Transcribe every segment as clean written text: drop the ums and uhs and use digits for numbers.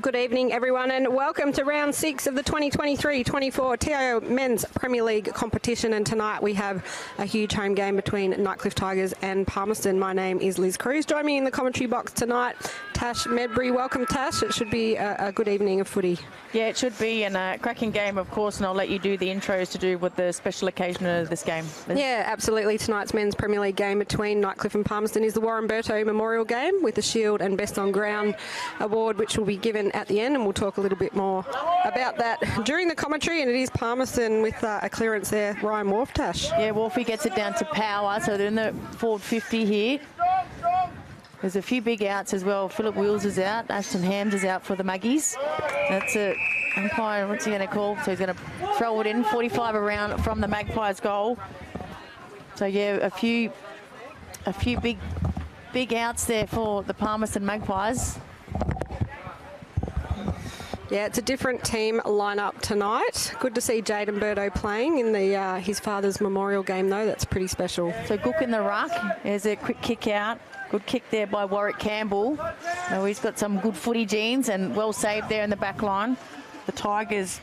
Good evening, everyone, and welcome to round 6 of the 2023-24 TIO Men's Premier League competition. And tonight we have a huge home game between Nightcliff Tigers and Palmerston. My name is Liz Cruz. Join me in the commentary box tonight, Tash Medbury. Welcome, Tash. It should be a good evening of footy. Yeah, it should be, and a cracking game, of course, and I'll let you do the intros to do with the special occasion of this game. Yeah, absolutely. Tonight's Men's Premier League game between Nightcliff and Palmerston is the Warren Burto Memorial Game with the Shield and Best on Ground award, which will be given at the end, and we'll talk a little bit more about that during the commentary. And it is Palmerston with a clearance there. Ryan Wharf, Tash. Yeah, Wharfie gets it down to power, so they're in the forward 50 here. There's a few big outs as well. Philip Wheels is out. Ashton Hams is out for the Maggies. That's it. Umpire, what's he going to call? So he's going to throw it in. 45 around from the Magpies goal. So yeah, a few big outs there for the Palmerston Magpies. Yeah, it's a different team lineup tonight. Good to see Jaden Burdo playing in the his father's memorial game, though. That's pretty special. So Gook in the ruck. There's a quick kick out. Good kick there by Warwick Campbell. Oh, he's got some good footy genes and well saved there in the back line. The Tigers,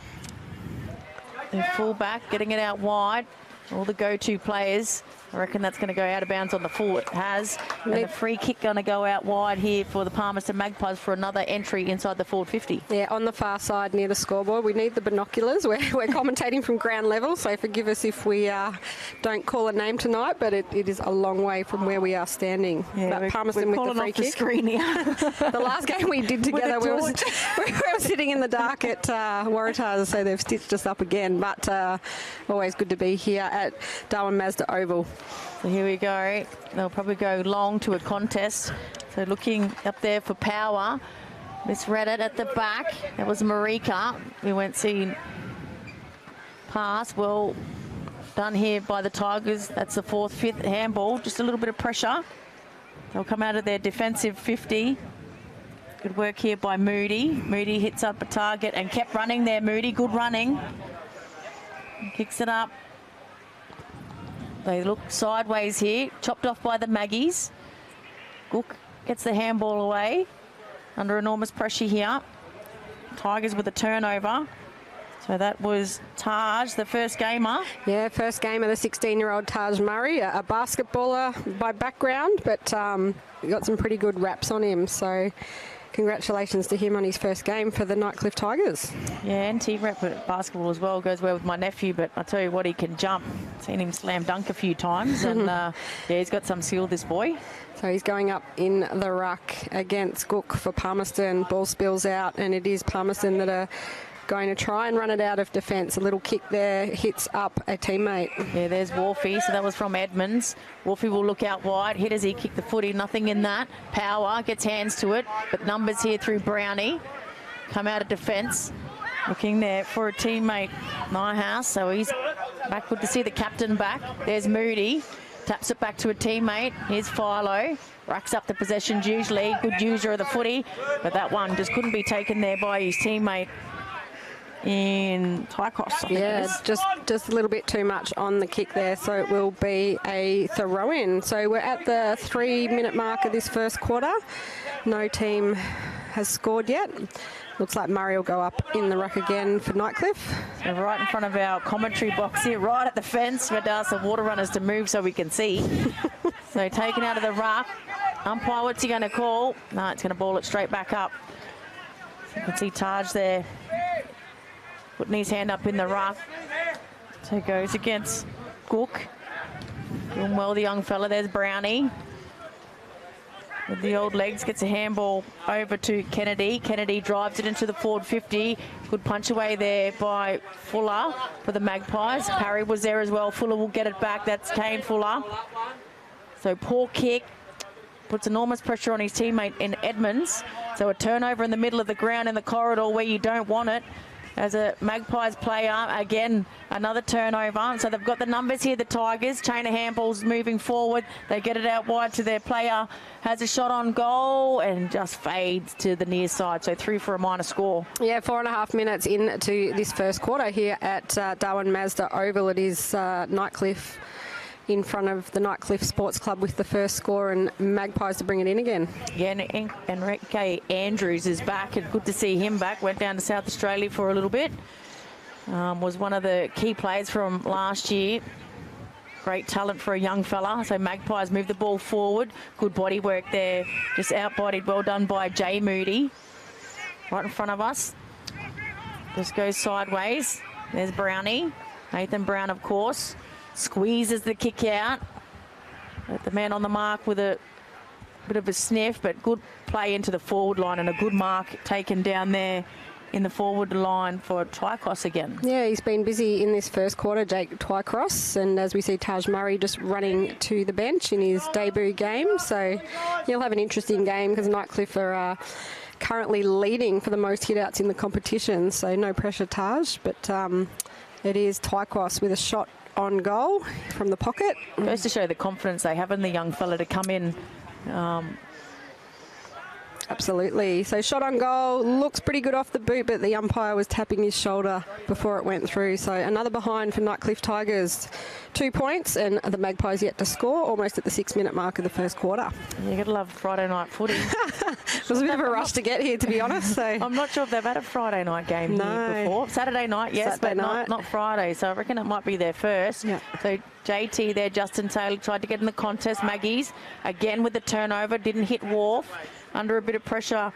their full-back, getting it out wide. All the go-to players. I reckon that's going to go out of bounds on the full. It has. And the free kick going to go out wide here for the Palmerston Magpies for another entry inside the forward 50. Yeah, on the far side near the scoreboard. We need the binoculars. We're commentating from ground level, so forgive us if we don't call a name tonight, but it is a long way from where we are standing. Yeah, but Palmerston with the free kick. Screen here. The last game we did together, we were sitting in the dark at Waratahs, so they've stitched us up again. But always good to be here at Darwin Mazda Oval. So here we go. They'll probably go long to a contest. So looking up there for power. Miss Reddit at the back. That was Marika. We went seeing pass. Well done here by the Tigers. That's the fourth, fifth handball. Just a little bit of pressure. They'll come out of their defensive 50. Good work here by Moody. Moody hits up a target and kept running there, Moody. Good running. Kicks it up. They look sideways here, chopped off by the Maggies. Gook gets the handball away, under enormous pressure here. Tigers with a turnover. So that was Taj, the first gamer. Yeah, first game of the 16-year-old Taj Murray, a basketballer by background, but got some pretty good raps on him. So congratulations to him on his first game for the Nightcliff Tigers. Yeah, and T-rep at basketball as well. Goes well with my nephew, but I tell you what, he can jump. Seen him slam dunk a few times, and yeah, he's got some skill, this boy. So he's going up in the ruck against Gook for Palmerston. Ball spills out, and it is Palmerston that are going to try and run it out of defence. A little kick there, hits up a teammate. Yeah, there's Wharfie, so that was from Edmonds. Wharfie will look out wide. Hit as he kicked the footy, nothing in that. Power, gets hands to it, but numbers here through Brownie. Come out of defence. Looking there for a teammate, Nyhouse, so he's back. Good to see the captain back. There's Moody. Taps it back to a teammate. Here's Philo. Racks up the possessions usually. Good user of the footy, but that one just couldn't be taken there by his teammate in Tycross. Yeah, just a little bit too much on the kick there, so it will be a throw-in. So we're at the 3-minute mark of this first quarter. No team has scored yet. Looks like Murray will go up in the ruck again for Nightcliff. So right in front of our commentary box here, right at the fence. We'd ask the water runners to move so we can see. So taken out of the ruck. Umpire, what's he going to call? No, it's going to ball it straight back up. So you can see Taj there putting his hand up in the ruck. So he goes against Gook. Doing well, the young fella. There's Brownie. With the old legs, gets a handball over to Kennedy. Kennedy drives it into the forward 50. Good punch away there by Fuller for the Magpies. Parry was there as well. Fuller will get it back. That's Kane Fuller. So poor kick. Puts enormous pressure on his teammate in Edmonds. So a turnover in the middle of the ground in the corridor where you don't want it. As a Magpies player, again, another turnover. So they've got the numbers here, the Tigers. Chain of handballs moving forward. They get it out wide to their player. Has a shot on goal and just fades to the near side. So through for a minor score. Yeah, 4.5 minutes into this first quarter here at Darwin Mazda Oval. It is Nightcliff in front of the Nightcliff Sports Club with the first score, and Magpies to bring it in again. Yeah, and Enrique Andrews is back, and good to see him back. Went down to South Australia for a little bit. Was one of the key players from last year. Great talent for a young fella. So Magpies move the ball forward. Good body work there. Just out-bodied. Well done by Jay Moody. Right in front of us. Just goes sideways. There's Brownie. Nathan Brown, of course. Squeezes the kick out. The man on the mark with a bit of a sniff, but good play into the forward line and a good mark taken down there in the forward line for Twycross again. Yeah, he's been busy in this first quarter, Jake Twycross, and as we see Taj Murray just running to the bench in his debut game. So he'll have an interesting game because Nightcliff are currently leading for the most hit-outs in the competition. So no pressure, Taj, but it is Twycross with a shot on goal from the pocket. Goes to show the confidence they have in the young fella to come in. Absolutely. So shot on goal, looks pretty good off the boot, but the umpire was tapping his shoulder before it went through. So another behind for Nightcliff Tigers. 2 points, and the Magpies yet to score, almost at the 6-minute mark of the first quarter. You got to love Friday night footy. It was a bit of a rush to get here, to be honest. So I'm not sure if they've had a Friday night game here before. Saturday night, yes, Saturday but night. Not Friday. So I reckon it might be their first. Yeah. So JT there, Justin Taylor tried to get in the contest. Maggies again with the turnover, didn't hit Wharf. Under a bit of pressure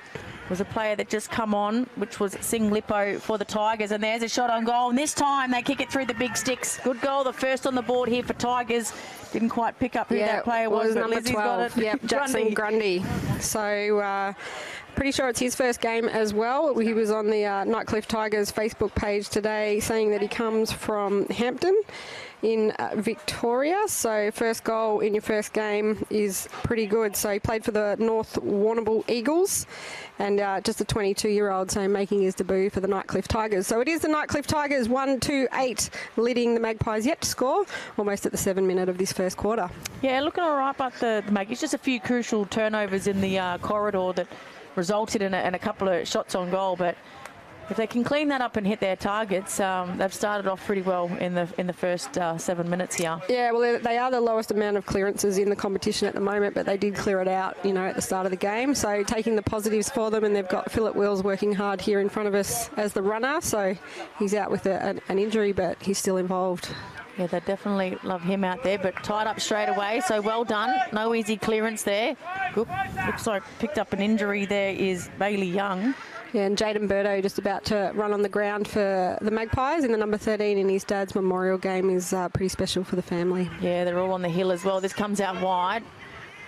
was a player that just come on, which was Sing Lippo for the Tigers. And there's a shot on goal. And this time they kick it through the big sticks. Good goal, the first on the board here for Tigers. Didn't quite pick up who that player was, but number Lizzie's 12. got it. Yep, Jackson Grundy. So pretty sure it's his first game as well. He was on the Nightcliff Tigers Facebook page today saying that he comes from Hampton in Victoria. So first goal in your first game is pretty good. So he played for the North Warrnambool Eagles, and just a 22-year-old, so making his debut for the Nightcliff Tigers. So it is the Nightcliff Tigers 1-2-8 leading the Magpies yet to score, almost at the 7-minute of this first quarter. Yeah, looking all right, but the Magpies, just a few crucial turnovers in the corridor that resulted in a couple of shots on goal, but if they can clean that up and hit their targets, they've started off pretty well in the first 7 minutes here. Yeah, well, they are the lowest amount of clearances in the competition at the moment, but they did clear it out, at the start of the game. So taking the positives for them, and they've got Philip Wills working hard here in front of us as the runner. So he's out with an injury, but he's still involved. Yeah, they definitely love him out there, but tied up straight away, so well done. No easy clearance there. Good. Looks like picked up an injury there is Bailey Young. Yeah, and Jaden Burdo just about to run on the ground for the Magpies in the number 13 in his dad's memorial game is pretty special for the family. Yeah, they're all on the hill as well. This comes out wide.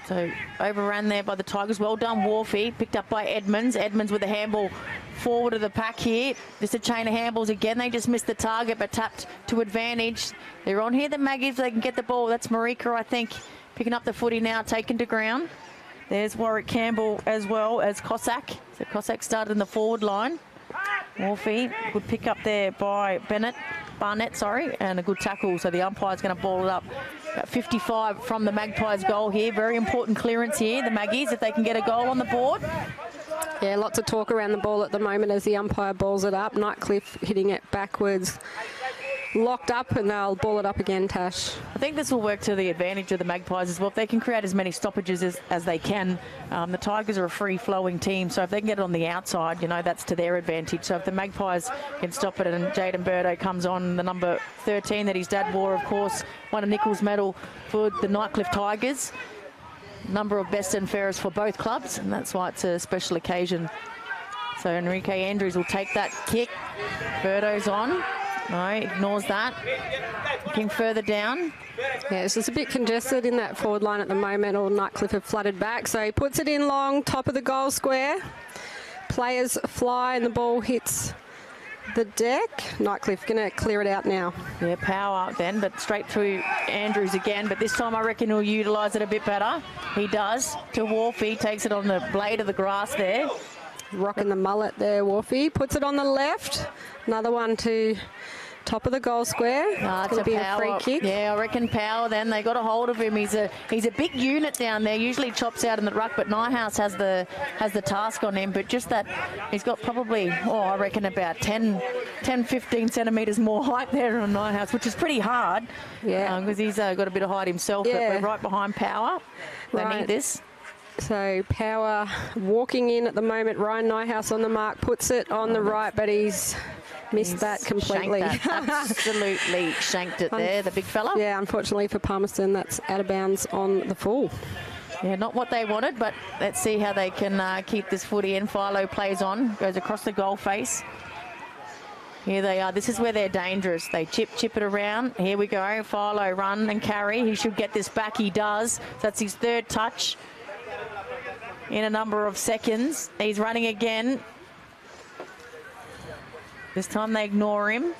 So overran there by the Tigers. Well done, Wharfie. Picked up by Edmonds. Edmonds with a handball forward of the pack here. Just a chain of handballs again. They just missed the target, but tapped to advantage. They're on here, the Maggies. They can get the ball. That's Marika, I think, picking up the footy now, taken to ground. There's Warwick Campbell as well as Cossack. So Cossack started in the forward line. Wharfie, good pick up there by Barnett, and a good tackle. So the umpire's going to ball it up. About 55 from the Magpies goal here. Very important clearance here, the Maggies, if they can get a goal on the board. Yeah, lots of talk around the ball at the moment as the umpire balls it up. Nightcliff hitting it backwards. Locked up, and they'll ball it up again, Tash. I think this will work to the advantage of the Magpies as well. If they can create as many stoppages as they can, the Tigers are a free-flowing team, so if they can get it on the outside, that's to their advantage. So if the Magpies can stop it, and Jaden Burdo comes on, the number 13 that his dad wore, of course, won a Nichols medal for the Nightcliff Tigers. Number of best and fairest for both clubs, and that's why it's a special occasion. So Enrique Andrews will take that kick. Burdo's on. No, ignores that. Looking further down. Yeah, it's just a bit congested in that forward line at the moment. All Nightcliff have flooded back. So he puts it in long, top of the goal square. Players fly and the ball hits the deck. Nightcliff going to clear it out now. Yeah, power then, but straight through Andrews again. But this time I reckon he'll utilise it a bit better. He does. To Wharfie, takes it on the blade of the grass there. Rocking the mullet there, Wharfie. Puts it on the left. Another one to top of the goal square. It's going to be a free kick. Yeah, I reckon Power then. They got a hold of him. He's a big unit down there. Usually chops out in the ruck, but Nyhouse has the task on him. But just that, he's got probably, I reckon about 10, 15 centimetres more height there on Nyhouse, which is pretty hard. Yeah. Because he's got a bit of height himself. Yeah. But we're right behind Power. They need this. So Power walking in at the moment. Ryan Nyhouse on the mark, puts it on the right, but he's missed that completely. Shanked that. Absolutely shanked it there, the big fella. Yeah, unfortunately for Palmerston, that's out of bounds on the full. Yeah, not what they wanted, but let's see how they can keep this footy in. Philo plays on, goes across the goal face. Here they are. This is where they're dangerous. They chip it around. Here we go. Philo run and carry. He should get this back. He does. That's his third touch in a number of seconds. He's running again. This time they ignore him.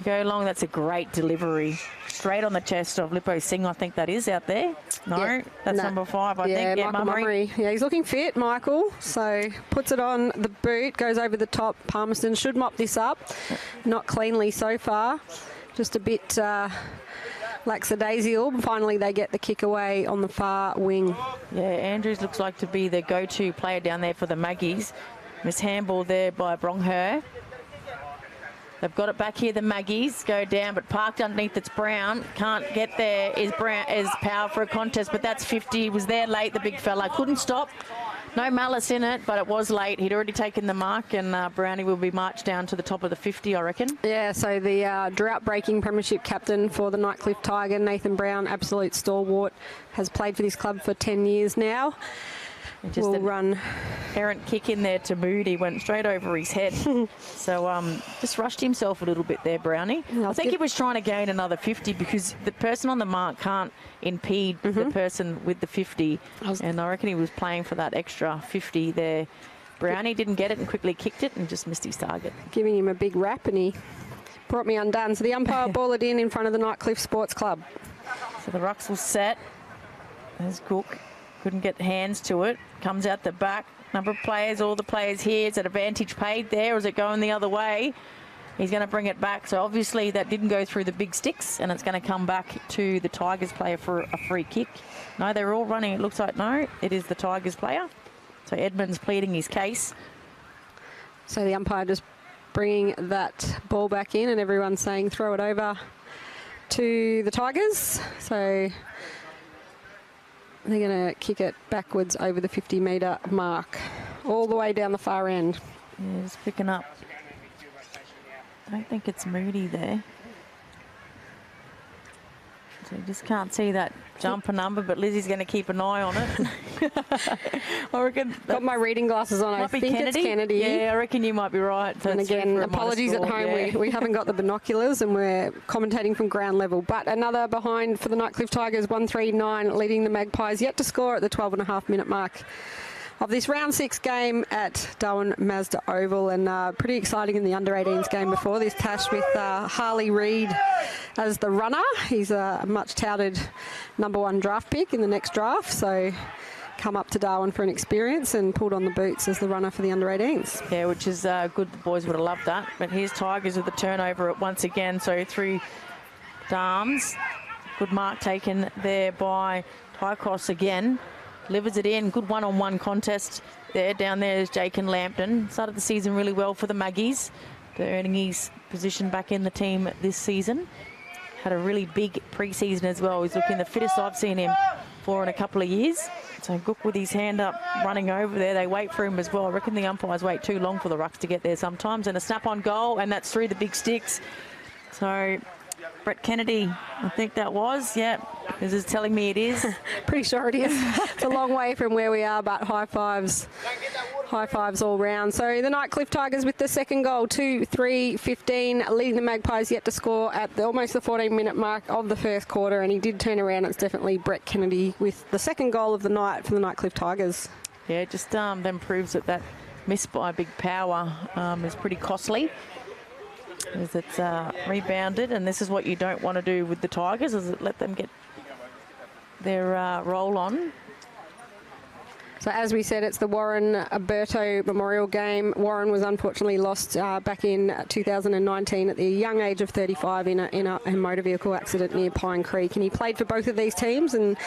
Go long. That's a great delivery. Straight on the chest of Lippo Singh, I think that is out there. No, that's number 5, I think. Yeah, Michael Mummery. Yeah, he's looking fit, Michael. So puts it on the boot, goes over the top. Palmerston should mop this up. Not cleanly so far. Just a bit lackadaisical. Finally, they get the kick away on the far wing. Yeah, Andrews looks like to be the go-to player down there for the Maggies. Miss handball there by Brongher. They've got it back here, the Maggies. Go down, but parked underneath, it's Brown. Can't get there, is Power for a contest, but that's 50. He was there late, the big fella. Couldn't stop. No malice in it, but it was late. He'd already taken the mark, and Brownie will be marched down to the top of the 50, I reckon. Yeah, so the drought-breaking premiership captain for the Nightcliff Tiger, Nathan Brown, absolute stalwart, has played for this club for 10 years now. Just will run. Errant kick in there to Moody, went straight over his head. So just rushed himself a little bit there, Brownie. I think he was trying to gain another 50 because the person on the mark can't impede the person with the 50. And I reckon he was playing for that extra 50 there. Brownie didn't get it and quickly kicked it and just missed his target. Giving him a big rap, and he brought me undone. So the umpire ball it in front of the Nightcliff Sports Club. So the rucks will set. There's Cook. Couldn't get hands to it. Comes out the back. Number of players, all the players here. Is that advantage paid there, or is it going the other way? He's going to bring it back. So obviously that didn't go through the big sticks, and it's going to come back to the Tigers player for a free kick. No, they're all running. It looks like no, it is the Tigers player. So Edmonds pleading his case. So the umpire just bringing that ball back in, and everyone's saying throw it over to the Tigers. So they're going to kick it backwards over the 50-metre mark, all the way down the far end. Yeah, just picking up. I don't think it's Moody there. So you just can't see that jumper number, but Lizzie's going to keep an eye on it. I reckon. Got my reading glasses on. I think it's Kennedy. Yeah, I reckon you might be right. And again, apologies at home. We haven't got the binoculars and we're commentating from ground level. But another behind for the Nightcliff Tigers, 139, leading the Magpies, yet to score at the 12.5-minute mark of this round 6 game at Darwin Mazda Oval, and pretty exciting in the under-18s game before this, Tash, with Harley Reid as the runner. He's a much touted #1 draft pick in the next draft, so come up to Darwin for an experience and pulled on the boots as the runner for the under-18s. Yeah, which is good. The boys would have loved that. But here's Tigers with the turnover once again, so through Darms. Good mark taken there by Tykos again. Delivers it in. Good one-on-one contest there. Down there is Jake and Lambton. Started the season really well for the Maggies. They're earning his position back in the team this season. Had a really big pre-season as well. He's looking the fittest I've seen him for in a couple of years. So Gook with his hand up, running over there. They wait for him as well. I reckon the umpires wait too long for the rucks to get there sometimes. And a snap-on goal, and that's through the big sticks. So Brett Kennedy, I think that was, yeah. This is telling me it is. Pretty sure it is. It's a long way from where we are, but high fives all round. So the Nightcliff Tigers with the second goal, 2-3-15, leading the Magpies yet to score at almost the 14-minute mark of the first quarter, and he did turn around. It's definitely Brett Kennedy with the second goal of the night for the Nightcliff Tigers. Yeah, just then proves that miss by Big Power is pretty costly. As it's rebounded, and this is what you don't want to do with the Tigers, is let them get their roll on. So as we said, it's the Warren Alberto Memorial Game. Warren was unfortunately lost back in 2019 at the young age of 35 in a motor vehicle accident near Pine Creek. And he played for both of these teams and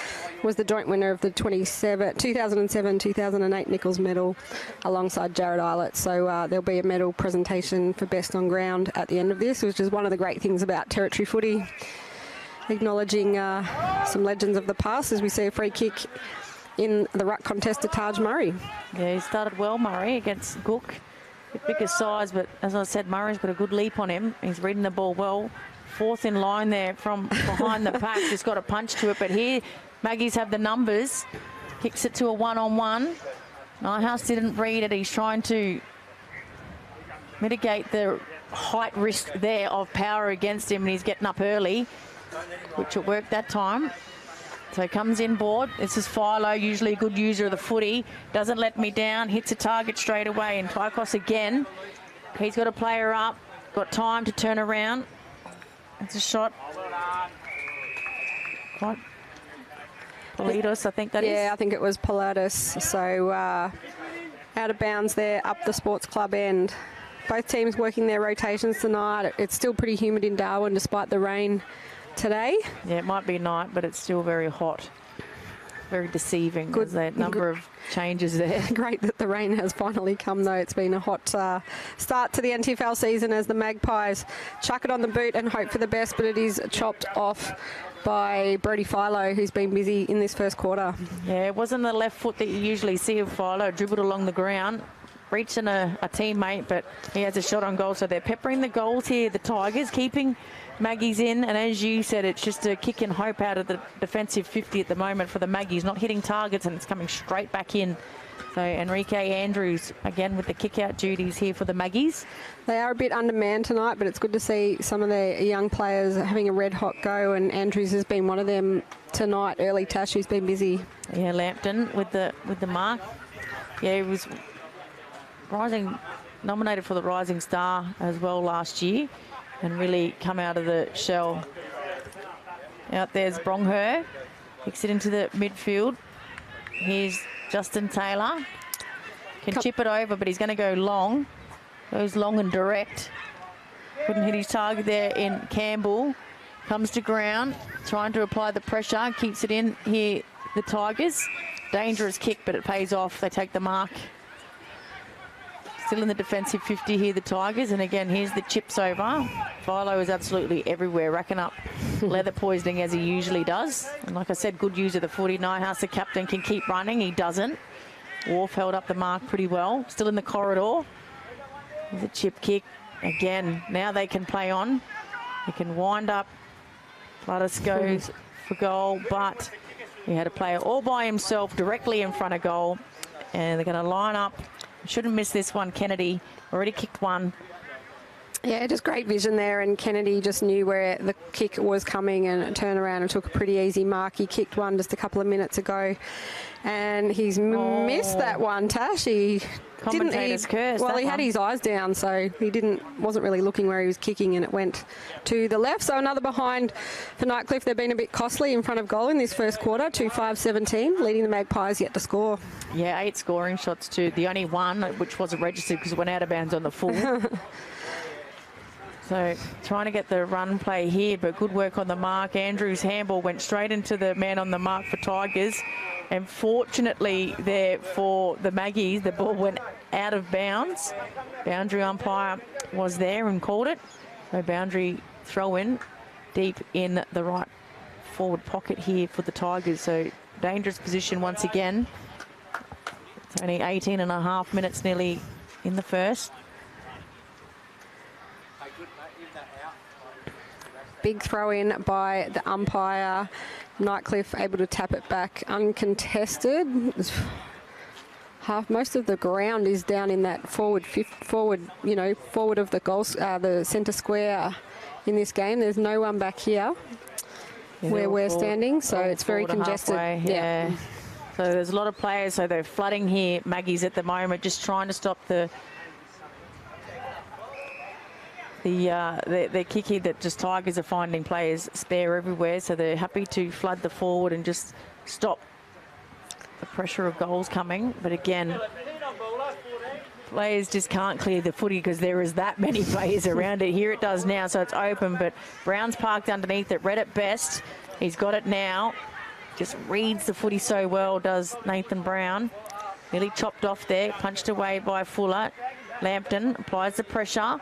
was the joint winner of the 2007-2008 Nichols Medal alongside Jared Eilert. So there'll be a medal presentation for best on ground at the end of this, which is one of the great things about territory footy, acknowledging some legends of the past as we see a free kick in the ruck contest to Taj Murray. Yeah, he started well, Murray, against Cook. A bit bigger size, but as I said, Murray's got a good leap on him. He's reading the ball well. Fourth in line there from behind the pack. Just got a punch to it, but here Maggies have the numbers. Kicks it to a one-on-one. Nyhouse didn't read it. He's trying to mitigate the height risk there of power against him, and he's getting up early, which will work that time. So he comes in board. This is Philo, usually a good user of the footy. Doesn't let me down, hits a target straight away. And Tykos again. He's got a player up, got time to turn around. It's a shot. Quite Politis, I think that is. Yeah, I think it was Pilatus. So out of bounds there, up the sports club end. Both teams working their rotations tonight. It's still pretty humid in Darwin despite the rain today. Yeah, it might be night, but it's still very hot. Very deceiving. Good, there's a number of changes there. Great that the rain has finally come, though. It's been a hot start to the NTFL season as the Magpies chuck it on the boot and hope for the best, but it is chopped off by Brodie Philo, who's been busy in this first quarter. Yeah, it wasn't the left foot that you usually see of Philo. Dribbled along the ground, reaching a teammate, but he has a shot on goal. So they're peppering the goals here, the Tigers, keeping Maggies in, and as you said, it's just a kick and hope out of the defensive 50 at the moment for the Maggies, not hitting targets, and it's coming straight back in. So Enrique Andrews again with the kick-out duties here for the Maggies. They are a bit undermanned tonight, but it's good to see some of the young players having a red-hot go, and Andrews has been one of them tonight. Early Tash, who's been busy. Yeah, Lampton with the mark. Yeah, he was nominated for the Rising Star as well last year, and really come out of the shell. Out there's Brongher. Kicks it into the midfield. Here's Justin Taylor. Can chip it over, but he's going to go long. Goes long and direct. Couldn't hit his target there in Campbell. Comes to ground, trying to apply the pressure. Keeps it in here, the Tigers. Dangerous kick, but it pays off. They take the mark. Still in the defensive 50 here, the Tigers. And again, here's the chips over. Philo is absolutely everywhere, racking up leather poisoning as he usually does. And like I said, good use of the footy. Nyhouse, the captain, can keep running. He doesn't. Wharf held up the mark pretty well. Still in the corridor. There's a chip kick. Again, now they can play on. They can wind up. Plattis goes for goal, but he had a player all by himself directly in front of goal. And they're going to line up. Shouldn't miss this one, Kennedy. Already kicked one. Yeah, just great vision there, and Kennedy just knew where the kick was coming and turned around and took a pretty easy mark. He kicked one just a couple of minutes ago, and he's missed that one, Tash. He Commentator's curse. Well, he had his eyes down, so he wasn't really looking where he was kicking, and it went to the left. So another behind for Nightcliff. They've been a bit costly in front of goal in this first quarter, 2-5-17, leading the Magpies yet to score. Yeah, 8 scoring shots to the only one, which wasn't registered because it went out of bounds on the full. So trying to get the run play here, but good work on the mark. Andrews' handball went straight into the man on the mark for Tigers. And fortunately there for the Maggies, the ball went out of bounds. Boundary umpire was there and called it. So boundary throw in deep in the right forward pocket here for the Tigers. So dangerous position once again. It's only 18 and a half minutes nearly in the first. Big throw in by the umpire. Nightcliff able to tap it back uncontested. Most of the ground is down in that forward of the goal, the centre square in this game. There's no one back here where we're standing, so it's very congested. Yeah. So there's a lot of players, so they're flooding here. Maggies at the moment, just trying to stop the kick here that just Tigers are finding players spare everywhere, so they're happy to flood the forward and just stop the pressure of goals coming. But again, players just can't clear the footy because there is that many players around it. Here it does now, so it's open, but Brown's parked underneath it. Read it best. He's got it now. Just reads the footy so well, does Nathan Brown. Nearly chopped off there, punched away by Fuller. Lampton applies the pressure.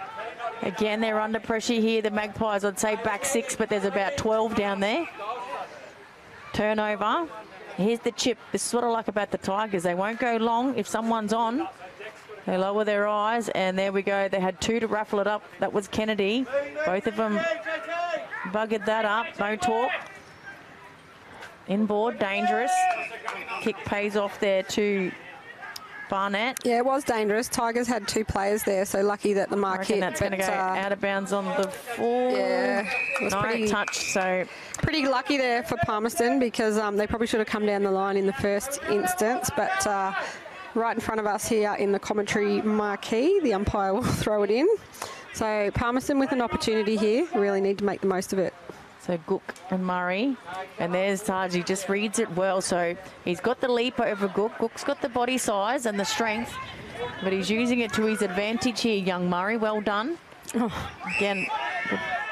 Again, they're under pressure here. The Magpies, I'd say back 6, but there's about 12 down there. Turnover. Here's the chip. This is what I like about the Tigers. They won't go long. If someone's on, they lower their eyes, and there we go. They had 2 to raffle it up. That was Kennedy. Both of them buggered that up. No talk. Inboard, dangerous. Kick pays off there to Barnett. Yeah, it was dangerous. Tigers had 2 players there, so lucky that the mark hit. That's going to go out of bounds on the 4. Yeah, it was pretty touch. So pretty lucky there for Palmerston, because they probably should have come down the line in the first instance, but right in front of us here in the commentary marquee, the umpire will throw it in. So Palmerston with an opportunity here, really need to make the most of it. So Gook and Murray, and there's Taj. He just reads it well. So he's got the leap over Gook. Gook's got the body size and the strength, but he's using it to his advantage here, young Murray. Well done. Oh. Again,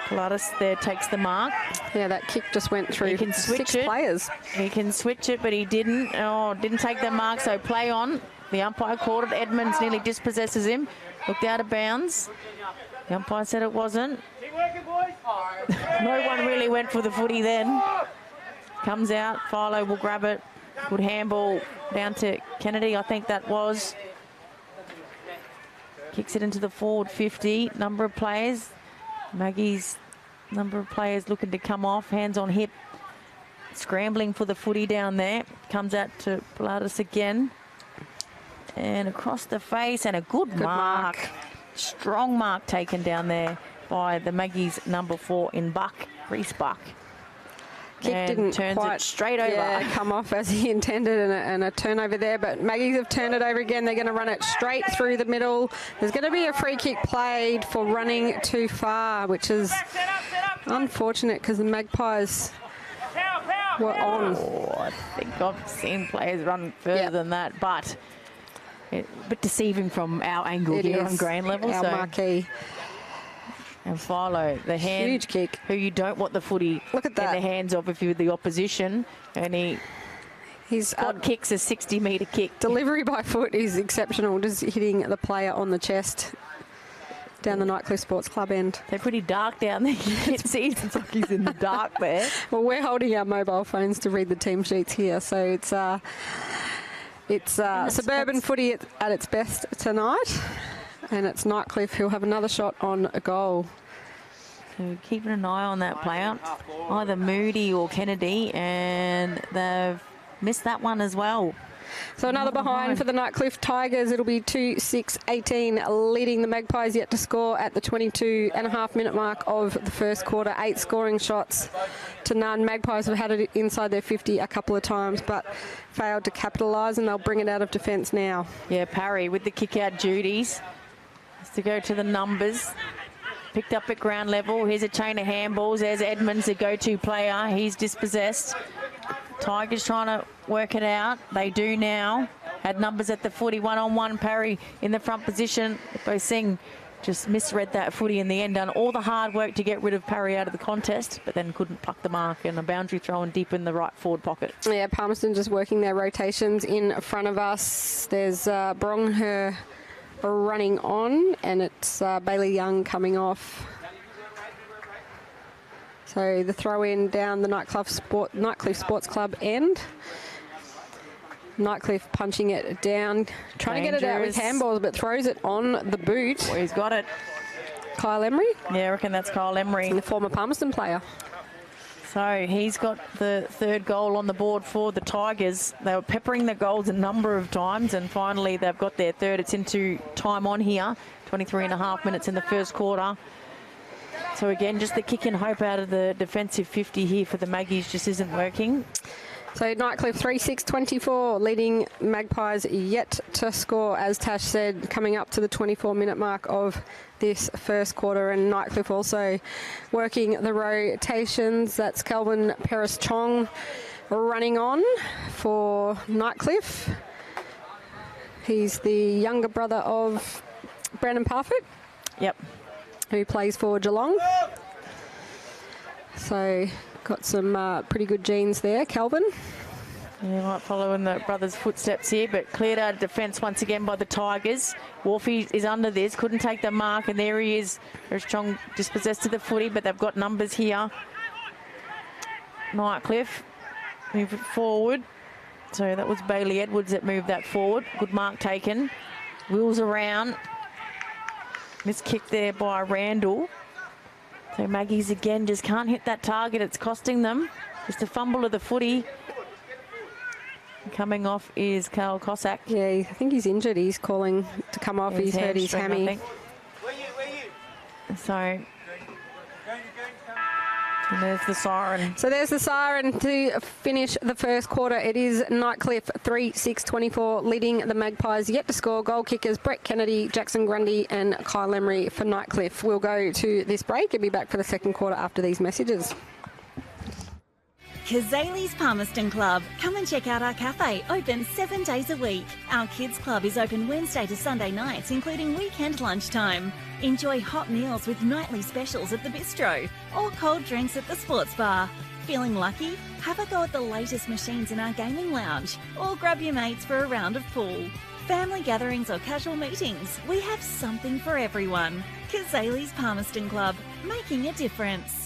Pilatus there takes the mark. Yeah, that kick just went through he can switch 6 players. He can switch it, but he didn't. Oh, didn't take the mark, so play on. The umpire called it. Edmonds nearly dispossesses him. Looked out of bounds. The umpire said it wasn't. No one really went for the footy then. Comes out. Philo will grab it. Good handball down to Kennedy, I think that was. Kicks it into the forward 50. Number of players. Maggie's number of players looking to come off. Hands on hip. Scrambling for the footy down there. Comes out to Pilatus again. And across the face, and a good mark. Strong mark taken down there by the Maggies number 4 in Buck, Reese Buck. Kick and didn't turns quite it straight over. Come off as he intended, and a turnover there, but Maggies have turned it over again. They're going to run it straight through the middle. There's going to be a free kick played for running too far, which is unfortunate because the Magpies were on. Oh, I think I've seen players run further than that, but a bit deceiving from our angle here on grain level. Our marquee. And Philo, the hand, huge kick, who you don't want the footy Look at that. in the hands of if you're the opposition, and his spot kicks a 60-metre kick. Delivery by foot is exceptional, just hitting the player on the chest down the Nightcliff Sports Club end. They're pretty dark down there. You can see it's like he's in the dark there. Well, we're holding our mobile phones to read the team sheets here, so it's suburban footy at its best tonight. And it's Nightcliff who'll have another shot on a goal. So keeping an eye on that player, either Moody or Kennedy, and they've missed that one as well. So another behind for the Nightcliff Tigers. It'll be 2-6-18, leading the Magpies yet to score at the 22.5-minute mark of the first quarter. 8 scoring shots to none. Magpies have had it inside their 50 a couple of times, but failed to capitalise, and they'll bring it out of defence now. Yeah, Parry with the kick-out duties. To go to the numbers. Picked up at ground level. Here's a chain of handballs. There's Edmonds, the go-to player. He's dispossessed. Tigers trying to work it out. They do now. Had numbers at the footy. 1-on-1. Parry in the front position. Bo Singh just misread that footy in the end. Done all the hard work to get rid of Parry out of the contest, but then couldn't pluck the mark, and a boundary throw in deep in the right forward pocket. Yeah, Palmerston just working their rotations in front of us. There's Brongher running on, and it's Bailey Young coming off. So the throw in down the Nightcliff Sports Club end. Nightcliff punching it down, trying to get it out with handballs, but throws it on the boot. Well, he's got it. Kyle Emery? Yeah, I reckon that's Kyle Emery. The former Palmerston player. So he's got the 3rd goal on the board for the Tigers. They were peppering the goals a number of times, and finally they've got their 3rd. It's into time on here. 23.5 minutes in the first quarter. So again, just the kick and hope out of the defensive 50 here for the Maggies just isn't working. So Nightcliff 3-6-24, leading Magpies yet to score, as Tash said, coming up to the 24-minute mark of this first quarter. And Nightcliff also working the rotations. That's Kelvin Peris-Chong running on for Nightcliff. He's the younger brother of Brandon Parfitt. Yep. Who plays for Geelong. So got some pretty good genes there, Calvin. They might follow in the brothers' footsteps here, but cleared out of defence once again by the Tigers. Wolfie is under this, couldn't take the mark, and there he is. Very strong, dispossessed of the footy, but they've got numbers here. Nightcliff, move it forward. So that was Bailey Edwards that moved that forward. Good mark taken. Wheels around. Missed kick there by Randall. So Maggies again just can't hit that target. It's costing them. Just a fumble of the footy. Coming off is Carl Cossack. Yeah, I think he's injured. He's calling to come off. He's hurt his hammy. So, and there's the siren. So there's the siren to finish the first quarter. It is Nightcliff 3-6-24 leading the Magpies. Yet to score. Goal kickers Brett Kennedy, Jackson Grundy and Kyle Emery for Nightcliff. We'll go to this break and be back for the second quarter after these messages. Kazali's Palmerston Club. Come and check out our cafe, open 7 days a week. Our kids club is open Wednesday to Sunday nights, including weekend lunchtime. Enjoy hot meals with nightly specials at the bistro or cold drinks at the sports bar. Feeling lucky? Have a go at the latest machines in our gaming lounge or grab your mates for a round of pool. Family gatherings or casual meetings, we have something for everyone. Kazali's Palmerston Club, making a difference.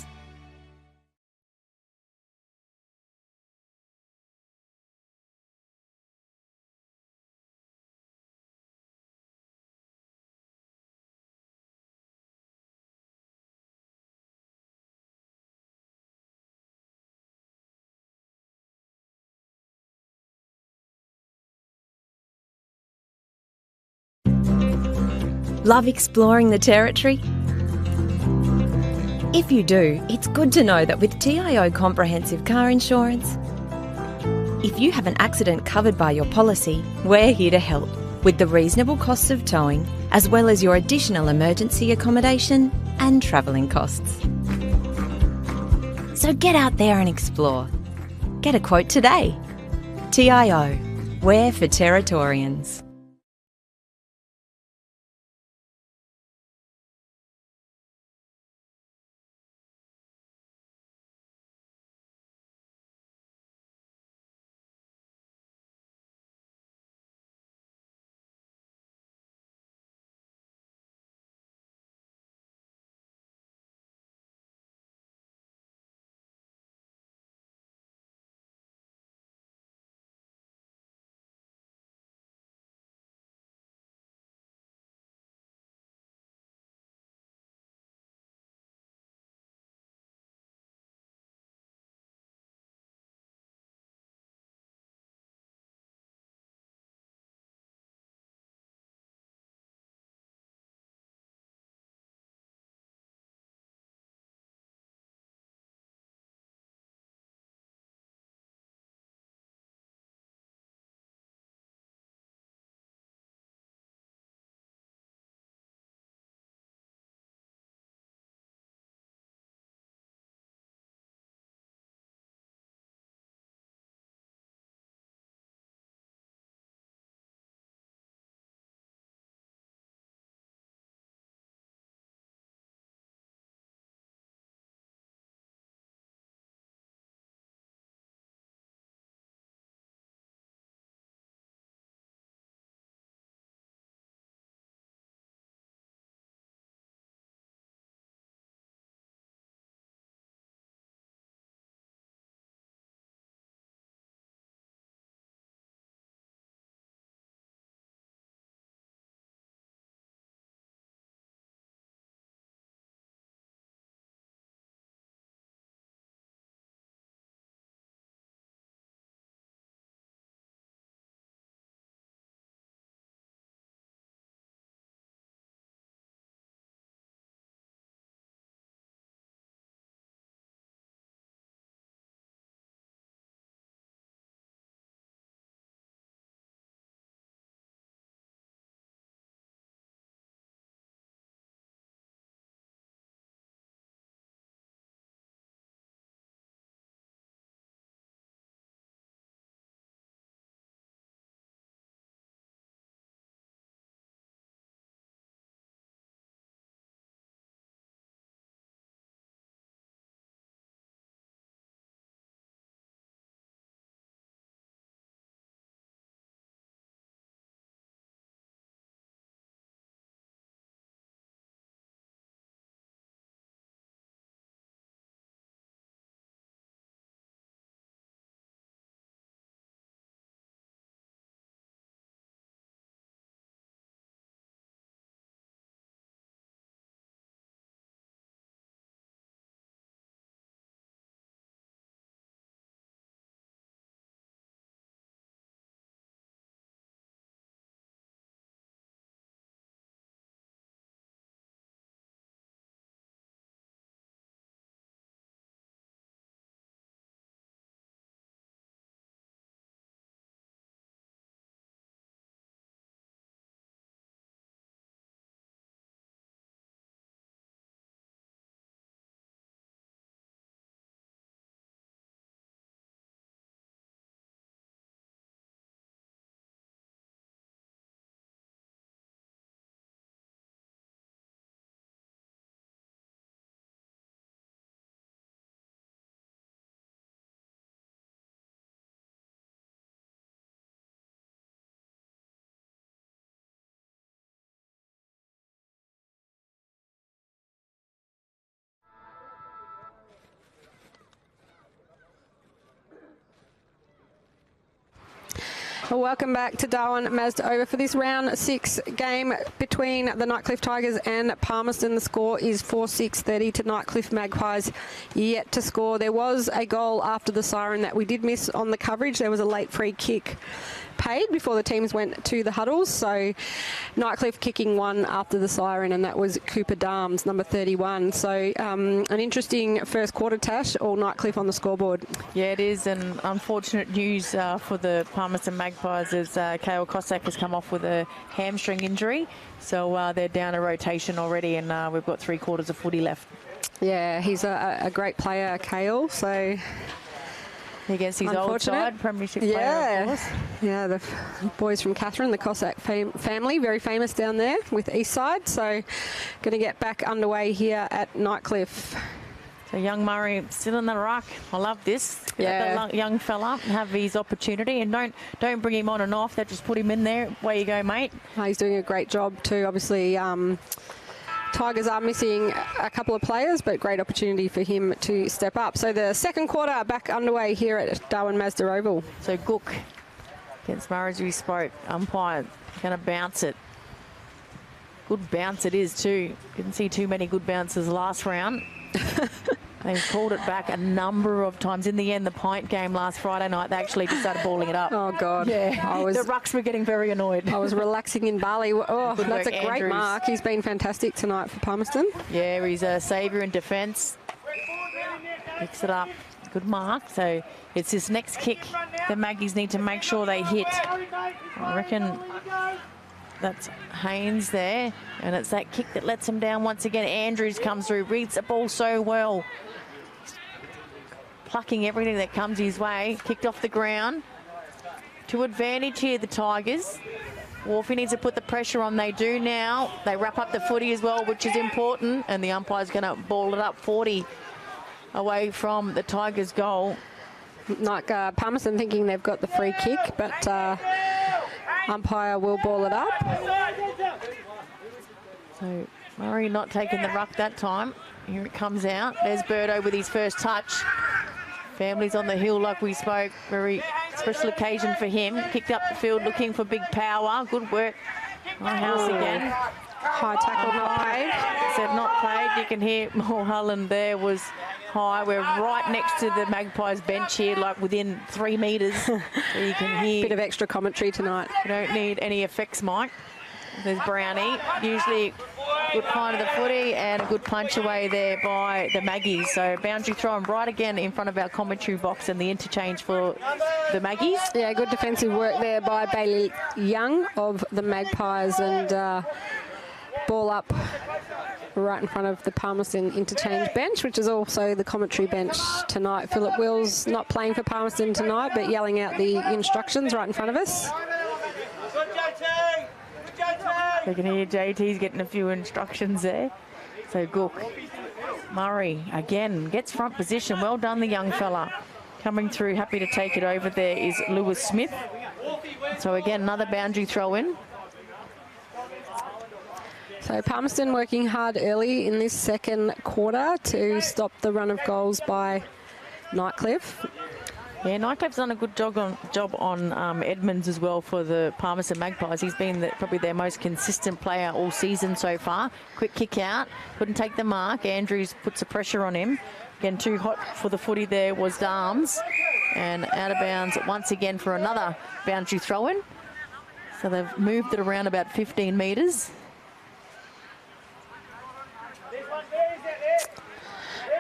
Love exploring the territory? If you do, it's good to know that with TIO Comprehensive Car Insurance, if you have an accident covered by your policy, we're here to help with the reasonable costs of towing, as well as your additional emergency accommodation and travelling costs. So get out there and explore. Get a quote today. TIO, we're for Territorians. Well, welcome back to Darwin Mazda over for this round 6 game between the Nightcliff Tigers and Palmerston. The score is 4-6-30 to Nightcliff Magpies yet to score. There was a goal after the siren that we did miss on the coverage. There was a late free kick paid before the teams went to the huddles. So Nightcliff kicking one after the siren, and that was Cooper Darms, number 31. So an interesting first quarter, Tash, all Nightcliff on the scoreboard. Yeah, it is, and unfortunate news for the Palmerston Magpies as Kale Cossack has come off with a hamstring injury. So they're down a rotation already, and we've got 3 quarters of footy left. Yeah, he's a great player, Kale, so... Against his old side, premiership player, of course. Yeah, the boys from Catherine, the Cossack family, very famous down there with Eastside. So going to get back underway here at Nightcliff. So young Murray still in the ruck. I love this. Yeah. Let the young fella have his opportunity, and don't bring him on and off. Just put him in there. Way you go, mate. He's doing a great job too. Obviously, Tigers are missing a couple of players, but great opportunity for him to step up. So the second quarter back underway here at Darwin Mazda Oval. So Gook against Murray, as we spoke. Umpire going to bounce it. Good bounce it is too. Didn't see too many good bounces last round. They've called it back a number of times. In the end, the Pint game last Friday night, they actually just started balling it up. Oh, God. Yeah, the rucks were getting very annoyed. I was relaxing in Bali. Oh, Good that's work, a great Andrews. mark. He's been fantastic tonight for Palmerston. Yeah, he's a saviour in defence. Picks it up. Good mark. So it's this next kick the Maggies need to make sure they hit. I reckon that's Haynes there, and it's that kick that lets him down once again. Andrews comes through, reads the ball so well. Plucking everything that comes his way. Kicked off the ground. To advantage here, the Tigers. Wolfie needs to put the pressure on. They do now. They wrap up the footy as well, which is important. And the umpire's going to ball it up 40 away from the Tigers' goal. Like Palmerston thinking they've got the free kick, but umpire will ball it up. So Murray not taking the ruck that time. Here it comes out. There's Birdo with his first touch. Family's on the hill like we spoke. Very special occasion for him. Kicked up the field looking for big power. Good work. House again. High tackle not paid. Said not paid. You can hear Mulholland there was high. We're right next to the Magpies bench here, like within 3 metres. So you can hear. Bit of extra commentary tonight. You don't need any effects, Mike. There's Brownie. Usually good find of the footy and a good punch away there by the Maggies. So boundary throw right again in front of our commentary box, and the interchange for the Maggies. Yeah, good defensive work there by Bailey Young of the Magpies, and ball up right in front of the Palmerston interchange bench, which is also the commentary bench tonight. Philip Wills not playing for Palmerston tonight, but yelling out the instructions right in front of us. You can hear JT's getting a few instructions there. So Gook. Murray again gets front position. Well done, the young fella. Coming through, happy to take it over there is Lewis Smith. So again, another boundary throw in. So Palmerston working hard early in this second quarter to stop the run of goals by Nightcliff. Yeah, Nightcliff's done a good job on Edmonds as well for the Palmerston Magpies. He's been probably their most consistent player all season so far. Quick kick out, couldn't take the mark. Andrews puts the pressure on him. Again, too hot for the footy there was Darms. And out of bounds once again for another boundary throw-in. So they've moved it around about 15 metres.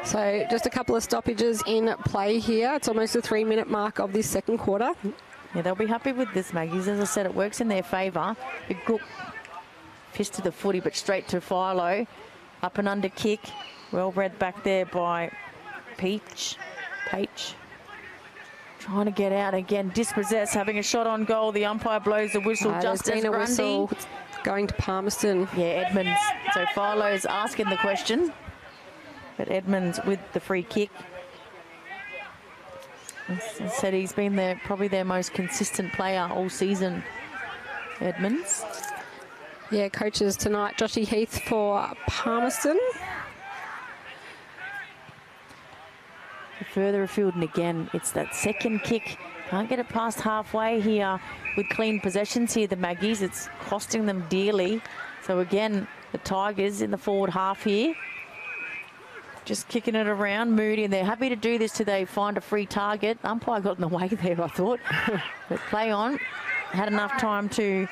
So just a couple of stoppages in play here. It's almost the 3-minute mark of this second quarter. Yeah, they'll be happy with this, Maggies. As I said, it works in their favour. A good fist to the footy, but straight to Philo. Up and under kick. Well read back there by Peach. Trying to get out again. Dispossessed, having a shot on goal. The umpire blows the whistle just as Grundy. Whistle going to Palmerston. Yeah, Edmonds. So Philo's asking the question. But Edmonds with the free kick. As I said, he's been probably their most consistent player all season, Edmonds. Yeah, coaches tonight, Joshy Heath for Palmerston. Further afield, and again, it's that second kick Can't get it past halfway here with clean possessions here, the Maggies. It's costing them dearly. So again, the Tigers in the forward half here. Just kicking it around, Moody, and they're happy to do this till they find a free target. Umpire got in the way there, I thought. But play on. Had enough time to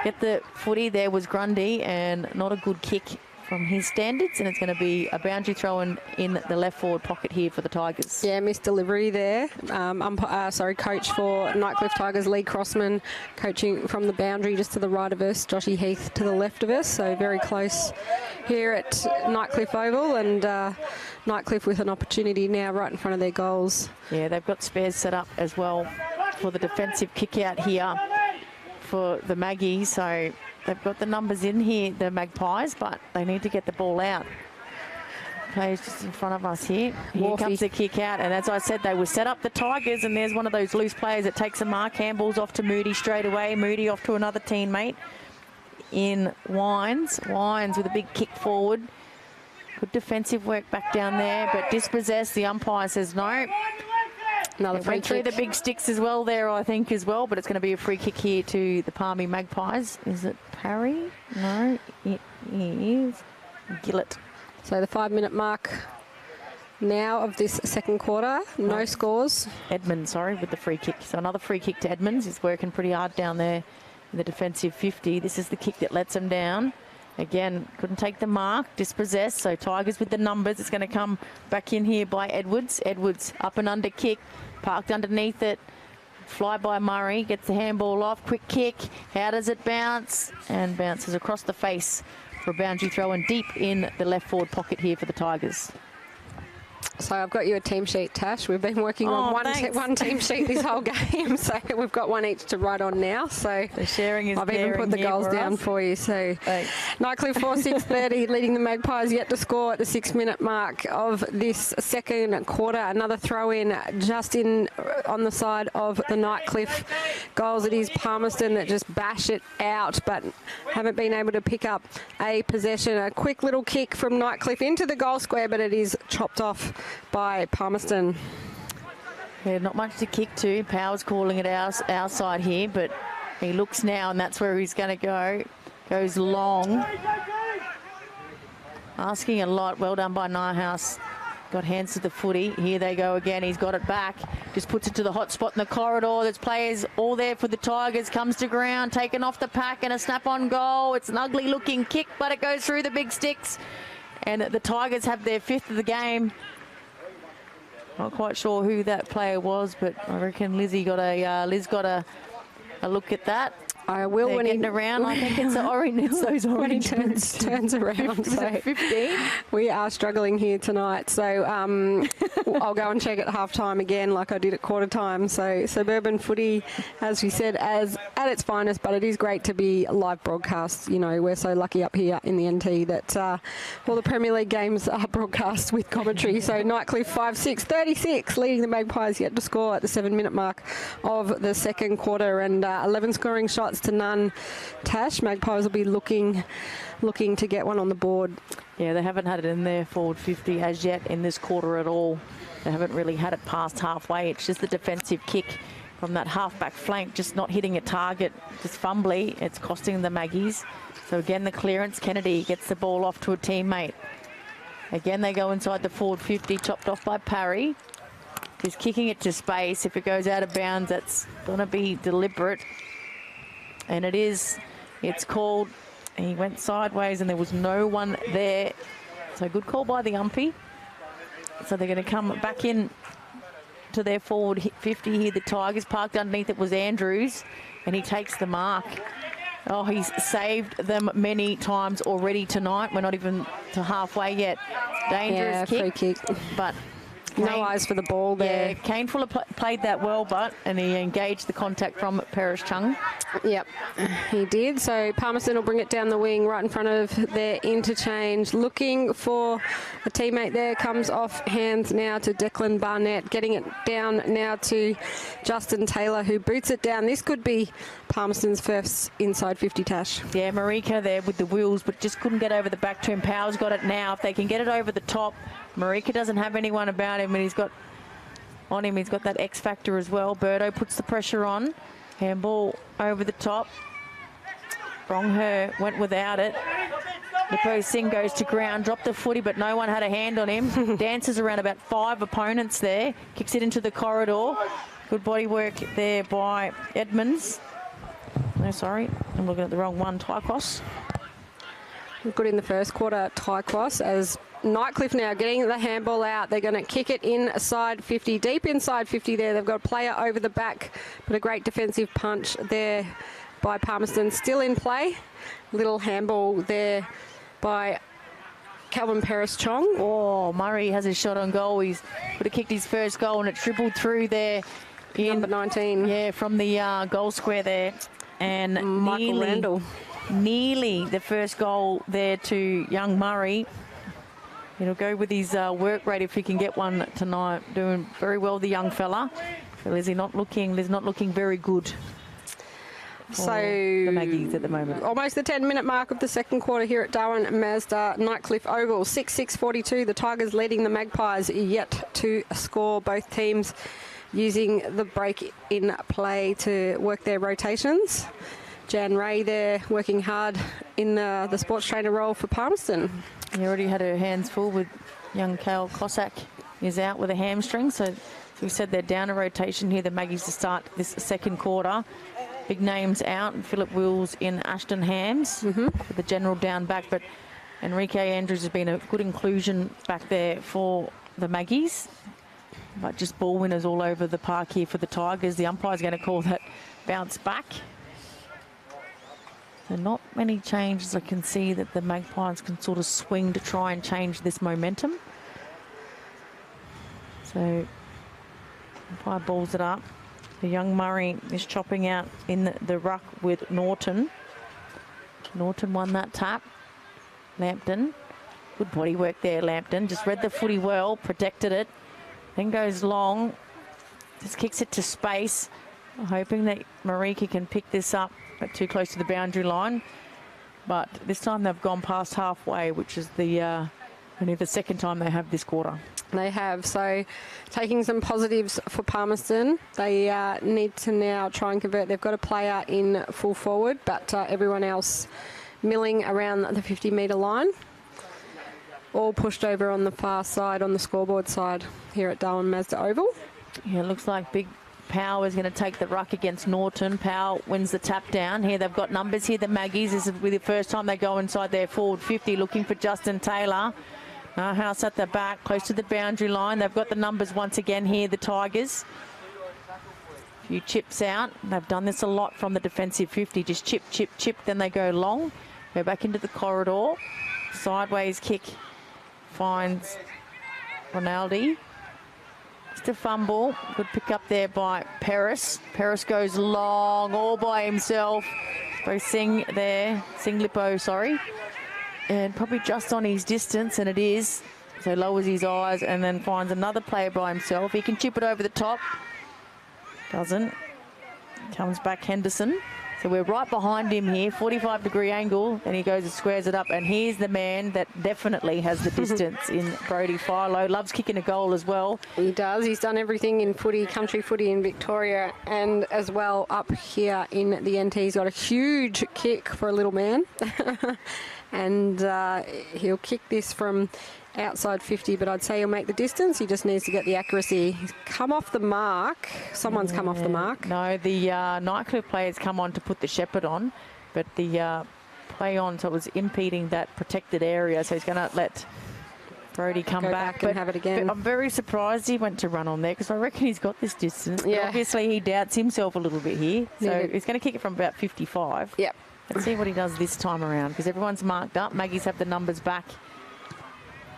get the footy. There was Grundy, and not a good kick from his standards, and it's going to be a boundary throw in the left forward pocket here for the Tigers. Yeah, missed delivery there. Coach for Nightcliff Tigers, Lee Crossman, coaching from the boundary just to the right of us, Joshy Heath to the left of us, so very close here at Nightcliff Oval, and Nightcliff with an opportunity now right in front of their goals. Yeah, they've got spares set up as well for the defensive kick out here for the Maggies, so they've got the numbers in here, the Magpies, but they need to get the ball out. Players just in front of us here. Here comes the kick out, and as I said, they will set up the Tigers, and there's one of those loose players that takes a mark. Handball's off to Moody straight away. Moody off to another teammate in Wines. Wines with a big kick forward. Good defensive work back down there, but dispossessed. The umpire says no. Another free went through the big sticks as well there, I think, as well, but it's going to be a free kick here to the Palmy Magpies. Is it Parry? No, it is Gillett. So the 5-minute mark now of this second quarter. No scores. Edmonds, sorry, with the free kick. So another free kick to Edmonds. He's working pretty hard down there in the defensive 50. This is the kick that lets him down. Again, couldn't take the mark, dispossessed. So Tigers with the numbers. It's going to come back in here by Edwards. Edwards up and under kick, parked underneath it. Fly by Murray, gets the handball off. Quick kick. How does it bounce? And bounces across the face for a boundary throw and deep in the left forward pocket here for the Tigers. So I've got you a team sheet, Tash. We've been working on one team sheet this whole game, so we've got one each to write on now. So the sharing is I've even put the goals down for you. So Nightcliff 4-6-30, leading the Magpies yet to score at the 6-minute mark of this second quarter. Another throw in just in on the side of the Nightcliff goals. It is Palmerston that just bash it out, but haven't been able to pick up a possession. A quick little kick from Nightcliff into the goal square, but it is chopped off by Palmerston. Yeah, not much to kick to. Power's calling it our side here, but he looks now, and that's where he's going to go. Goes long. Asking a lot. Well done by Nyhouse. Got hands to the footy. Here they go again. He's got it back. Just puts it to the hot spot in the corridor. There's players all there for the Tigers. Comes to ground, taken off the pack, and a snap-on goal. It's an ugly-looking kick, but it goes through the big sticks. And the Tigers have their 5th of the game. Not quite sure who that player was, but I reckon Liz got a look at that. I will. They're when getting around. I think it's the orange. It's those orange. When he turns around. So 15. We are struggling here tonight. So I'll go and check at halftime again, like I did at quarter time. So suburban footy, as we said, as at its finest. But it is great to be live broadcast. You know, we're so lucky up here in the NT that all the Premier League games are broadcast with commentary. So Nightcliff 5-6-36, leading the Magpies yet to score at the 7-minute mark of the second quarter, and 11 scoring shots to none. Tash, Magpies will be looking to get one on the board. Yeah, they haven't had it in their forward 50 as yet in this quarter at all. They haven't really had it past halfway. It's just the defensive kick from that half-back flank, just not hitting a target, just fumbly. It's costing the Maggies. So again, the clearance. Kennedy gets the ball off to a teammate. Again, they go inside the forward 50, chopped off by Parry. He's kicking it to space. If it goes out of bounds, that's going to be deliberate. And it is. It's called. He went sideways and there was no one there. So good call by the umpy. So they're going to come back in to their forward 50 here. The Tigers parked underneath it was Andrews, and he takes the mark. Oh, he's saved them many times already tonight. We're not even to halfway yet. Dangerous free kick. But no eyes for the ball there. Yeah, Kane Fuller played that well, and he engaged the contact from Perish Chung. Yep, he did. So Palmerston will bring it down the wing right in front of their interchange. Looking for a teammate there. Comes off hands now to Declan Barnett. Getting it down now to Justin Taylor, who boots it down. This could be Palmerston's first inside 50, Tash. Yeah, Marika there with the wheels, but just couldn't get over the back to him. Power's got it now. If they can get it over the top, Marika doesn't have anyone about him, and he's got on him. He's got that X factor as well. Birdo puts the pressure on. Handball over the top. Wrong went without it. Nipo Singh goes to ground, dropped the footy, but no one had a hand on him. Dances around about 5 opponents there. Kicks it into the corridor. Good body work there by Edmonds. No, sorry, I'm looking at the wrong one. Tycos. Good in the first quarter, Tycos, as Nightcliff now getting the handball out. They're going to kick it inside 50, deep inside 50 there. They've got a player over the back, but a great defensive punch there by Palmerston. Still in play. Little handball there by Calvin Paris-Chong. Oh, Murray has his shot on goal. He's would have kicked his first goal and it dribbled through there. Number 19. Yeah, from the goal square there. And Michael Randall. Nearly the first goal there to young Murray. He'll go with his work rate if he can get one tonight. Doing very well, the young fella. So Liz not looking very good. So the Maggies at the moment. Almost the 10-minute mark of the second quarter here at Darwin Mazda Nightcliff Oval. 6-6-42. The Tigers leading the Magpies yet to score. Both teams using the break in play to work their rotations. Jan Ray there working hard in the sports trainer role for Palmerston. He already had her hands full with young Kale Cossack is out with a hamstring. So we said they're down a rotation here, the Maggies, to start this second quarter. Big names out, Philip Wills in Ashton Hams with the general down back, but Enrique Andrews has been a good inclusion back there for the Maggies. But just ball winners all over the park here for the Tigers. The umpire's going to call that bounce back. So not many changes. I can see that the Magpies can sort of swing to try and change this momentum. So umpire balls it up. The young Murray is chopping out in the ruck with Norton. Norton won that tap. Lampton. Good body work there, Lampton. Just read the footy well, protected it. Then goes long. Just kicks it to space. Hoping that Marika can pick this up, but too close to the boundary line. But this time they've gone past halfway, which is the only the second time they have this quarter. They have, so taking some positives for Palmerston. They need to now try and convert. They've got a player in full forward, but everyone else milling around the 50-metre line. All pushed over on the far side, on the scoreboard side here at Darwin Mazda Oval. Yeah, it looks like Big Powell is going to take the ruck against Norton. Powell wins the tap down. Here they've got numbers here, the Maggies. This is the first time they go inside their forward 50, looking for Justin Taylor. House at the back, close to the boundary line. They've got the numbers once again here, the Tigers. A few chips out. They've done this a lot from the defensive 50. Just chip, chip, chip, then they go long. Go back into the corridor. Sideways kick finds Ronaldi. Just a fumble. Good pick up there by Paris. Paris goes long all by himself. Both Singh there. Singh Lippo, sorry. And probably just on his distance, and it is. So lowers his eyes and then finds another player by himself. He can chip it over the top. Doesn't. Comes back Henderson. So we're right behind him here, 45-degree angle, and he goes and squares it up. And here's the man that definitely has the distance in Brodie Philo. Loves kicking a goal as well. He does. He's done everything in footy, country footy in Victoria, and as well up here in the NT. He's got a huge kick for a little man. And he'll kick this from outside 50, but I'd say he'll make the distance. He just needs to get the accuracy. He's come off the mark. Someone's come off the mark. No, the Nightcliff players come on to put the shepherd on, but the play on, so it was impeding that protected area, so he's going to let Brodie come back and have it again. But I'm very surprised he went to run on there, because I reckon he's got this distance. Yeah. But obviously he doubts himself a little bit here, so he's going to kick it from about 55. Yep. Let's see what he does this time around, because everyone's marked up. Maggies have the numbers back.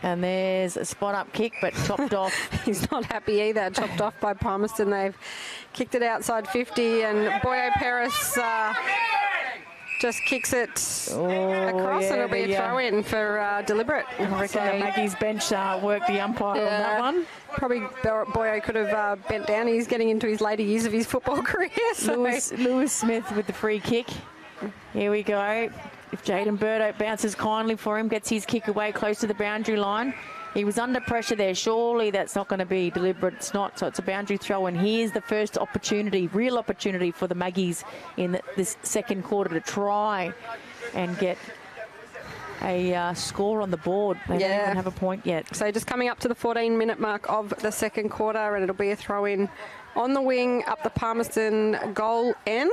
And there's a spot-up kick, but chopped off. He's not happy either. Chopped off by Palmerston. They've kicked it outside 50, and Boyo Paris just kicks it across, and it'll be a throw-in for deliberate. I reckon the Maggie's bench worked the umpire on that one. Probably Boyo could have bent down. He's getting into his later years of his football career. So. Lewis Smith with the free kick. Here we go. If Jaden Burdo bounces kindly for him, gets his kick away close to the boundary line. he was under pressure there. Surely that's not going to be deliberate. It's not, so it's a boundary throw. And here's the first opportunity, real opportunity for the Maggies in this second quarter to try and get a score on the board. They don't even have a point yet. So just coming up to the 14-minute mark of the second quarter, and it'll be a throw-in on the wing up the Palmerston goal end,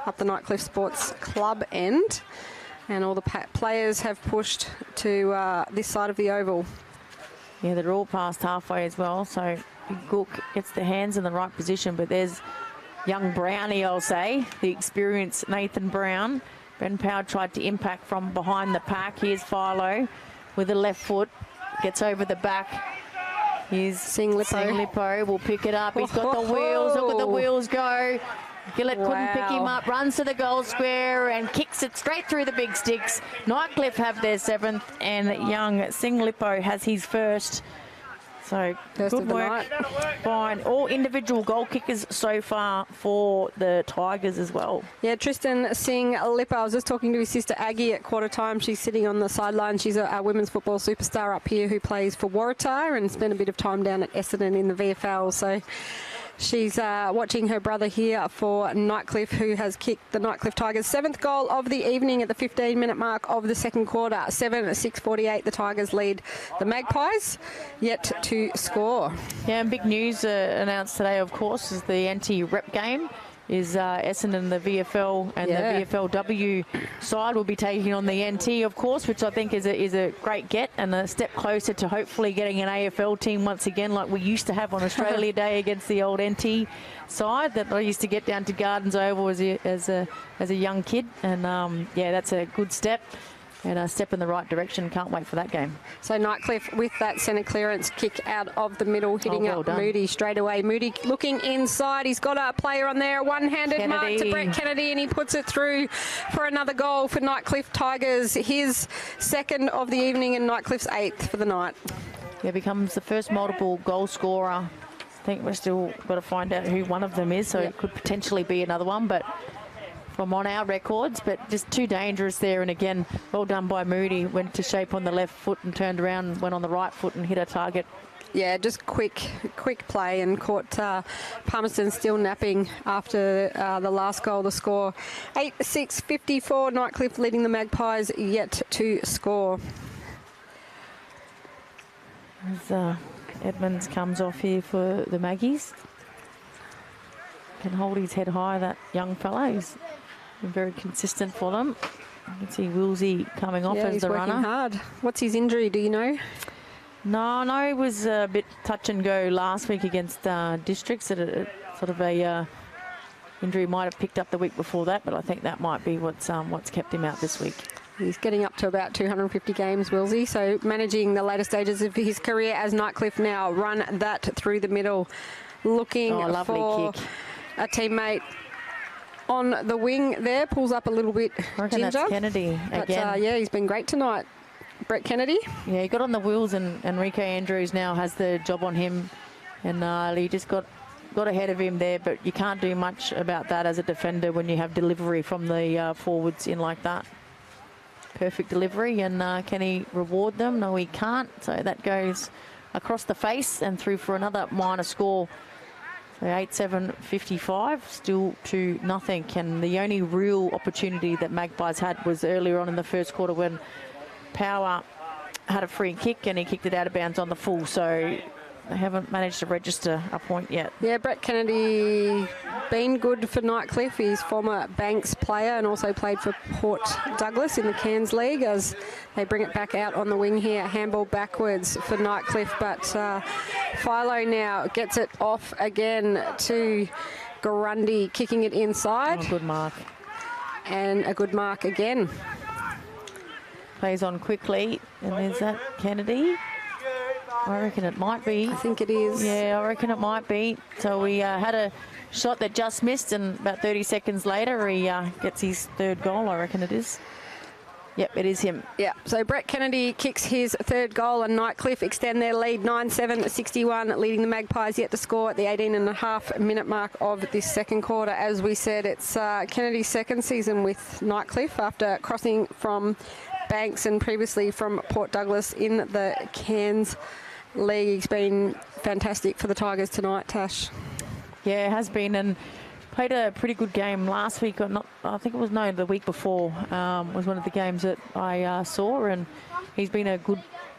up the Nightcliff Sports Club end. And all the players have pushed to this side of the oval. Yeah, they're all past halfway as well. So Gook gets the hands in the right position, but there's young Brownie, I'll say, the experienced Nathan Brown. Ben Power tried to impact from behind the pack. Here's Philo with the left foot, gets over the back. Here's Singlippo will pick it up. He's got the wheels. Look at the wheels go. Gillett couldn't pick him up, runs to the goal square and kicks it straight through the big sticks. Nightcliff have their 7th and young Singlippo has his first. So good work. Fine. All individual goal kickers so far for the Tigers as well. Yeah, Tristan Singlippo. I was just talking to his sister Aggie at quarter time. She's sitting on the sideline. She's a women's football superstar up here who plays for Waratah and spent a bit of time down at Essendon in the VFL. So she's watching her brother here for Nightcliff, who has kicked the Nightcliff Tigers' 7th goal of the evening at the 15-minute mark of the second quarter. 7-6:48, the Tigers lead the Magpies, yet to score. Yeah, and big news announced today, of course, is the NT-Rep game. Is Essendon, the VFL and the VFLW side will be taking on the NT, of course, which I think is a great get and a step closer to hopefully getting an AFL team once again, like we used to have on Australia Day against the old NT side that I used to get down to Gardens Oval as a young kid. And yeah, that's a good step. And a step in the right direction. Can't wait for that game. So Nightcliff with that centre clearance kick out of the middle, hitting up Moody straight away. Moody looking inside. He's got a player on there, a one-handed mark to Brett Kennedy, and he puts it through for another goal for Nightcliff Tigers. His 2nd of the evening and Nightcliff's 8th for the night. Yeah, becomes the first multiple goal scorer. I think we're still got to find out who one of them is, so it could potentially be another one, but from on our records, but just too dangerous there. And again, well done by Moody. Went to shape on the left foot and turned around, went on the right foot and hit a target. Yeah, just quick play and caught Palmerston still napping after the last goal. The score 8-6-54. Nightcliff leading the Magpies, yet to score. As Edmonds comes off here for the Maggies. Can hold his head high, that young fellow. He's been very consistent for them. You can see Wilsey coming off as the runner. He's working hard. What's his injury, do you know? No, it was a bit touch and go last week against Districts. Sort of a injury might have picked up the week before that, but I think that might be what's kept him out this week. He's getting up to about 250 games, Wilsey, so managing the later stages of his career as Nightcliff now run that through the middle, looking for kick. A teammate on the wing there, pulls up a little bit. I reckon Ginger. That's Kennedy again. Yeah, he's been great tonight. Brett Kennedy. Yeah, he got on the wheels, and Enrique Andrews now has the job on him, and he just got ahead of him there, but you can't do much about that as a defender when you have delivery from the forwards in like that. Perfect delivery, and can he reward them? No, he can't, so that goes across the face and through for another minor score. So 8-7-55, still 2-0. And the only real opportunity that Magpies had was earlier on in the first quarter when Power had a free kick and he kicked it out of bounds on the full. So they haven't managed to register a point yet. Yeah, Brett Kennedy been good for Nightcliff. He's former Banks player and also played for Port Douglas in the Cairns League as they bring it back out on the wing here. Handball backwards for Nightcliff, but Philo now gets it off again to Grundy, kicking it inside. Oh, good mark. And a good mark again. Plays on quickly, and there's that Kennedy. I reckon it might be. I think it is. Yeah, I reckon it might be. So we had a shot that just missed, and about 30 seconds later he gets his 3rd goal, I reckon it is. Yep, it is him. Yeah, so Brett Kennedy kicks his 3rd goal and Nightcliff extend their lead 9-7-61, leading the Magpies yet to score at the 18.5-minute mark of this second quarter. As we said, it's Kennedy's 2nd season with Nightcliff after crossing from Banks, and previously from Port Douglas in the Cairns League. He's been fantastic for the Tigers tonight, Tash. Yeah, it has been, and played a pretty good game last week, or not, I think it was, no, the week before was one of the games that I saw, and he's been a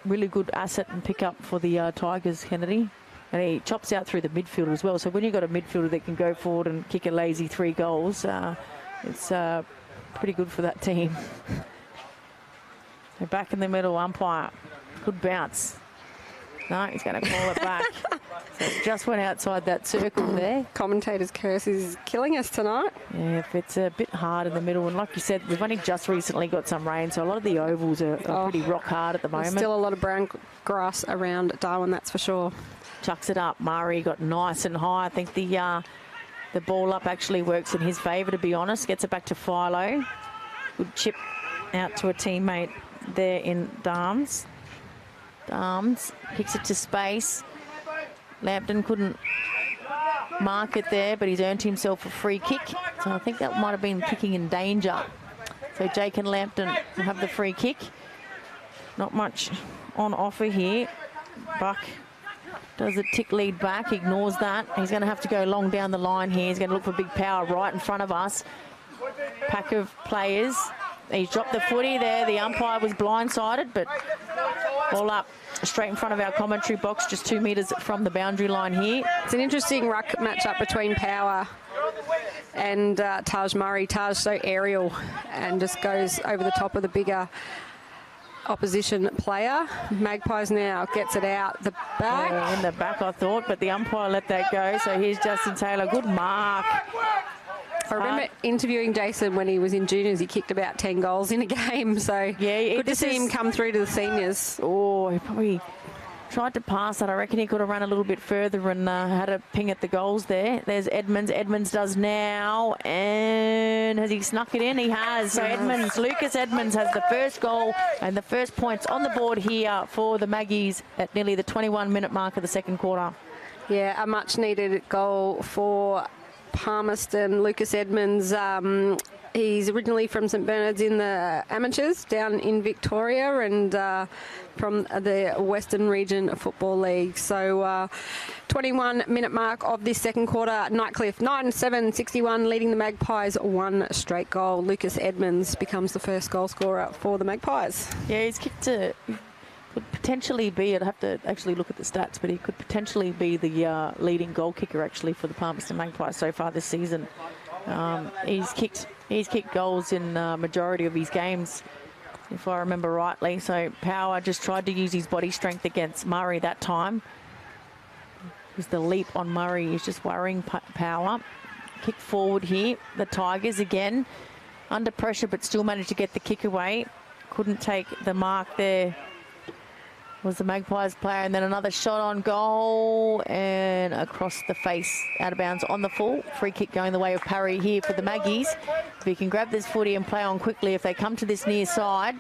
really good asset and pick-up for the Tigers, Kennedy. And he chops out through the midfield as well. So when you've got a midfielder that can go forward and kick a lazy 3 goals, it's pretty good for that team. So back in the middle, umpire. Good bounce. No, he's going to call it back. So it just went outside that circle there. Commentator's curse is killing us tonight. Yeah, if it's a bit hard in the middle. And like you said, we've only just recently got some rain, so a lot of the ovals are pretty rock hard at the moment. There's still a lot of brown grass around Darwin, that's for sure. Chucks it up. Murray got nice and high. I think the ball up actually works in his favour, to be honest. Gets it back to Philo. Good chip out to a teammate there in Darms. Darms kicks it to space. Lampton couldn't mark it there, but he's earned himself a free kick. So I think that might have been kicking in danger. So Jake and Lampton will have the free kick. Not much on offer here. Buck does a tick lead back, ignores that. He's going to have to go long down the line here. He's going to look for big power right in front of us. Pack of players. He's dropped the footy there. The umpire was blindsided, but ball up straight in front of our commentary box, just 2 metres from the boundary line here. It's an interesting ruck matchup between Power and Taj Murray. Taj so aerial and just goes over the top of the bigger opposition player. Magpies now gets it out the back. Yeah, in the back, I thought, but the umpire let that go. So here's Justin Taylor. Good mark. I remember interviewing Jason when he was in juniors. He kicked about 10 goals in a game, so yeah, good to see him come through to the seniors. Oh, he probably tried to pass that. I reckon he could have run a little bit further and had a ping at the goals there. There's Edmonds. Edmonds does now, and has he snuck it in? He has. So Edmonds, Lucas Edmonds has the first goal and the first points on the board here for the Maggies at nearly the 21-minute mark of the second quarter. Yeah, a much-needed goal for Palmerston. Lucas Edmonds, he's originally from St Bernard's in the amateurs down in Victoria, and from the Western Region Football League. So 21-minute mark of this second quarter. Nightcliff 9-7-61, leading the Magpies 1 straight goal. Lucas Edmonds becomes the first goal scorer for the Magpies. Yeah, he's kicked to... could potentially be, I'd have to actually look at the stats, but he could potentially be the leading goal kicker actually for the Palmerston Magpies so far this season. He's kicked goals in majority of his games, if I remember rightly. So Power just tried to use his body strength against Murray that time. Because the leap on Murray is just worrying Power. Kick forward here. The Tigers again under pressure, but still managed to get the kick away. Couldn't take the mark there. Was the Magpies player, and then another shot on goal and across the face, out of bounds on the full. Free kick going the way of Parry here for the Maggies. If he can grab this footy and play on quickly, if they come to this near side,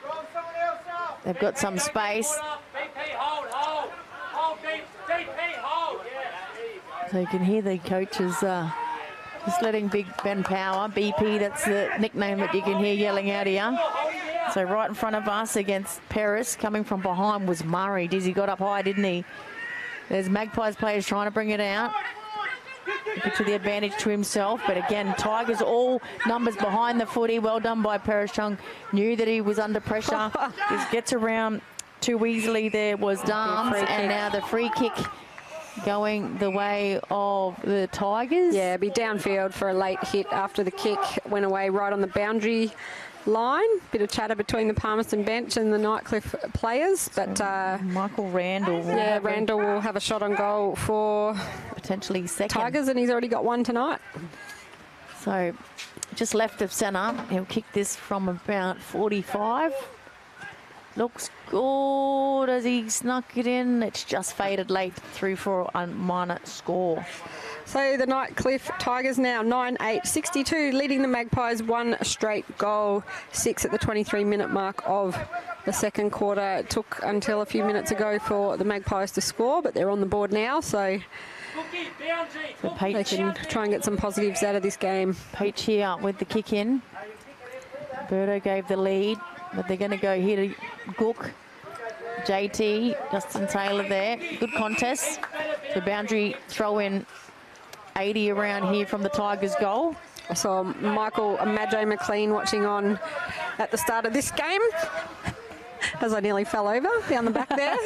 they've got some space. So you can hear the coaches just letting Big Ben Power, BP, that's the nickname that you can hear yelling out here. So right in front of us against Paris, coming from behind was Murray. Dizzy got up high, didn't he? There's Magpies players trying to bring it out. Get to the advantage to himself. But again, Tigers all numbers behind the footy. Well done by Paris Chung. Knew that he was under pressure. Just gets around too easily there was Darms. And now the free kick going the way of the Tigers. Yeah, be downfield for a late hit after the kick went away right on the boundary line. Bit of chatter between the Palmerston bench and the Nightcliff players, but Michael Randall. Yeah, Randall will have a shot on goal for potentially second Tigers, and he's already got one tonight. So just left of centre. He'll kick this from about 45. Looks good as he snuck it in. It's just faded late through for a minor score. So the Nightcliff Tigers now 9-8-62, leading the Magpies 1 straight goal, 6 at the 23-minute mark of the second quarter. It took until a few minutes ago for the Magpies to score, but they're on the board now, so they can try and get some positives out of this game. Peach here with the kick in. Birdo gave the lead. But they're going to go here to Gook. JT, Justin Taylor there. Good contest. The boundary throw in 80 around here from the Tigers goal. I saw Michael Majo McLean watching on at the start of this game, as I nearly fell over down the back there,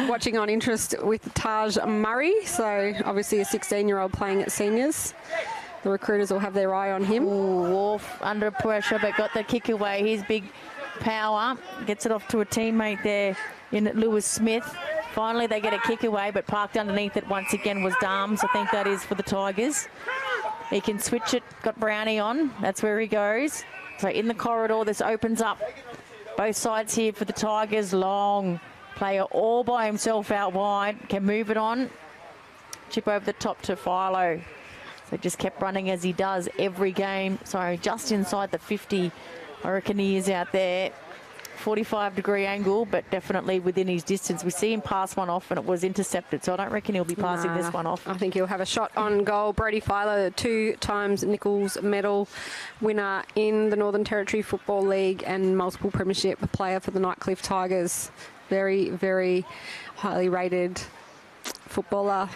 watching on interest with Taj Murray. So obviously a 16-year-old playing at seniors. The recruiters will have their eye on him. Ooh, Wolf under pressure, but got the kick away. He's big power. Gets it off to a teammate there in Lewis Smith. Finally, they get a kick away, but parked underneath it once again was Darms. I think that is for the Tigers. He can switch it. Got Brownie on. That's where he goes. So in the corridor, this opens up both sides here for the Tigers. Long player all by himself out wide. Can move it on. Chip over the top to Philo. So just kept running as he does every game. Sorry, just inside the 50. I reckon he is out there. 45-degree angle, but definitely within his distance. We see him pass one off and it was intercepted, so I don't reckon he'll be passing this one off. I think he'll have a shot on goal. Brody Philo, 2 times Nichols medal winner in the Northern Territory Football League and multiple premiership player for the Nightcliff Tigers. Very, very highly rated footballer.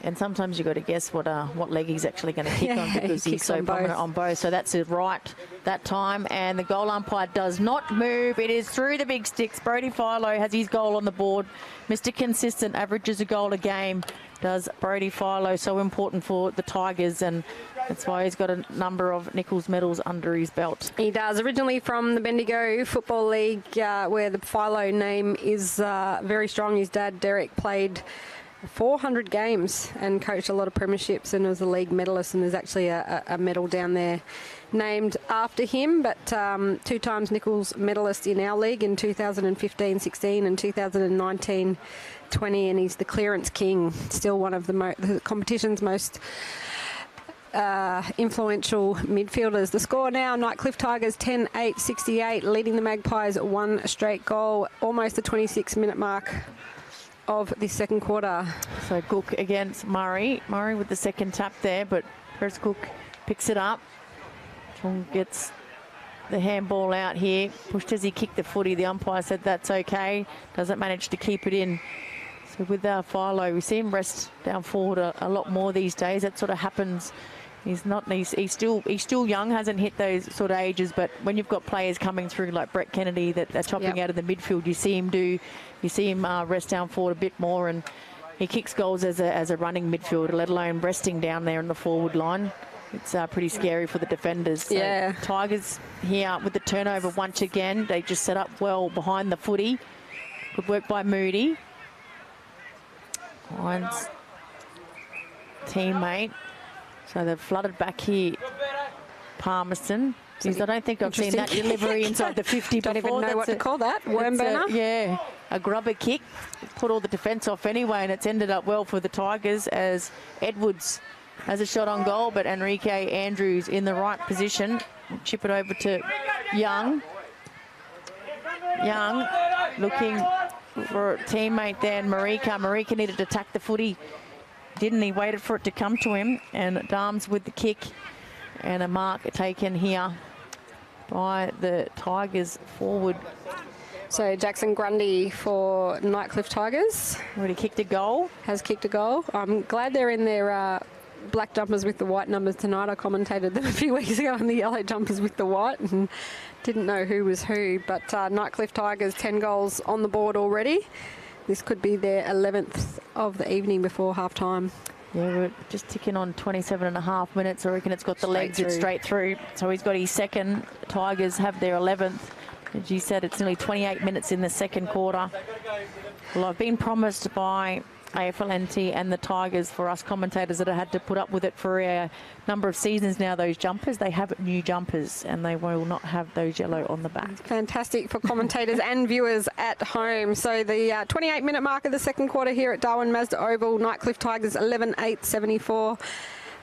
And sometimes you've got to guess what leg he's actually going to kick on, because he's so prominent on both. So that's it right that time. And the goal umpire does not move. It is through the big sticks. Brody Philo has his goal on the board. Mr. Consistent, averages a goal a game, does Brody Philo. So important for the Tigers, and that's why he's got a number of Nichols medals under his belt. He does. Originally from the Bendigo Football League, where the Philo name is very strong. His dad, Derek, played 400 games and coached a lot of premierships and was a league medalist, and there's actually a medal down there named after him. But 2 times Nichols medalist in our league in 2015-16 and 2019-20, and he's the clearance king, still one of the competition's most influential midfielders. The score now, Nightcliff Tigers 10-8-68, leading the Magpies 1 straight goal, almost the 26-minute mark of the second quarter. So Cook against Murray. Murray with the second tap there, but Chris Cook picks it up. Chung gets the handball out here. Pushed as he kicked the footy. The umpire said that's okay. Doesn't manage to keep it in. So with Philo, we see him rest down forward a lot more these days. That sort of happens. He's still young, hasn't hit those sort of ages, but when you've got players coming through like Brett Kennedy that are chopping out of the midfield, you see him rest down forward a bit more, and he kicks goals as a running midfielder, let alone resting down there in the forward line. It's pretty scary for the defenders. So Tigers here with the turnover once again. They just set up well behind the footy. Good work by Moody. Finds teammate. So they've flooded back here, Palmerston. Jeez, I don't think I've seen that delivery inside the 50 don't before. Don't even know what to call that. Worm burner? Yeah, a grubber kick. Put all the defence off anyway, and it's ended up well for the Tigers as Edwards has a shot on goal, but Enrique Andrews in the right position. Chip it over to Young. Young looking for a teammate there, and Marika. Marika needed to attack the footy. Didn't he? Waited for it to come to him, and Darms with the kick, and a mark taken here by the Tigers forward. So Jackson Grundy for Nightcliff Tigers. Already kicked a goal. Has kicked a goal. I'm glad they're in their black jumpers with the white numbers tonight. I commentated them a few weeks ago on the yellow jumpers with the white and didn't know who was who. But Nightcliff Tigers, 10 goals on the board already. This could be their 11th of the evening before half-time. Yeah, we're just ticking on 27.5 minutes. I reckon it's got the legs. It's straight through. So he's got his second. Tigers have their 11th. As you said, it's nearly 28 minutes in the second quarter. Well, I've been promised by AFLNT and the Tigers, for us commentators that have had to put up with it for a number of seasons now, those jumpers. They have new jumpers and they will not have those yellow on the back. Fantastic for commentators and viewers at home. So the 28-minute mark of the second quarter here at Darwin Mazda Oval. Nightcliff Tigers 11-8-74.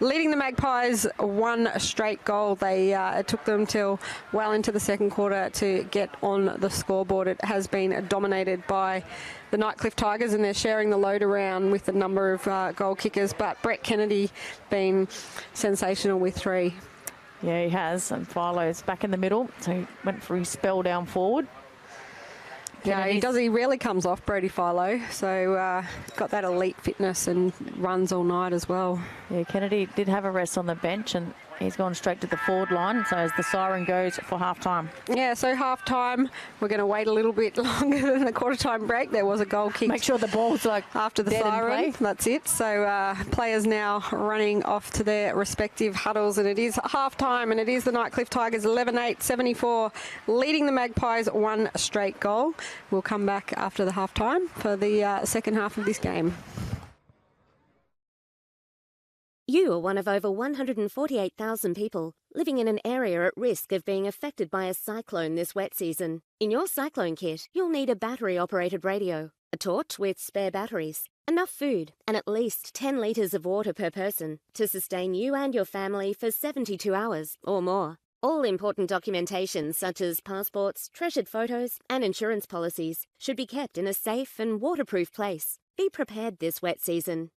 Leading the Magpies 1 straight goal. It took them till well into the second quarter to get on the scoreboard. It has been dominated by the Nightcliff Tigers, and they're sharing the load around with a number of goal kickers, but Brett Kennedy been sensational with 3. Yeah, he has. And Philo's back in the middle, so he went for his spell down forward. Yeah, he does. He rarely comes off, Brody Philo. So got that elite fitness and runs all night as well. Yeah, Kennedy did have a rest on the bench and he's gone straight to the forward line. So as the siren goes for half-time. Yeah, so half-time, we're going to wait a little bit longer than the quarter-time break. There was a goal kick. Make sure the ball's like after the dead siren. That's it. So players now running off to their respective huddles, and it is half-time, and it is the Nightcliff Tigers 11-8-74 leading the Magpies one straight goal. We'll come back after the half-time for the second half of this game. You are one of over 148,000 people living in an area at risk of being affected by a cyclone this wet season. In your cyclone kit, you'll need a battery-operated radio, a torch with spare batteries, enough food, and at least 10 litres of water per person to sustain you and your family for 72 hours or more. All important documentation such as passports, treasured photos, and insurance policies should be kept in a safe and waterproof place. Be prepared this wet season.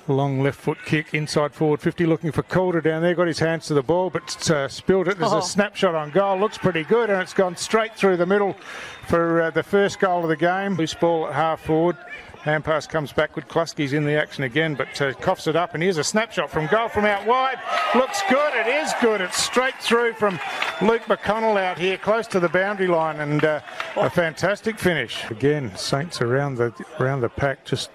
Long left foot kick inside forward 50, looking for Calder down there. Got his hands to the ball, but spilled it. There's a snapshot on goal. Looks pretty good, and it's gone straight through the middle for the first goal of the game. Loose ball at half forward. Hand pass comes backward. Kluski's in the action again, but coughs it up, and here's a snapshot from goal from out wide. Looks good. It is good. It's straight through from Luke McConnell out here, close to the boundary line, and a fantastic finish. Again, Saints around the pack, just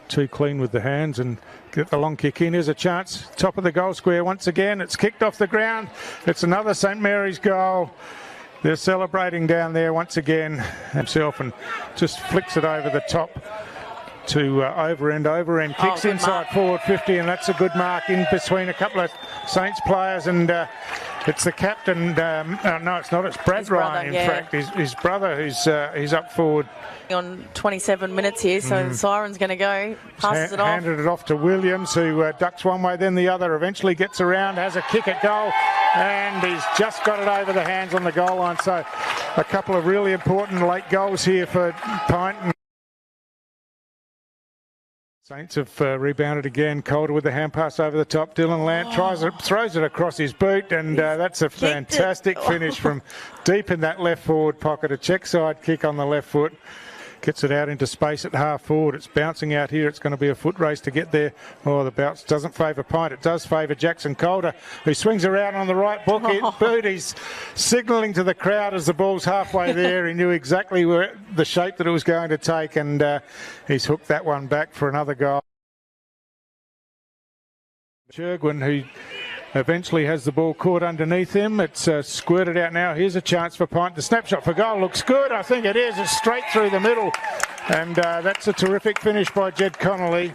too clean with the hands, and get the long kick in. Here's a chance, top of the goal square once again. It's kicked off the ground. It's another St Mary's goal. They're celebrating down there once again himself, and just flicks it over the top to over end, kicks inside forward 50, and that's a good mark in between a couple of Saints players, and it's the captain. No, it's not. It's Brad Ryan, in fact. His brother, who's up forward. On 27 minutes here, so the siren's going to go. Passes it off. Handed it off to Williams, who ducks one way, then the other. Eventually gets around, has a kick at goal, and he's just got it over the hands on the goal line. So a couple of really important late goals here for Pint. Saints have rebounded again. Calder with the hand pass over the top. Dylan Lant throws it across his boot, and that's a fantastic finish from deep in that left forward pocket. A check side kick on the left foot. Gets it out into space at half forward. It's bouncing out here. It's going to be a foot race to get there. Oh, the bounce doesn't favour Pint. It does favour Jackson Calder, who swings around on the right boot. He's signalling to the crowd as the ball's halfway there. He knew exactly the shape that it was going to take, and he's hooked that one back for another goal. Shergwin, who eventually has the ball caught underneath him. It's squirted out now. Here's a chance for Pint. The snapshot for goal looks good. I think it is. It's straight through the middle. And that's a terrific finish by Jed Connolly.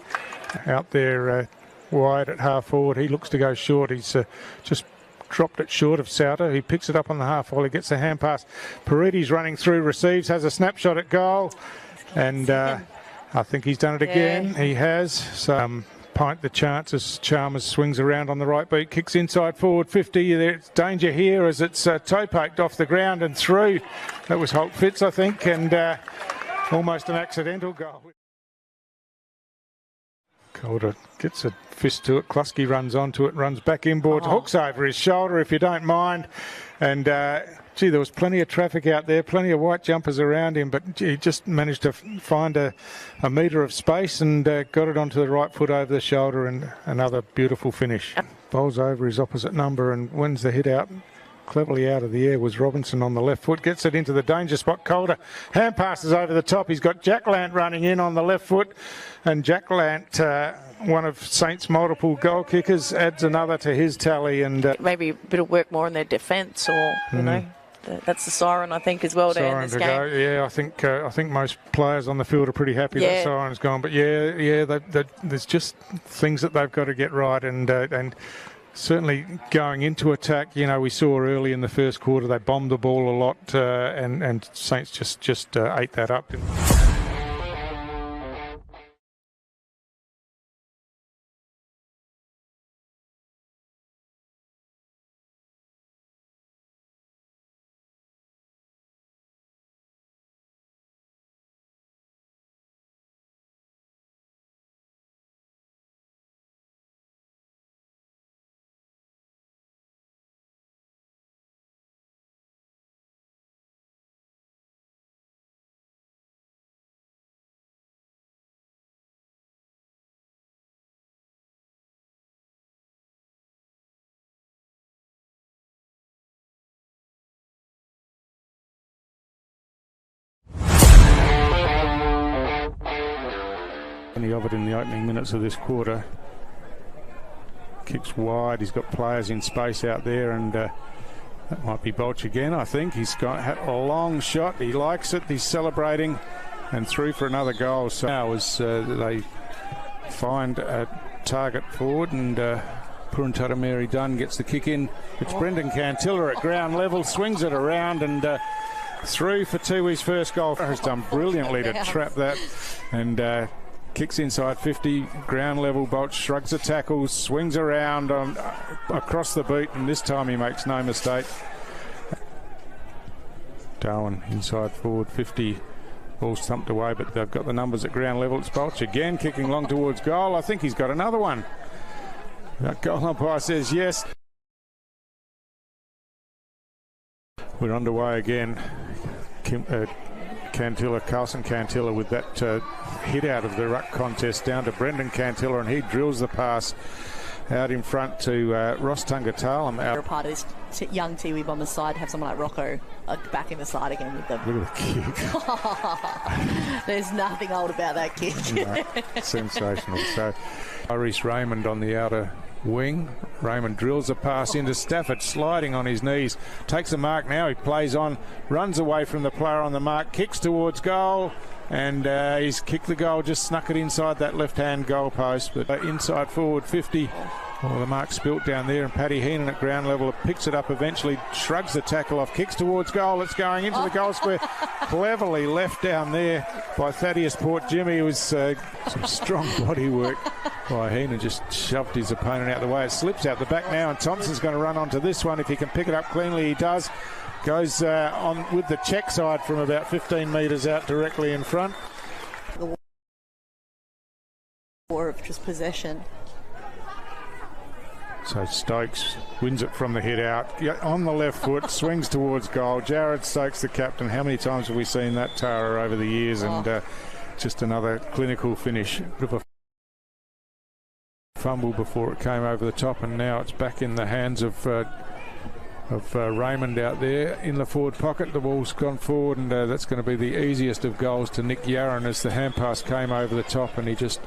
Out there wide at half forward. He looks to go short. He's just dropped it short of Souter. He picks it up on the half volley, gets the hand pass. Parides running through, receives, has a snapshot at goal. And I think he's done it again. He has. So Pint the chance as Chalmers swings around on the right boot, kicks inside forward 50. There's danger here as it's toe poked off the ground and through. That was Holt Fitz, I think, and almost an accidental goal. Calder gets a fist to it. Kluski runs onto it, runs back inboard, hooks over his shoulder, if you don't mind. And gee, there was plenty of traffic out there, plenty of white jumpers around him, but he just managed to find a metre of space and got it onto the right foot over the shoulder, and another beautiful finish. Bowls over his opposite number and wins the hit out. Cleverly out of the air was Robinson on the left foot, gets it into the danger spot. Calder hand passes over the top. He's got Jack Lant running in on the left foot, and Jack Lant, one of Saints' multiple goal kickers, adds another to his tally. And maybe a bit of work more in their defence, or you know. That's the siren, I think, as well to end this game. Go. Yeah, I think most players on the field are pretty happy that siren's gone. But there's just things that they've got to get right, and certainly going into attack. You know, we saw early in the first quarter they bombed the ball a lot, and Saints just ate that up. Any of it in the opening minutes of this quarter. Kicks wide, he's got players in space out there, and that might be Bolch again, I think. He's got a long shot, he likes it, he's celebrating, and through for another goal. So now as they find a target forward, and Puruntuta Mary Dunn gets the kick in. It's Brendan Cantilla at ground level, swings it around, and through for Tiwi's first goal. Has done brilliantly to trap that, and kicks inside 50, ground level. Bolch shrugs the tackles, swings around across the boot, and this time he makes no mistake. Darwin inside forward 50, ball stumped away, but they've got the numbers at ground level. It's Bolch again, kicking long towards goal. I think he's got another one. That goal umpire says yes. We're underway again. Carlson Cantilla with that hit out of the ruck contest down to Brendan Cantilla, and he drills the pass out in front to Ross Tungatala. You're a part of this young Tiwi Bombers side, have someone like Rocco back in the side again with them. Look at the kick. There's nothing old about that kick. No, sensational. So Iris Raymond on the outer wing. Raymond drills a pass into Stafford, sliding on his knees, takes a mark now, he plays on, runs away from the player on the mark, kicks towards goal, and he's kicked the goal, just snuck it inside that left hand goal post, but inside forward 50. Well, the mark spilt down there, and Paddy Heenan at ground level picks it up eventually, shrugs the tackle off, kicks towards goal. It's going into the goal square. Cleverly left down there by Thaddeus Port Jimmy. It was some strong body work by Heenan, just shoved his opponent out the way. It slips out the back now, and Thompson's going to run onto this one. If he can pick it up cleanly, he does. Goes on with the check side from about 15 metres out directly in front. The war of just possession. So Stokes wins it from the hit out, on the left foot, swings towards goal. Jared Stokes, the captain. How many times have we seen that, Tara, over the years? And just another clinical finish. Bit of a fumble before it came over the top, and now it's back in the hands of Raymond out there in the forward pocket. The ball's gone forward, and that's going to be the easiest of goals to Nick Yarran as the hand pass came over the top, and he just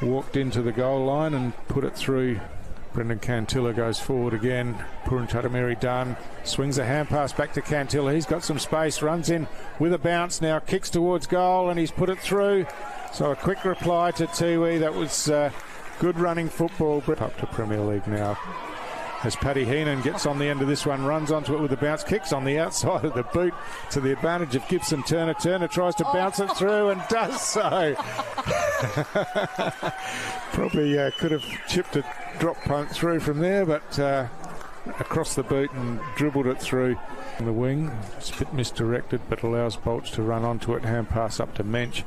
walked into the goal line and put it through. Brendan Cantilla goes forward again. Puruntuta Mary Dunn swings a hand pass back to Cantilla. He's got some space, runs in with a bounce now, kicks towards goal, and he's put it through. So a quick reply to Tiwi. That was good running football. Up to Premier League now. As Paddy Heenan gets on the end of this one, runs onto it with a bounce, kicks on the outside of the boot to the advantage of Gibson Turner. Turner tries to bounce it through and does so. Probably could have chipped a drop punt through from there, but across the boot and dribbled it through the wing. It's a bit misdirected, but allows Bolch to run onto it. Hand pass up to Mensch.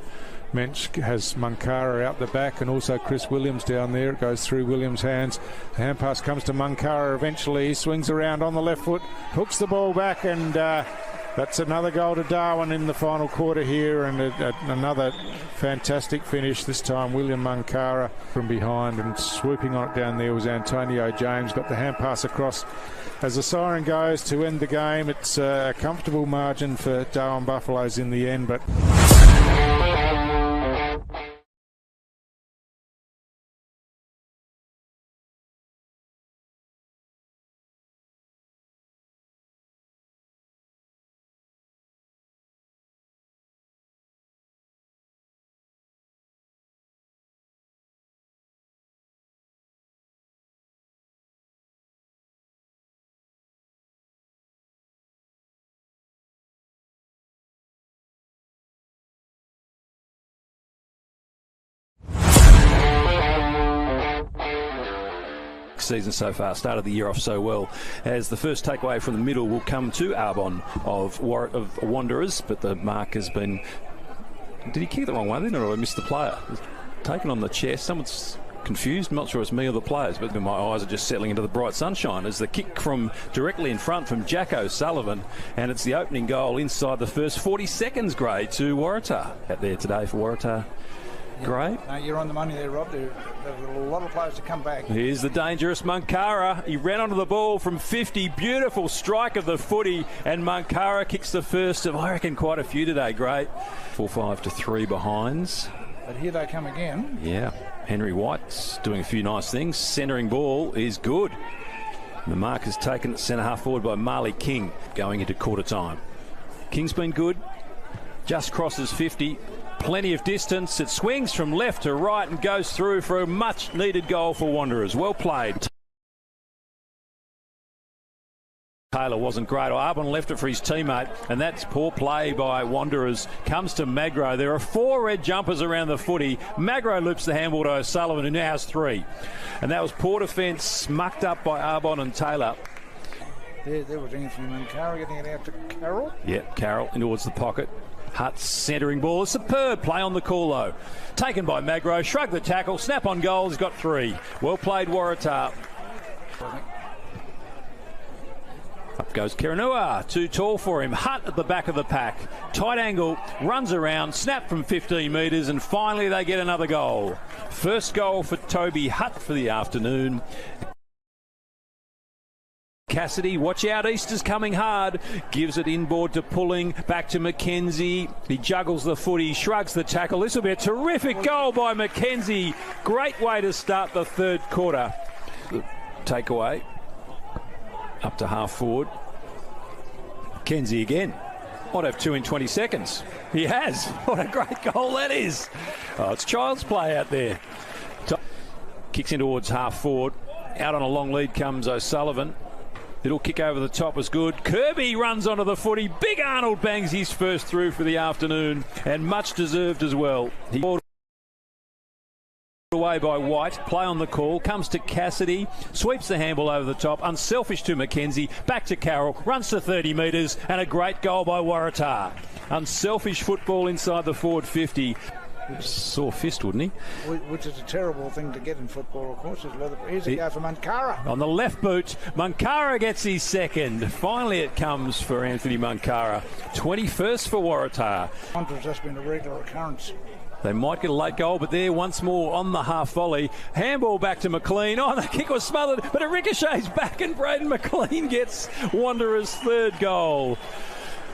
Mensch has Munkara out the back, and also Chris Williams down there. It goes through Williams' hands. The hand pass comes to Munkara eventually. He swings around on the left foot, hooks the ball back, and that's another goal to Darwin in the final quarter here, and another fantastic finish. This time William Munkara from behind, and swooping on it down there was Antonio James. Got the hand pass across as the siren goes to end the game. It's a comfortable margin for Darwin Buffaloes in the end, but season so far. Started the year off so well. As the first takeaway from the middle will come to Arbon of Wanderers, but the mark has been... Did he kick the wrong way then, or I missed the player? Taken on the chest. Someone's confused. I'm not sure it's me or the players, but my eyes are just settling into the bright sunshine as the kick from directly in front from Jack O'Sullivan, and it's the opening goal inside the first 40 seconds, Gray, to Waratah. Out there today for Waratah. Gray. No, you're on the money there, Rob. There's a lot of players to come back. Here's the dangerous Munkara. He ran onto the ball from 50. Beautiful strike of the footy, and Munkara kicks the first of, I reckon, quite a few today. Great. 4-5 to 3 behinds. But here they come again. Yeah. Henry White's doing a few nice things. Centering ball is good. The mark is taken at centre half forward by Marley King going into quarter time. King's been good. Just crosses 50. Plenty of distance. It swings from left to right and goes through for a much needed goal for Wanderers. Well played. Taylor wasn't great. Arbon left it for his teammate, and that's poor play by Wanderers. Comes to Magro. There are 4 red jumpers around the footy. Magro loops the handball to O'Sullivan, who now has 3. And that was poor defence, mucked up by Arbon and Taylor. There was Anthony Munkara getting it out to Carroll. Yep, Carroll in towards the pocket. Hutt's centering ball. A superb play on the call, though. Taken by Magro. Shrug the tackle. Snap on goal. He's got 3. Well played, Waratah. Up goes Kiranua, too tall for him. Hutt at the back of the pack. Tight angle, runs around, snap from 15 metres, and finally they get another goal. First goal for Toby Hutt for the afternoon. Cassidy, watch out, Easter's coming hard. Gives it inboard to Pulling, back to McKenzie. He juggles the footy, shrugs the tackle. This will be a terrific goal by McKenzie. Great way to start the third quarter. Takeaway. Up to half forward. Kenzie again. Might have 2 in 20 seconds. He has. What a great goal that is. Oh, it's child's play out there. Kicks in towards half forward. Out on a long lead comes O'Sullivan. Little kick over the top was good. Kirby runs onto the footy. Big Arnold bangs his first through for the afternoon, and much deserved as well. He away by White, play on the call, comes to Cassidy, sweeps the handball over the top, unselfish to McKenzie, back to Carroll, runs to 30 metres, and a great goal by Waratah. Unselfish football inside the forward 50. Sore fist, wouldn't he? Which is a terrible thing to get in football, of course. Here's a go for Munkara. On the left boot, Munkara gets his second. Finally it comes for Anthony Munkara. 21st for Waratah. It's just been a regular occurrence. They might get a late goal, but there once more on the half volley. Handball back to McLean. Oh, the kick was smothered, but it ricochets back, and Braden McLean gets Wanderers' third goal.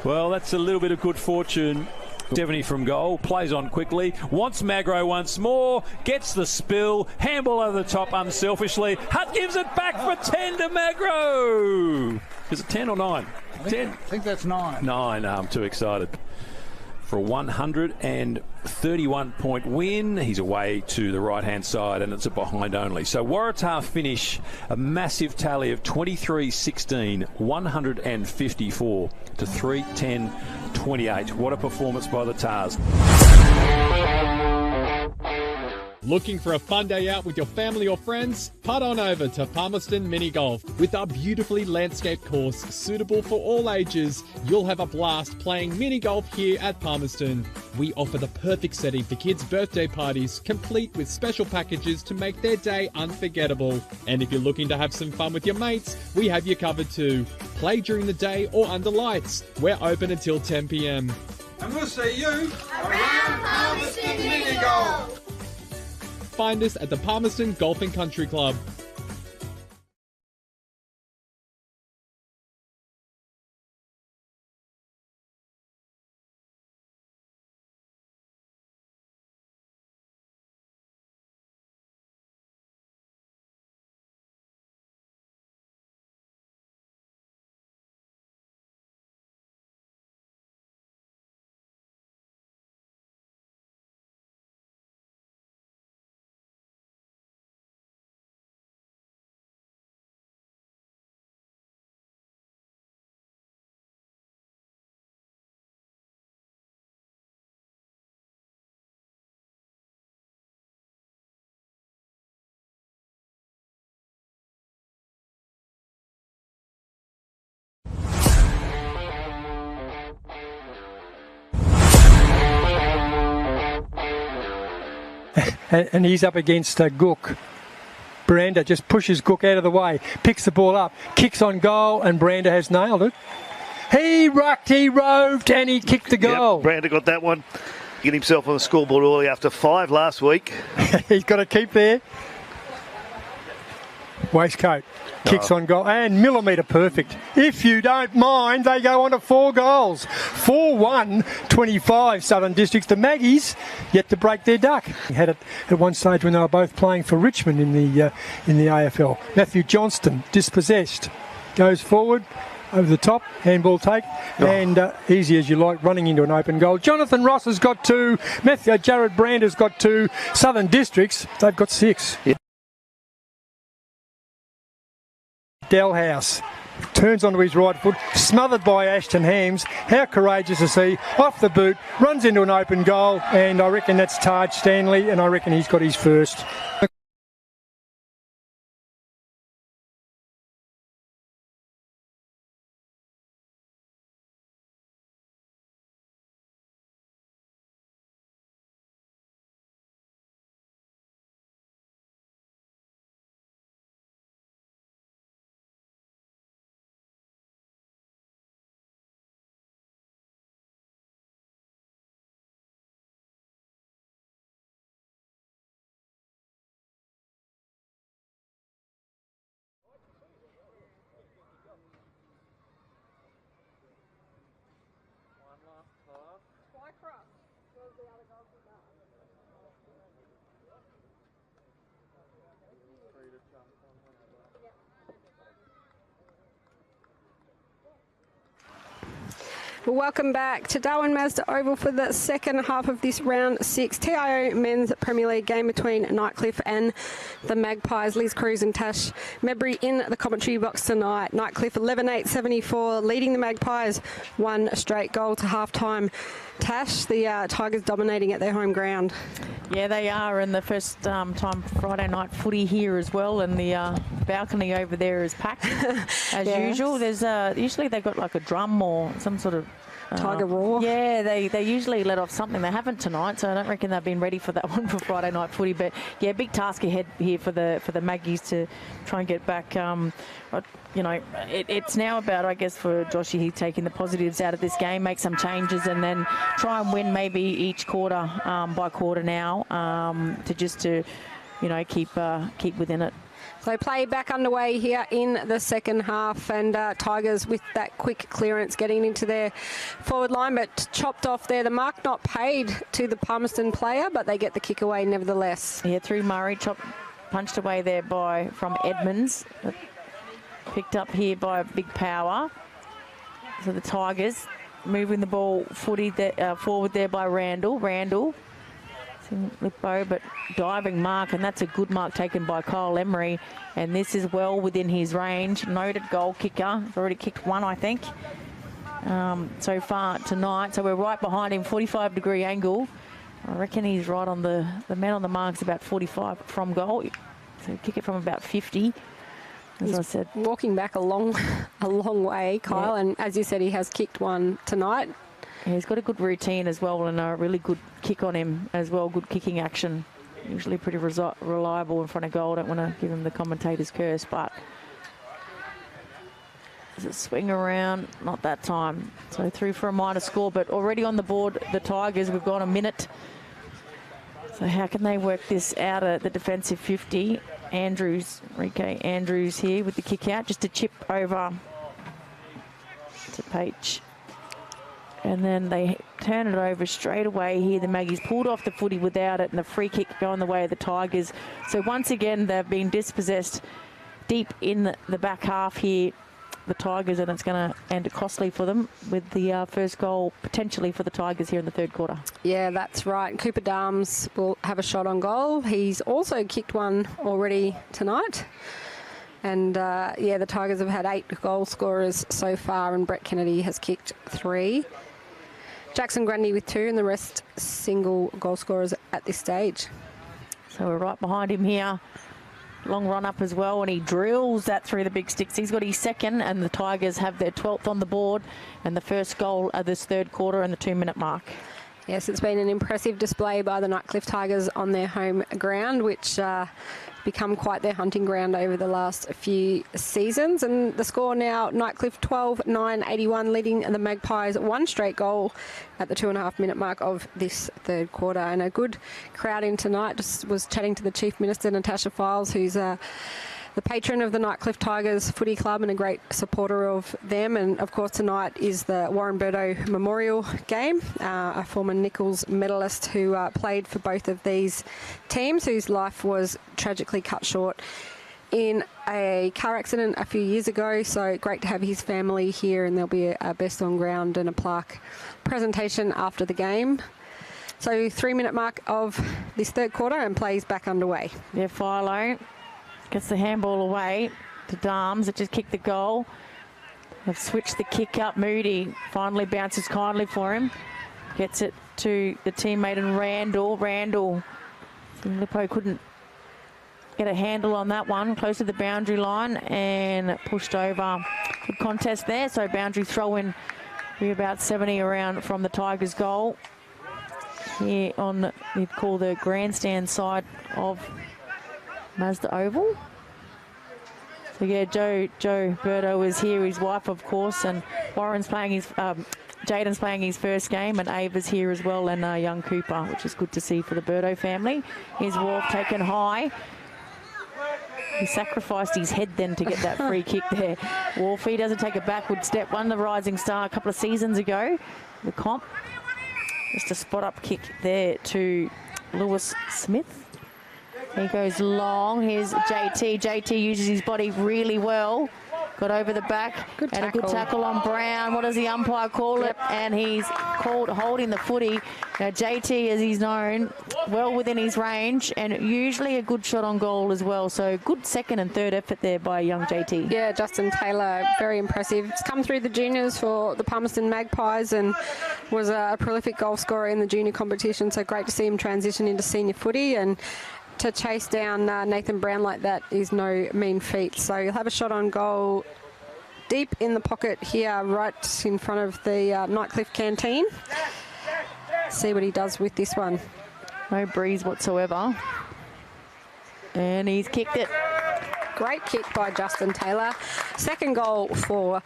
Well, that's a little bit of good fortune. 70 from goal, plays on quickly, wants Magro once more, gets the spill, handball over the top unselfishly. Hutt gives it back for 10 to Magro. Is it 10 or 9? 10. I think that's 9. 9, I'm too excited. For a 131-point win. He's away to the right-hand side, and it's a behind only. So Waratah finish a massive tally of 23-16, 154 to 310-28. What a performance by the Tars. Looking for a fun day out with your family or friends? Head on over to Palmerston Mini Golf. With our beautifully landscaped course suitable for all ages, you'll have a blast playing mini golf here at Palmerston. We offer the perfect setting for kids' birthday parties, complete with special packages to make their day unforgettable. And if you're looking to have some fun with your mates, we have you covered too. Play during the day or under lights. We're open until 10 p.m. And we'll see you around Palmerston Mini Golf. Find us at the Palmerston Golf and Country Club. and he's up against Gook. Brander just pushes Gook out of the way, picks the ball up, kicks on goal, and Brander has nailed it. He rucked, he roved, and he kicked the goal. Yep, Brander got that one. Get himself on the scoreboard early after 5 last week. He's got to keep there. Waistcoat kicks on goal, and millimetre perfect. If you don't mind, they go on to 4 goals. 4-1, 25 Southern Districts. The Maggies yet to break their duck. He had it at one stage when they were both playing for Richmond in the AFL. Matthew Johnston dispossessed, goes forward. Over the top, handball take, and easy as you like, running into an open goal. Jonathan Ross has got 2, Jared Brand has got 2, Southern Districts, they've got 6. Yep. Dalhouse turns onto his right foot, smothered by Ashton Hams. How courageous is he? Off the boot, runs into an open goal, and I reckon that's Taj Stanley, and I reckon he's got his first. Welcome back to Darwin Mazda Oval for the second half of this round 6 TIO Men's Premier League game between Nightcliff and the Magpies. Liz Cruz and Tash Mebry in the commentary box tonight. Nightcliff 11-8-74, leading the Magpies 1 straight goal to half-time. Tash, the Tigers dominating at their home ground. Yeah, they are, and the first time Friday night footy here as well, and the balcony over there is packed as usual. There's usually they've got like a drum or some sort of Tiger roar. Yeah, they usually let off something. They haven't tonight, so I don't reckon they've been ready for that one for Friday night footy. But yeah, big task ahead here for the Maggies to try and get back. You know, it's now about, I guess, for Joshy, he's taking the positives out of this game, make some changes, and then try and win maybe each quarter by quarter now to you know, keep within it. So play back underway here in the second half, and Tigers with that quick clearance getting into their forward line, but chopped off there. The mark not paid to the Palmerston player, but they get the kick away nevertheless. Yeah, through Murray, punched away there from Edmonds. Picked up here by Big Power. So the Tigers moving the ball forward there by Randall. Lippo, but diving mark, and that's a good mark taken by Kyle Emery, and this is well within his range. Noted goal kicker. He's already kicked 1, I think, so far tonight. So we're right behind him, 45-degree angle. I reckon he's right on the man on the mark's about 45 from goal. So kick it from about 50. As I said, walking back a long way, Kyle, and as you said, he has kicked 1 tonight. Yeah, he's got a good routine as well, and a really good kick on him as well. Good kicking action. Usually pretty reliable in front of goal. Don't want to give him the commentator's curse, but does it swing around? Not that time. So through for a minor score, but already on the board, the Tigers. We've got a minute. So how can they work this out at the defensive 50? Enrique Andrews here with the kick out, just a chip over to Page. And then they turn it over straight away here. The Maggies pulled off the footy without it, and the free kick going the way of the Tigers. So once again, they've been dispossessed deep in the back half here, the Tigers, and it's going to end costly for them with the first goal potentially for the Tigers here in the third quarter. Yeah, that's right. Cooper Darms will have a shot on goal. He's also kicked 1 already tonight. And, yeah, the Tigers have had 8 goal scorers so far, and Brett Kennedy has kicked 3. Jackson Grundy with 2, and the rest single goal scorers at this stage. So we're right behind him here. Long run up as well, and he drills that through the big sticks. He's got his second, and the Tigers have their 12th on the board, and the first goal of this third quarter and the 2-minute mark. Yes, it's been an impressive display by the Nightcliff Tigers on their home ground, which become quite their hunting ground over the last few seasons. And the score now, Nightcliff 12-9-81, leading the Magpies one straight goal at the 2.5-minute mark of this third quarter. And a good crowd in tonight. Just was chatting to the Chief Minister, Natasha Files, who's the patron of the Nightcliff Tigers Footy Club and a great supporter of them. And of course tonight is the Warren Burdo Memorial game, a former Nichols medalist who played for both of these teams, whose life was tragically cut short in a car accident a few years ago. So great to have his family here, and there'll be a best on ground and a plaque presentation after the game. So 3-minute mark of this third quarter and plays back underway. Yeah, Philo gets the handball away to Darms. It just kicked the goal. They've switched the kick up. Moody finally bounces kindly for him. Gets it to the teammate and Randall. Lippo couldn't get a handle on that one. Close to the boundary line and pushed over. Good contest there. So boundary throw in. Be about 70 around from the Tigers goal. Here on, you'd call the grandstand side of Mazda Oval. So yeah, Joe Burdo is here, his wife of course, and Warren's playing his, Jaden's playing his first game, and Ava's here as well, and young Cooper, which is good to see for the Burdo family. Here's Wolf taken high. He sacrificed his head then to get that free kick there. Wolf, he doesn't take a backward step. Won the Rising Star a couple of seasons ago, the comp. Just a spot-up kick there to Lewis Smith. He goes long. Here's JT. JT uses his body really well. Got over the back. Good and tackle. A good tackle on Brown. What does the umpire call it? And he's called holding the footy. Now JT, as he's known, well within his range, and usually a good shot on goal as well. So good second and third effort there by young JT. Yeah, Justin Taylor, very impressive. He's come through the juniors for the Palmerston Magpies and was a prolific goal scorer in the junior competition. So great to see him transition into senior footy, and to chase down Nathan Brown like that is no mean feat. So he'll have a shot on goal deep in the pocket here, right in front of the Nightcliff canteen. See what he does with this one. No breeze whatsoever. And he's kicked it. Great kick by Justin Taylor. Second goal for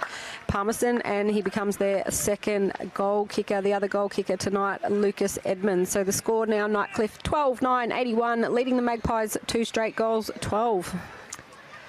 Palmerston, and he becomes their second goal kicker. The other goal kicker tonight, Lucas Edmonds. So the score now, Nightcliff 12-9-81, leading the Magpies 2 straight goals, 12.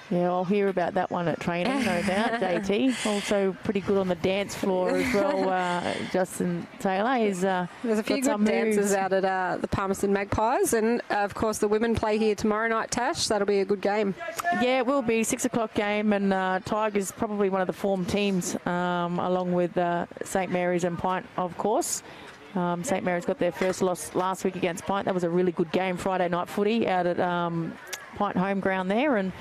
Yeah, I'll hear about that one at training, no doubt. JT, also pretty good on the dance floor as well, Justin Taylor. There's a few good dances out at the Palmerston Magpies, and of course the women play here tomorrow night, Tash. That'll be a good game. Yeah, it will be. 6 o'clock game, and Tigers probably one of the form teams, along with St Mary's and Pint, of course. St Mary's got their first loss last week against Pint. That was a really good game, Friday night footy out at Pint home ground there, and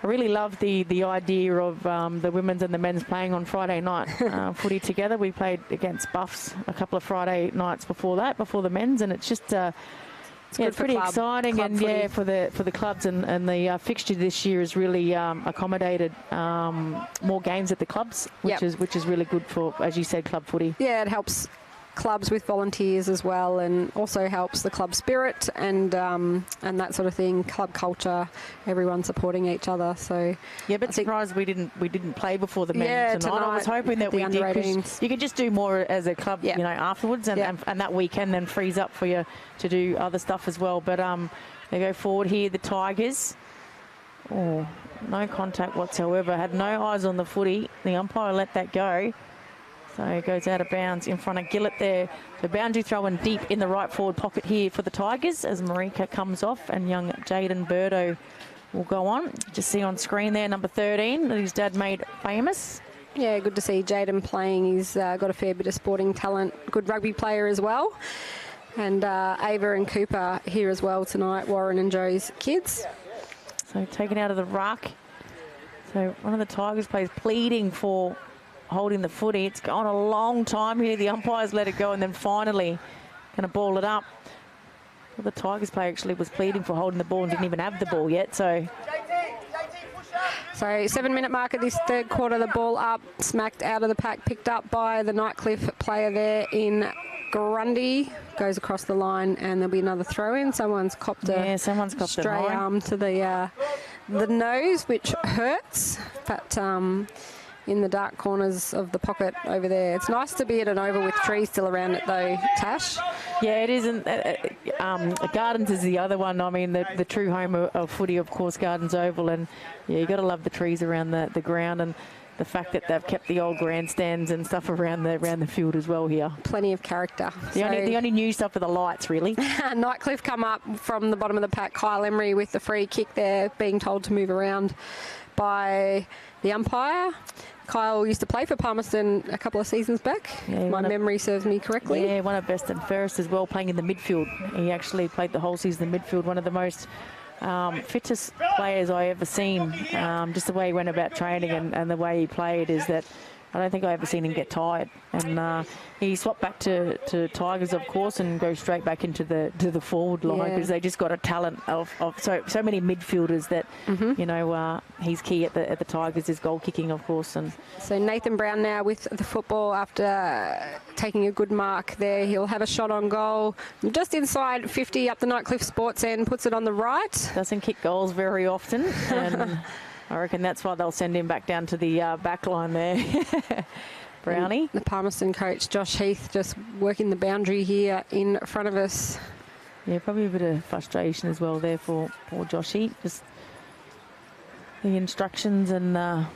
I really love the idea of the women's and the men's playing on Friday night footy together. We played against Buffs a couple of Friday nights before the men's, and it's just it's pretty exciting. Club and footy. For the clubs, and the fixture this year has really accommodated more games at the clubs, which is really good for, as you said, club footy. Yeah, it helps clubs with volunteers as well, and also helps the club spirit and that sort of thing, club culture, everyone supporting each other. So yeah, but surprised we didn't play before the men tonight. I was hoping that we did, because you could just do more as a club, you know, afterwards, and that weekend then frees up for you to do other stuff as well. But they go forward here, the Tigers. Oh, no contact whatsoever. Had no eyes on the footy. The umpire let that go. So it goes out of bounds in front of Gillett there. The boundary throw in deep in the right forward pocket here for the Tigers as Marika comes off, and young Jaden Burdo will go on. Just see on screen there, number 13, that his dad made famous. Yeah, good to see Jaden playing. He's got a fair bit of sporting talent, good rugby player as well. And Ava and Cooper here as well tonight, Warren and Joe's kids. So taken out of the ruck. So one of the Tigers players pleading for holding the footy. It's gone a long time here. The umpires let it go, and then finally going to ball it up. Well, the Tigers player actually was pleading for holding the ball and didn't even have the ball yet. So 7-minute mark of this third quarter, the ball up, smacked out of the pack, picked up by the Nightcliff player there in Grundy goes across the line, and there'll be another throw in. Someone's copped a stray arm to the nose, which hurts, but in the dark corners of the pocket over there. It's nice to be at an oval with trees still around it though, Tash. Yeah, it isn't. Gardens is the other one. I mean, the true home of footy, of course, Gardens Oval, and yeah, you got to love the trees around the ground, and the fact that they've kept the old grandstands and stuff around the field as well here. Plenty of character. The only new stuff are the lights, really. Nightcliff come up from the bottom of the pack. Kyle Emery with the free kick there, being told to move around by the umpire. Kyle used to play for Palmerston a couple of seasons back, if my memory serves me correctly. Yeah, one of best and fairest as well, playing in the midfield. He actually played the whole season in the midfield, one of the most fittest players I ever seen. Just the way he went about training and the way he played is that I don't think I ever seen him get tired. And he swapped back to Tigers, of course, and go straight back into the forward line because they just got a talent of so many midfielders that you know he's key at the Tigers is goal kicking, of course. And so Nathan Brown now with the football after taking a good mark there. He'll have a shot on goal just inside 50 up the Nightcliff Sports end, puts it on the right. Doesn't kick goals very often. And I reckon that's why they'll send him back down to the back line there. Brownie. And the Palmerston coach, Josh Heath, just working the boundary here in front of us. Yeah, probably a bit of frustration as well there for Joshy. Just the instructions and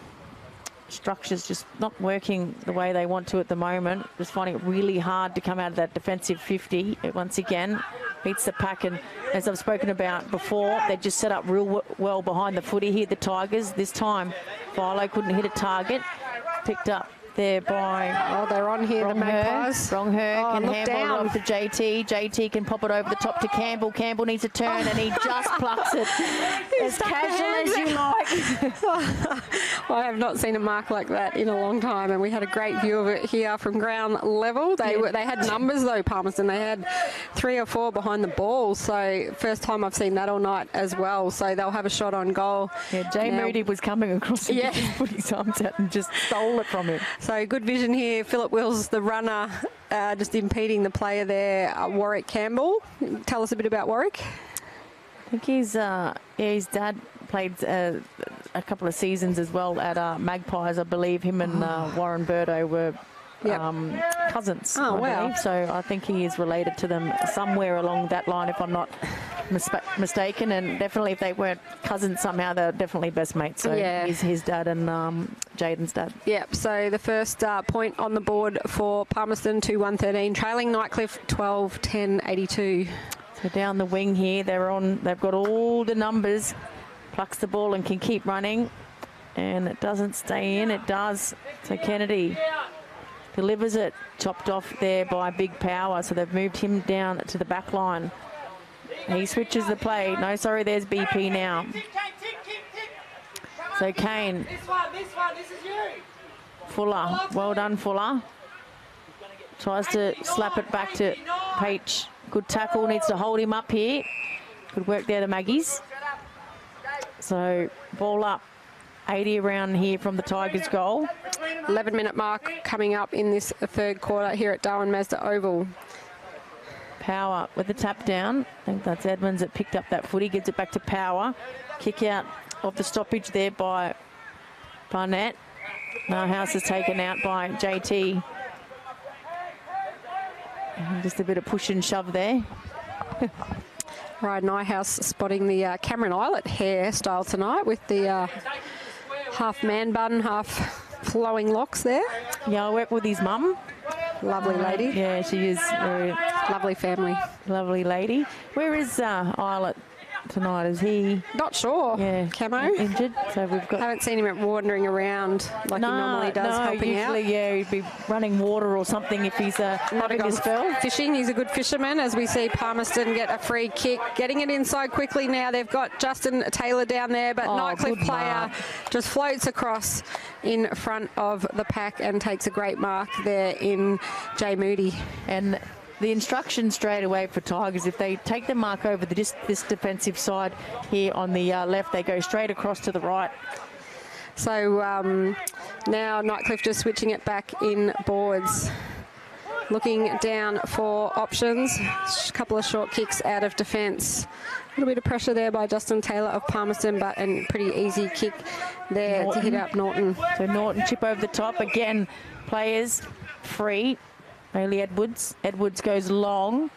structures just not working the way they want to at the moment. Just finding it really hard to come out of that defensive 50. It once again beats the pack, and as I've spoken about before, they just set up real well behind the footy here, the Tigers. This time, Philo couldn't hit a target. Picked up there by... Oh, they're on here, the Magpies. Wrong her, can handball it off to JT. JT can pop it over the top to Campbell. Campbell needs a turn, and he just plucks it as casual as you like. I have not seen a mark like that in a long time, and we had a great view of it here from ground level. They had numbers though, Palmerston. They had 3 or 4 behind the ball, so first time I've seen that all night as well. So they'll have a shot on goal. Yeah, Jay Moody was coming across and put his arms out and just stole it from him. So good vision here. Philip Wills, the runner, just impeding the player there, Warwick Campbell. Tell us a bit about Warwick. I think his dad played a couple of seasons as well at Magpies. I believe him and Warren Burdo were cousins. Oh, wow. Believe. So I think he is related to them somewhere along that line, if I'm not mistaken. And definitely if they weren't cousins somehow, they're definitely best mates. So he's his dad and Jaden's dad. Yep, so the first point on the board for Palmerston, 2-1-13, trailing Nightcliff 12-10-82. So down the wing here, they've got all the numbers. Plucks the ball and can keep running. And it doesn't stay in, it does. So Kennedy delivers it, chopped off there by Big Power. So they've moved him down to the back line. He switches the play. No, sorry, there's BP now. So Kane. This is you. Fuller, well done Fuller. Tries to slap it back to Peach. Good tackle, needs to hold him up here. Good work there to Maggies. So ball up, 80 around here from the Tigers goal. 11-minute mark coming up in this third quarter here at Darwin Mazda Oval. Power with the tap down. I think that's Edmonds that picked up that footy, gives it back to Power. Kick out of the stoppage there by Barnett. Now House is taken out by JT. And just a bit of push and shove there. Ryan Nyhouse spotting the Cameron Islet hairstyle tonight with the half man bun, half flowing locks there. Yeah, I work with his mum. Lovely lady. Yeah, she is. Very lovely family. Lovely lady. Where is Islet tonight? Is he? Not sure. Yeah. Camo? Injured. So we've got... Haven't seen him wandering around like he normally does, helping out. Usually, yeah, he'd be running water or something if he's having a spell. Fishing, he's a good fisherman, as we see Palmerston get a free kick. Getting it inside quickly now. They've got Justin Taylor down there, but Nightcliff player just floats across in front of the pack and takes a great mark there in Jay Moody. And the instruction straight away for Tigers, if they take the mark over this defensive side here on the left, they go straight across to the right. So now Nightcliff just switching it back in boards. looking down for options. A couple of short kicks out of defence. A little bit of pressure there by Justin Taylor of Palmerston, but a pretty easy kick there to hit up Norton. So Norton chip over the top. Again, players free. Bailey Edwards. Edwards goes long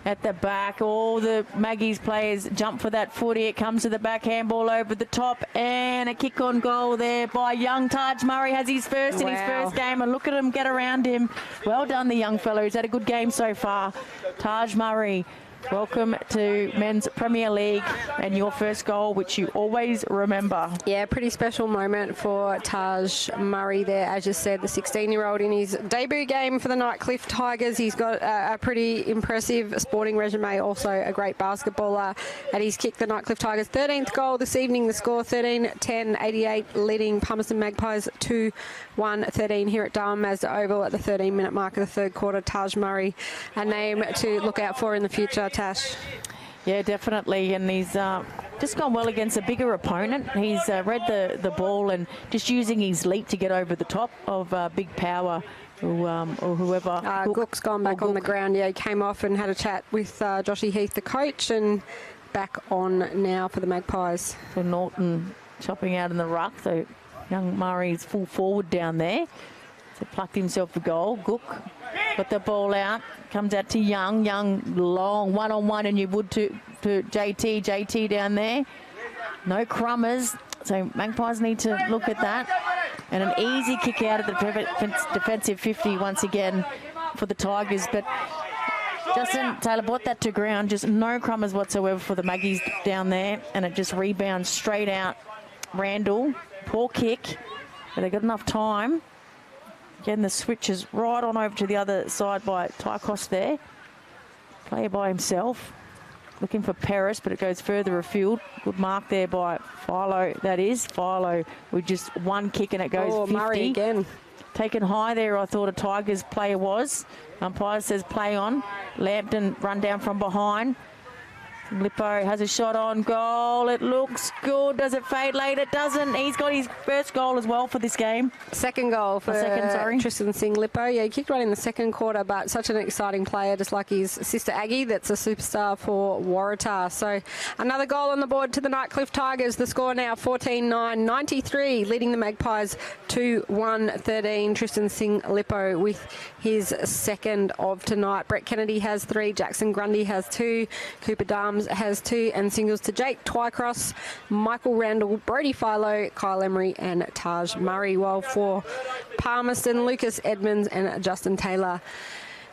at the back. All the Maggies players jump for that footy. It comes to the back, handball over the top, and a kick on goal there by young Taj Murray. Has his first in his first game, and look at him get around him. Well done, the young fellow. He's had a good game so far. Taj Murray, welcome to Men's Premier League and your first goal, which you always remember. Yeah, pretty special moment for Taj Murray there. As you said, the 16-year-old in his debut game for the Nightcliff Tigers. He's got a pretty impressive sporting resume, also a great basketballer. And he's kicked the Nightcliff Tigers' 13th goal this evening. The score 13-10-88, leading Palmerston Magpies 2-1-13 here at Darwin Mazda Oval at the 13-minute mark of the third quarter. Taj Murray, a name to look out for in the future. Tash. Yeah, definitely, and he's just gone well against a bigger opponent. He's read the ball and just using his leap to get over the top of Big Power or whoever. Gook's gone back on the ground. Yeah, he came off and had a chat with Joshy Heath, the coach, and back on now for the Magpies. So Norton chopping out in the ruck, so young Murray's full forward down there. So plucked himself a goal. Gook got the ball out, comes out to Young. Young long one-on-one, and you would to JT. JT down there. No crummers, so Magpies need to look at that. And an easy kick out of the defensive 50 once again for the Tigers. But Justin Taylor brought that to ground, just no crummers whatsoever for the Maggies down there. And it just rebounds straight out. Randall, poor kick, but they got enough time. Again, the switch is right on over to the other side by Tykos there. Player by himself. Looking for Paris, but it goes further afield. Good mark there by Philo, that is. Philo with just one kick and it goes 50. Murray again. Taken high there, I thought a Tigers player was. Umpire says play on. Lampton run down from behind. Lippo has a shot on goal. It looks good. Does it fade late? It doesn't. He's got his first goal as well for this game. Second goal for Tristan Singh Lippo. Yeah, he kicked right in the second quarter, but such an exciting player, just like his sister Aggie, that's a superstar for Waratah. So another goal on the board to the Nightcliff Tigers. The score now 14-9-93, leading the Magpies 2-1-13. Tristan Singh Lippo with his second of tonight. Brett Kennedy has 3. Jackson Grundy has 2. Cooper Darms has 2, and singles to Jake Twycross, Michael Randall, Brody Philo, Kyle Emery and Taj Murray, while for Palmerston, Lucas Edmonds and Justin Taylor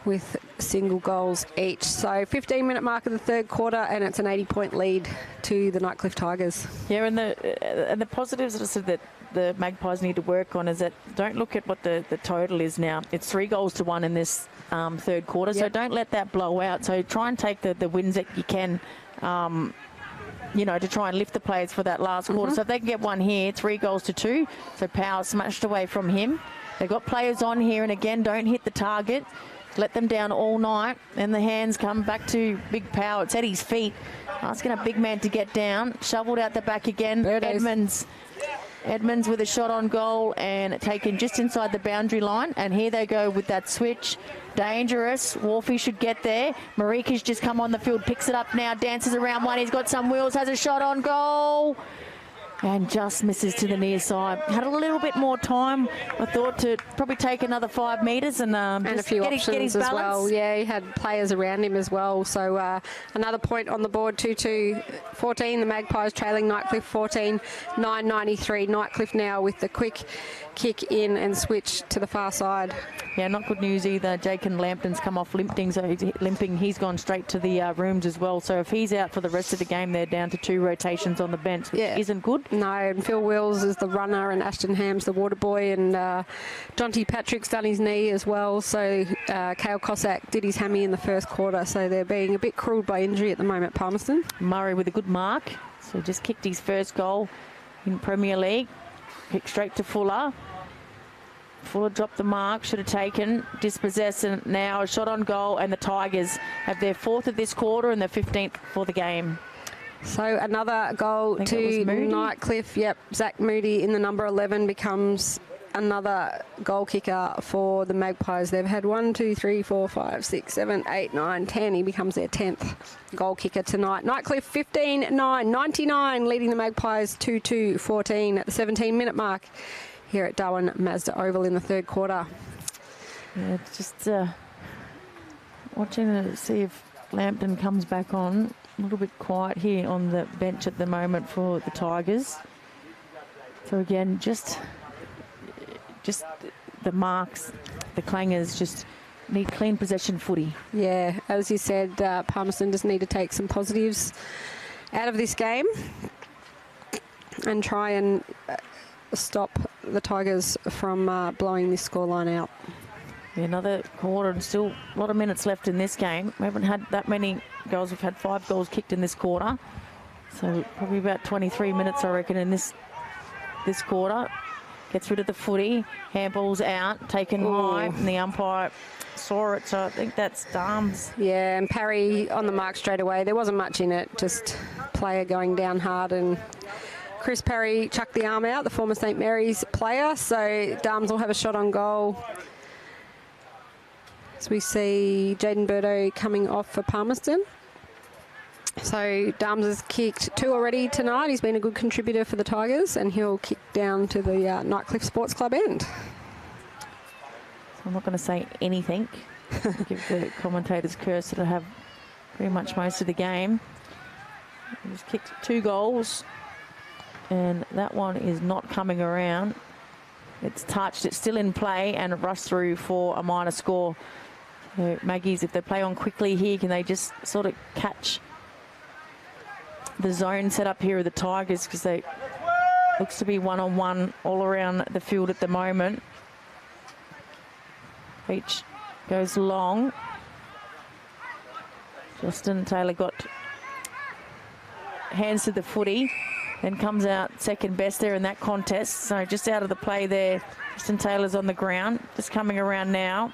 with single goals each. So 15-minute mark of the third quarter, and it's an 80-point lead to the Nightcliff Tigers. Yeah, and the positives that the Magpies need to work on is that don't look at what the total is now. It's 3-1 in this third quarter, so don't let that blow out. So try and take the wins that you can, to try and lift the players for that last quarter. So if they can get one here, 3-2. So Power smashed away from him. They've got players on here, and again, don't hit the target. Let them down all night, and the hands come back to Big Power. It's at his feet, asking a big man to get down. Shoveled out the back again. Edmonds with a shot on goal and taken just inside the boundary line. And here they go with that switch. Dangerous. Wolfie should get there. Marika's just come on the field, picks it up now, dances around one. He's got some wheels, has a shot on goal. And just misses to the near side. Had a little bit more time, I thought, to probably take another 5 metres and a few options as well. Yeah, he had players around him as well. So another point on the board, 2-2-14. The Magpies trailing Nightcliff 14-9-93. Nightcliff now with the quick kick in and switch to the far side. Yeah, not good news either. Jake and Lampton's come off limping, he's gone straight to the rooms as well. So if he's out for the rest of the game, they're down to 2 rotations on the bench, which isn't good. No, and Phil Wills is the runner, and Ashton Ham's the water boy, and Jonty Patrick's done his knee as well. So Cale Cossack did his hammy in the first quarter, so they're being a bit cruelled by injury at the moment, Palmerston. Murray with a good mark, so just kicked his first goal in Premier League. Kick straight to Fuller. Fuller dropped the mark, should have taken, dispossessed, and now a shot on goal, and the Tigers have their 4th of this quarter and their 15th for the game. So another goal to Nightcliff. Yep, Zach Moody in the number 11 becomes another goal kicker for the Magpies. They've had 1, 2, 3, 4, 5, 6, 7, 8, 9, 10. He becomes their 10th goal kicker tonight. Nightcliff 15-9, 99, leading the Magpies 2-2-14 at the 17-minute mark here at Darwin Mazda Oval in the third quarter. Yeah, just watching to see if Lambton comes back on. A little bit quiet here on the bench at the moment for the Tigers. So again, just the marks, the clangers just need clean possession footy. Yeah, as you said, Palmerston just need to take some positives out of this game and try and stop the Tigers from blowing this scoreline out. Yeah, another quarter and still a lot of minutes left in this game. We haven't had that many goals. We've had 5 goals kicked in this quarter. So probably about 23 minutes, I reckon, in this quarter. Gets rid of the footy. Handball's out, taken high, and the umpire saw it. So I think that's Darms. Yeah, and Parry on the mark straight away. There wasn't much in it, just player going down hard, and Chris Parry chucked the arm out, the former St Mary's player. So Darms will have a shot on goal. As we see Jaden Burdo coming off for Palmerston. So Darms has kicked 2 already tonight. He's been a good contributor for the Tigers, and he'll kick down to the Nightcliff Sports Club end. So I'm not going to say anything. Give the commentators cursor to have pretty much most of the game. He's kicked 2 goals, and that one is not coming around. It's touched, it's still in play, and it rushed through for a minor score. So Maggies, if they play on quickly here, can they just sort of catch the zone set up here of the Tigers, because they looks to be one-on-one all around the field at the moment. Each goes long. Justin Taylor got hands to the footy, then comes out second best there in that contest. So just out of the play there. Justin Taylor's on the ground, just coming around now.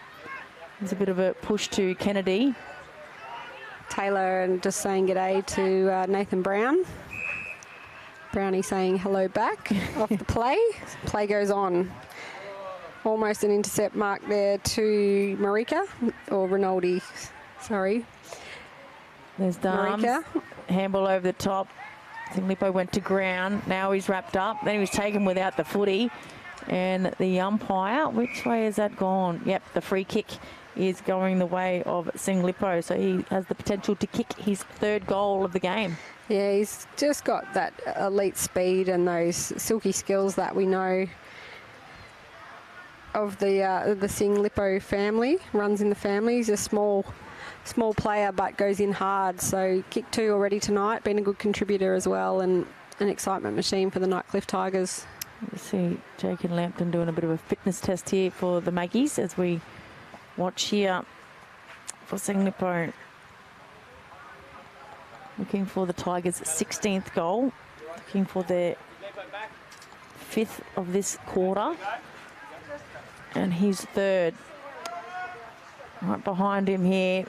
There's a bit of a push to Kennedy. Taylor and just saying g'day to Nathan Brown. Brownie saying hello back off the play. Play goes on. Almost an intercept mark there to Marika, or Rinaldi, sorry. There's Darms. Marika. Handball over the top. I think Lippo went to ground. Now he's wrapped up. Then he was taken without the footy. And the umpire, which way has that gone? Yep, the free kick is going the way of Sing Lippo. So he has the potential to kick his 3rd goal of the game. Yeah, he's just got that elite speed and those silky skills that we know of the Sing Lippo family. Runs in the family. He's a small player, but goes in hard. So kick 2 already tonight. Been a good contributor as well, and an excitement machine for the Nightcliff Tigers. You see Jake and Lambton doing a bit of a fitness test here for the Maggies as we watch here for Sing Lippo. Looking for the Tigers' 16th goal. Looking for their 5th of this quarter. And his 3rd. Right behind him here.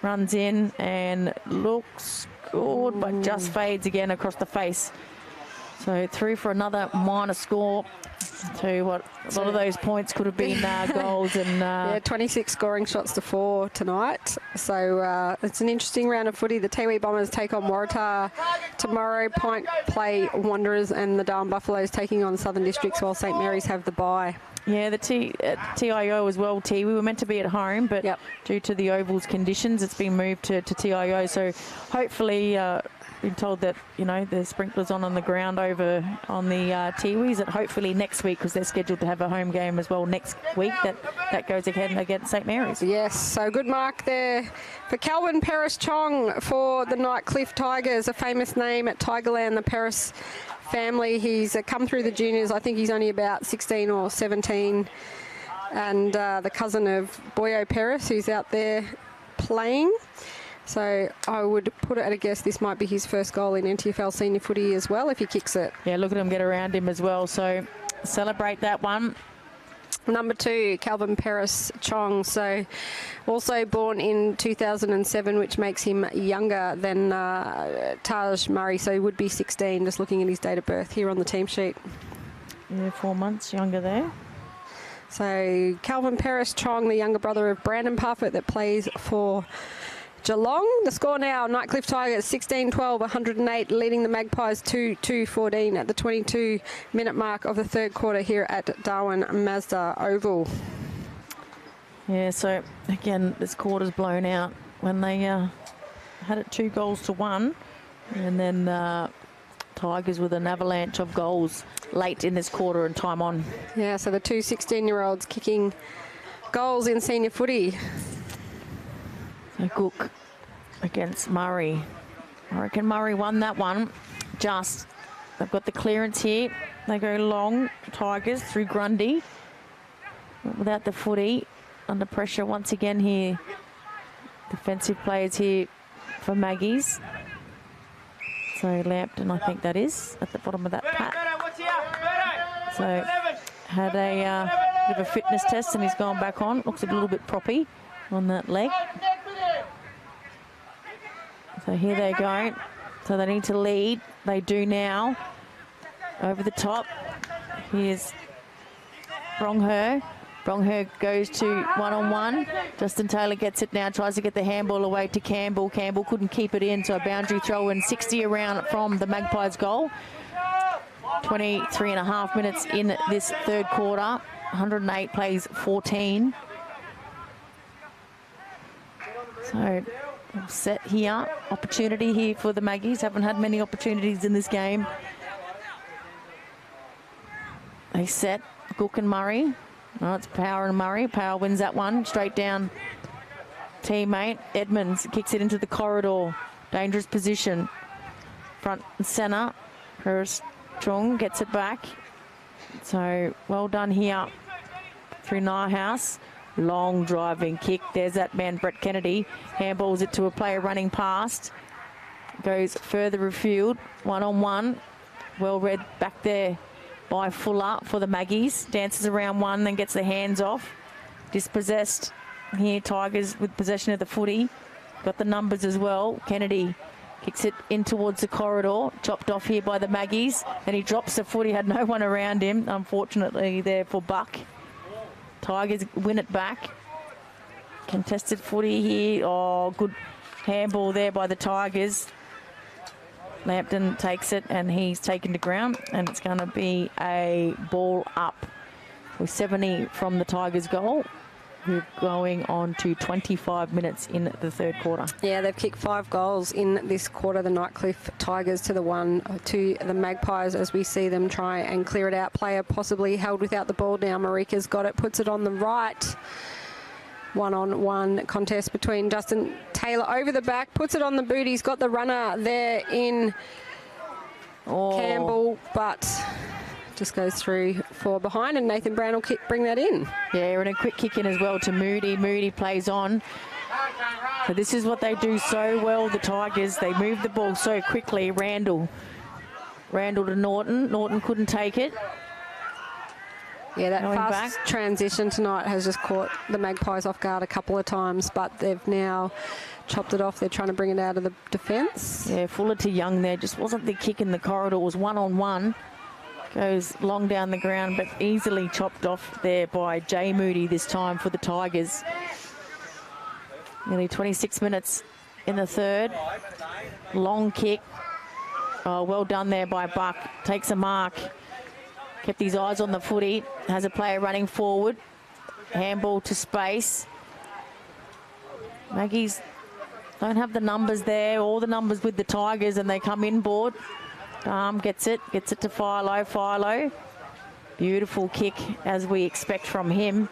Runs in and looks good, but just fades again across the face. So through for another minor score. Tell you what, a lot of those points could have been goals. And yeah, 26 scoring shots to 4 tonight. So it's an interesting round of footy. The Tiwi Bombers take on Waratah tomorrow. Point play Wanderers, and the Darwin Buffaloes taking on Southern Districts, while St Mary's have the bye. Yeah, the TIO as well, T. We were meant to be at home, but due to the Oval's conditions, it's been moved to TIO. So hopefully, been told that, you know, the sprinklers on the ground over on the Tiwis, that hopefully next week, because they're scheduled to have a home game as well next week, that goes ahead against St Mary's. Yes, so good mark there for Calvin Paris Chong for the Nightcliff Tigers, a famous name at Tigerland, the Paris family. He's come through the juniors. I think he's only about 16 or 17, and the cousin of Boyo Paris, who's out there playing. So I would put it at a guess this might be his first goal in NTFL senior footy as well, if he kicks it. Yeah, look at him get around him as well. So celebrate that one. Number 2, Calvin Paris Chong. So also born in 2007, which makes him younger than Taj Murray. So he would be 16, just looking at his date of birth here on the team sheet. Yeah, 4 months younger there. So Calvin Paris-Chong, the younger brother of Brandon Parfitt, that plays for Geelong. The score now, Nightcliff Tigers 16-12, 108, leading the Magpies 2-14 at the 22-minute mark of the third quarter here at Darwin Mazda Oval. Yeah, so again, this quarter's blown out when they had it 2-1, and then Tigers with an avalanche of goals late in this quarter and time on. Yeah, so the two 16-year-olds kicking goals in senior footy. So Cook against Murray. I reckon Murray won that one. Just, they've got the clearance here. They go long, Tigers through Grundy. Without the footy, under pressure once again here. Defensive players here for Maggies. So Lampton, I think that is, at the bottom of that pat. So had a bit of a fitness test and he's gone back on. Looks a little bit proppy on that leg. So here they go. So they need to lead. They do now. Over the top. Here's Brongher. Brongher goes to one-on-one. Justin Taylor gets it now, tries to get the handball away to Campbell. Campbell couldn't keep it in, so a boundary throw in 60 around from the Magpies goal. 23 and a half minutes in this third quarter. 108 plays 14. So set here, opportunity here for the Maggies. Haven't had many opportunities in this game. They set Cook and Murray. Oh, it's Power and Murray. Power wins that one. Straight down teammate. Edmonds kicks it into the corridor. Dangerous position. Front and centre. Chung gets it back. So well done here through Nyhouse. Long driving kick. There's that man, Brett Kennedy. Handballs it to a player running past. Goes further afield. One-on-one. Well read back there by Fuller for the Maggies. Dances around one, then gets the hands off. Dispossessed here, Tigers with possession of the footy. Got the numbers as well. Kennedy kicks it in towards the corridor. Chopped off here by the Maggies. And he drops the footy, had no one around him, unfortunately, there for Buck. Tigers win it back. Contested footy here. Oh, good handball there by the Tigers. Lampton takes it and he's taken to ground, and it's going to be a ball up with 70 from the Tigers goal. We're going on to 25 minutes in the third quarter. Yeah, they've kicked 5 goals in this quarter, the Nightcliff Tigers to the Magpies, as we see them try and clear it out. Player possibly held without the ball now. Marika's got it, puts it on the right. One-on-one contest between Justin Taylor over the back, puts it on the boot. He's got the runner there in Campbell, but just goes through for behind, and Nathan Brown will bring that in. Yeah, and a quick kick in as well to Moody. Moody plays on. So this is what they do so well, the Tigers. They move the ball so quickly. Randall to Norton. Norton couldn't take it. Yeah, that fast transition tonight has just caught the Magpies off guard a couple of times, but they've now chopped it off. They're trying to bring it out of the defence. Yeah, Fuller to Young there. Just wasn't the kick in the corridor. It was one-on-one. Goes long down the ground, but easily chopped off there by Jay Moody this time for the Tigers. Nearly 26 minutes in the third. Long kick. Oh, well done there by Buck. Takes a mark. Kept his eyes on the footy. Has a player running forward. Handball to space. Maggies don't have the numbers there. All the numbers with the Tigers, and they come inboard. Gets it to Philo. Philo. Beautiful kick, as we expect from him.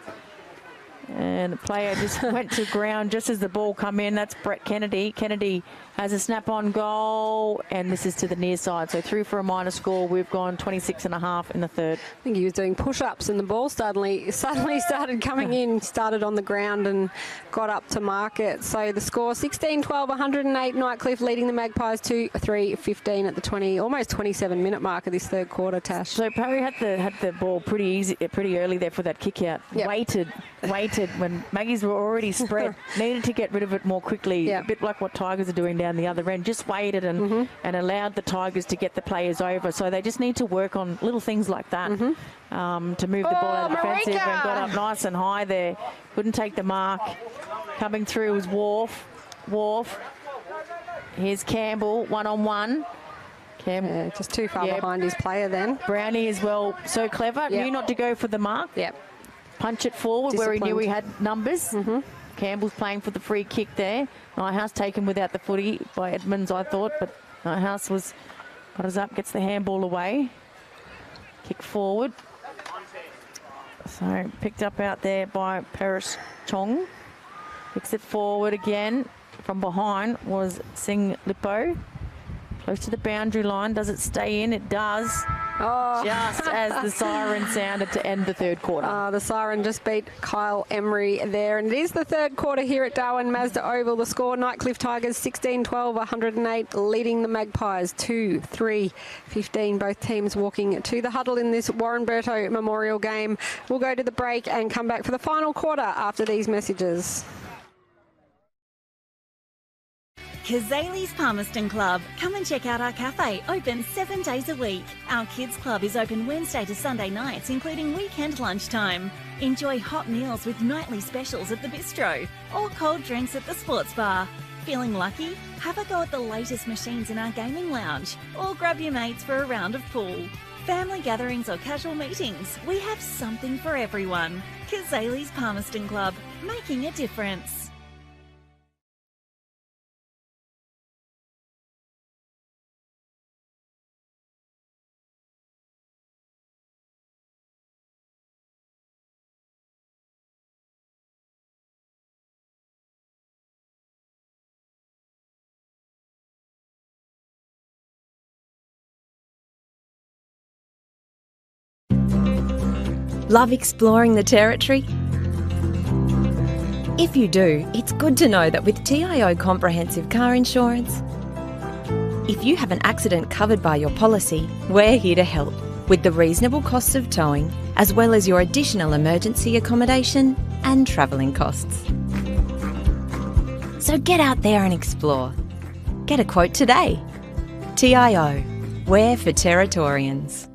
And the player just went to ground just as the ball come in. That's Brett Kennedy. Kennedy has a snap-on goal, and this is to the near side. So through for a minor score. We've gone 26 and a half in the third. I think he was doing push-ups, and the ball suddenly started coming in, started on the ground and got up to mark it. So the score 16-12, 108. Nightcliff leading the Magpies 2-3-15 at the almost 27-minute mark of this third quarter, Tash. So Parry had the ball pretty early there for that kick out. Yep. Waited reacted when Maggies were already spread. Needed to get rid of it more quickly, a bit like what Tigers are doing down the other end. Just waited and allowed the Tigers to get the players over. So they just need to work on little things like that to move the ball out of defensive and got up nice and high there. Couldn't take the mark. Coming through was Wharf. Here's Campbell, one-on-one. Just too far behind his player then. Brownie as well, so clever. Knew not to go for the mark. Punch it forward where he knew he had numbers. Campbell's playing for the free kick there. Nighthouse taken without the footy by Edmonds, I thought, but Nighthouse got us up, gets the handball away. Kick forward. So picked up out there by Paris Chong. Kicks it forward again. From behind was Sing Lippo. Close to the boundary line. Does it stay in? It does. Just as the siren sounded to end the third quarter. The siren just beat Kyle Emery there. And it is the third quarter here at Darwin Mazda Oval. The score, Nightcliff Tigers 16-12, 108, leading the Magpies 2-3-15. Both teams walking to the huddle in this Warren Berto Memorial game. We'll go to the break and come back for the final quarter after these messages. Kazali's Palmerston Club. Come and check out our cafe, open 7 days a week. Our kids club is open Wednesday to Sunday nights, including weekend lunchtime. Enjoy hot meals with nightly specials at the bistro or cold drinks at the sports bar. Feeling lucky? Have a go at the latest machines in our gaming lounge or grab your mates for a round of pool. Family gatherings or casual meetings, we have something for everyone. Kazali's Palmerston Club, making a difference. Love exploring the territory? If you do, it's good to know that with TIO Comprehensive Car Insurance, if you have an accident covered by your policy, we're here to help with the reasonable costs of towing, as well as your additional emergency accommodation and travelling costs. So get out there and explore. Get a quote today. TIO, we're for Territorians.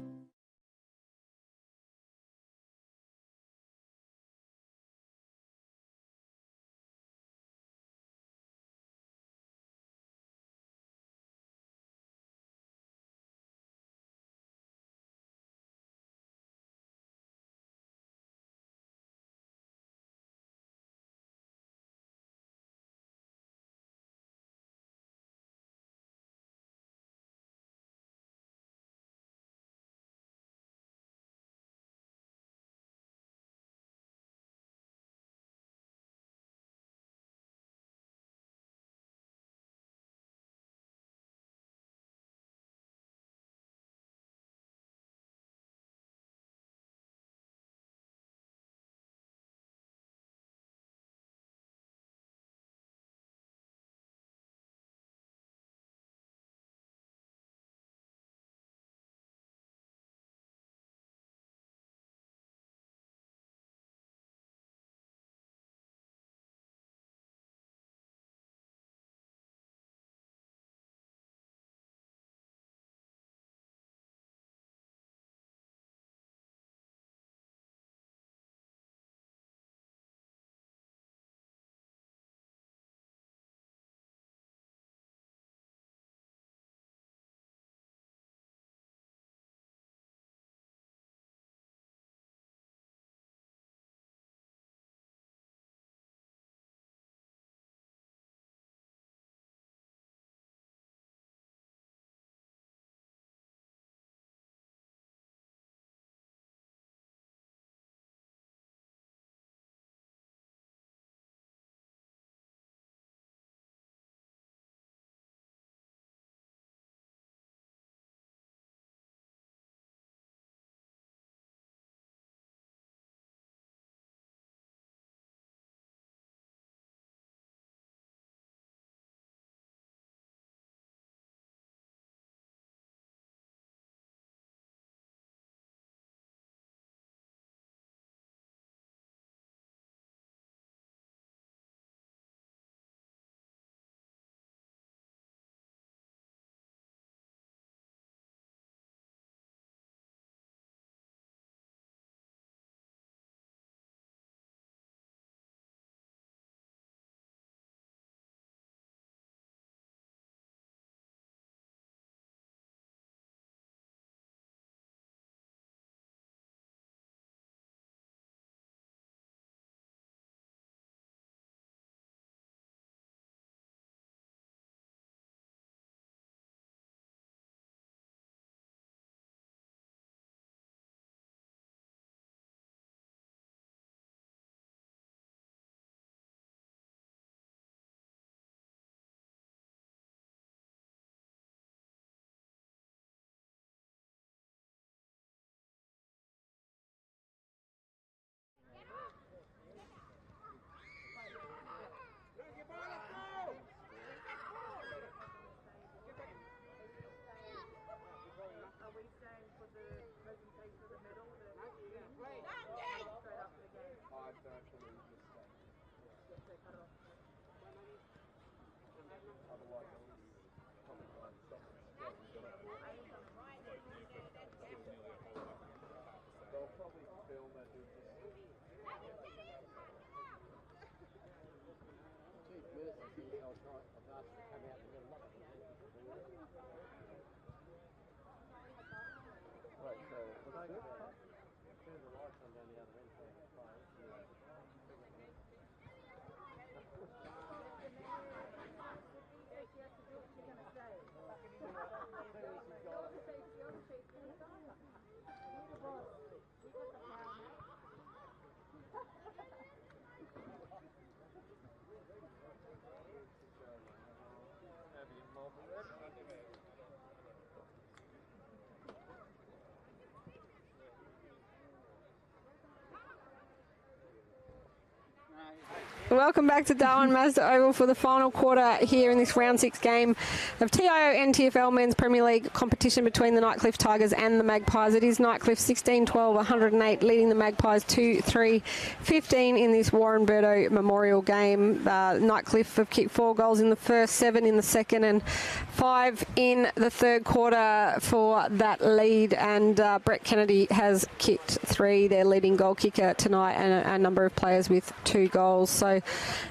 welcome back to Darwin Mazda Oval for the final quarter here in this round 6 game of TIO NTFL Men's Premier League competition between the Nightcliff Tigers and the Magpies. It is Nightcliff 16-12, 108, leading the Magpies 2-3-15 in this Warren Birdo Memorial game. Nightcliff have kicked 4 goals in the first, 7 in the second, and 5 in the third quarter for that lead. And Brett Kennedy has kicked 3, their leading goal kicker tonight, and a number of players with 2 goals. So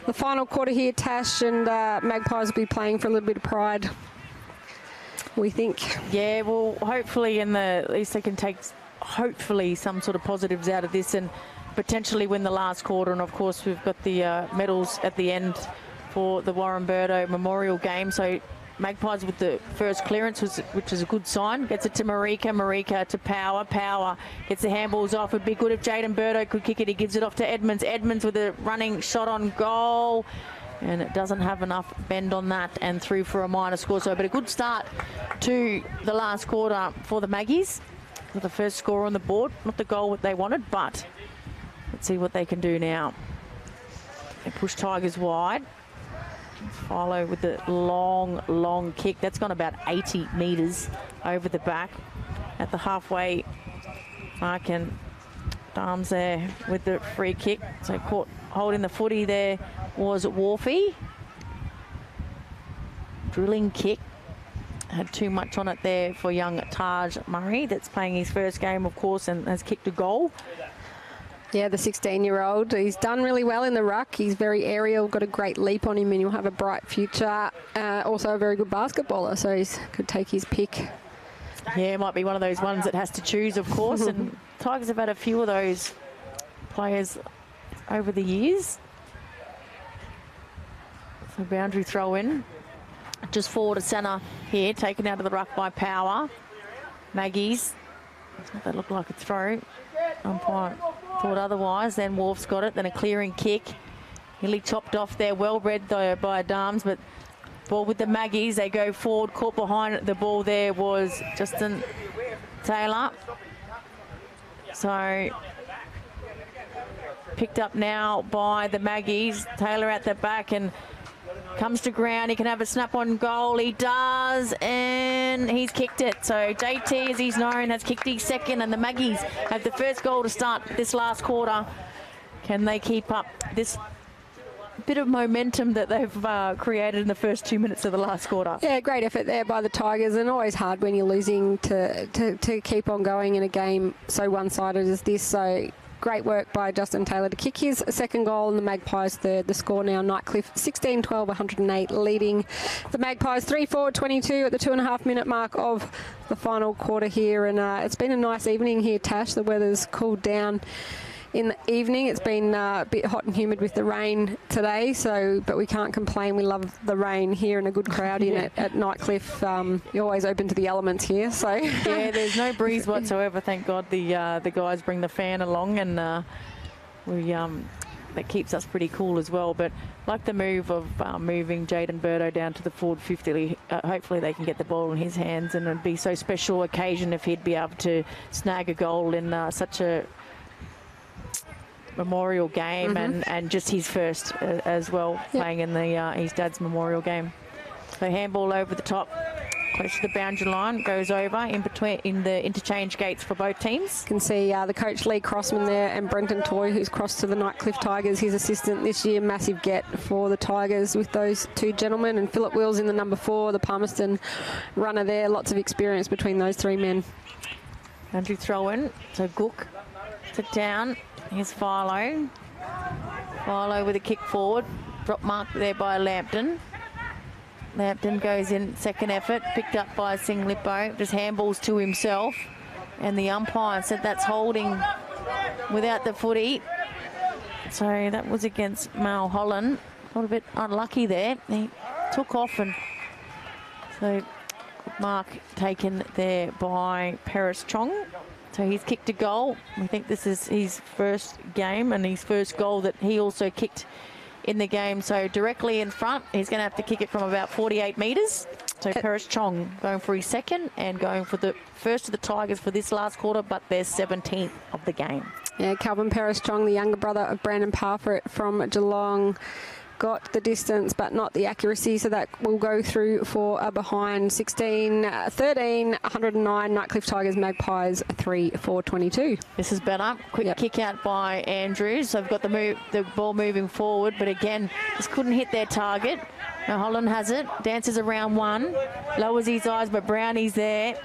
the final quarter here, Tash, and Magpies will be playing for a little bit of pride, we think. Yeah, well, hopefully at least they can take hopefully some sort of positives out of this and potentially win the last quarter. And of course we've got the medals at the end for the Warren Birdo Memorial game. So Magpies with the first clearance, which is a good sign. Gets it to Marika to Power gets the handballs off. It'd be good if Jaden Birdo could kick it. He gives it off to Edmonds with a running shot on goal, and it doesn't have enough bend on that, and through for a minor score. So but a good start to the last quarter for the Maggies with the first score on the board. Not the goal that they wanted, but let's see what they can do now. They push Tigers wide. Philo with the long kick. That's gone about 80 metres over the back at the halfway mark, and Darms there with the free kick. So caught holding the footy there was Wharfie. Drilling kick. Had too much on it there for young Taj Murray, that's playing his first game, of course, and has kicked a goal. Yeah, the 16-year-old. He's done really well in the ruck. He's very aerial, got a great leap on him, and he'll have a bright future. Also a very good basketballer, so he could take his pick. Yeah, might be one of those ones that has to choose, of course. And Tigers have had a few of those players over the years. So boundary throw in. Just forward to centre here, taken out of the ruck by Power. Maggies. That looked like a throw. Umpire thought otherwise. Then Wharf's got it. Then a clearing kick. Nearly chopped off there. Well read though by Darms, but ball with the Maggies. They go forward. Caught behind the ball there was Justin Taylor. So picked up now by the Maggies. Taylor at the back and comes to ground. He can have a snap on goal. He does, and he's kicked it. So JT, as he's known, has kicked his second, and the Maggies have the first goal to start this last quarter. Can they keep up this bit of momentum that they've created in the first 2 minutes of the last quarter? Yeah, great effort there by the Tigers, and always hard when you're losing to keep on going in a game so one-sided as this. So great work by Justin Taylor to kick his second goal, and the Magpies third. The score now, Nightcliff 16-12, 108, leading the Magpies 3-4-22 at the 2.5-minute mark of the final quarter here. And it's been a nice evening here, Tash. The weather's cooled down in the evening. It's been a bit hot and humid with the rain today, but we can't complain. We love the rain here and a good crowd in it at Nightcliff. You're always open to the elements here, so yeah, there's no breeze whatsoever. Thank God the guys bring the fan along, and that keeps us pretty cool as well. But like the move of moving Jaden Birdo down to the forward 50, hopefully they can get the ball in his hands, and it'd be so special occasion if he'd be able to snag a goal in such a memorial game, and just his first as well, playing in the his dad's memorial game. So handball over the top, close to the boundary line, goes over in the interchange gates for both teams. You can see the coach Lee Crossman there, and Brenton Toy, who's crossed to the Nightcliff Tigers, his assistant this year. Massive get for the Tigers with those two gentlemen, and Philip Wills in the number 4, the Palmerston runner there. Lots of experience between those 3 men. Andrew throw in, so Gook to down. Here's Philo. Philo with a kick forward. Drop mark there by Lampton. Lampton goes in, second effort, picked up by Singlippo. Just handballs to himself. And the umpire said that's holding without the footy. So that was against Mal Holland. A little bit unlucky there. He took off, and so good mark taken there by Paris Chong. So he's kicked a goal. We think this is his first game and his first goal that he also kicked in the game. So directly in front, he's going to have to kick it from about 48 metres. So Paris Chong going for his second and going for the first of the Tigers for this last quarter, but they're 17th of the game. Yeah, Calvin Paris-Chong, the younger brother of Brandon Parfitt from Geelong, got the distance but not the accuracy, so that will go through for a behind. 16-13, 109, Nightcliff Tigers, Magpies 3-4-22. This is better. Quick kick out by Andrews. They've got the ball moving forward, but again, just couldn't hit their target. Now Holland has it, dances around one, lowers his eyes, but Brownie's there.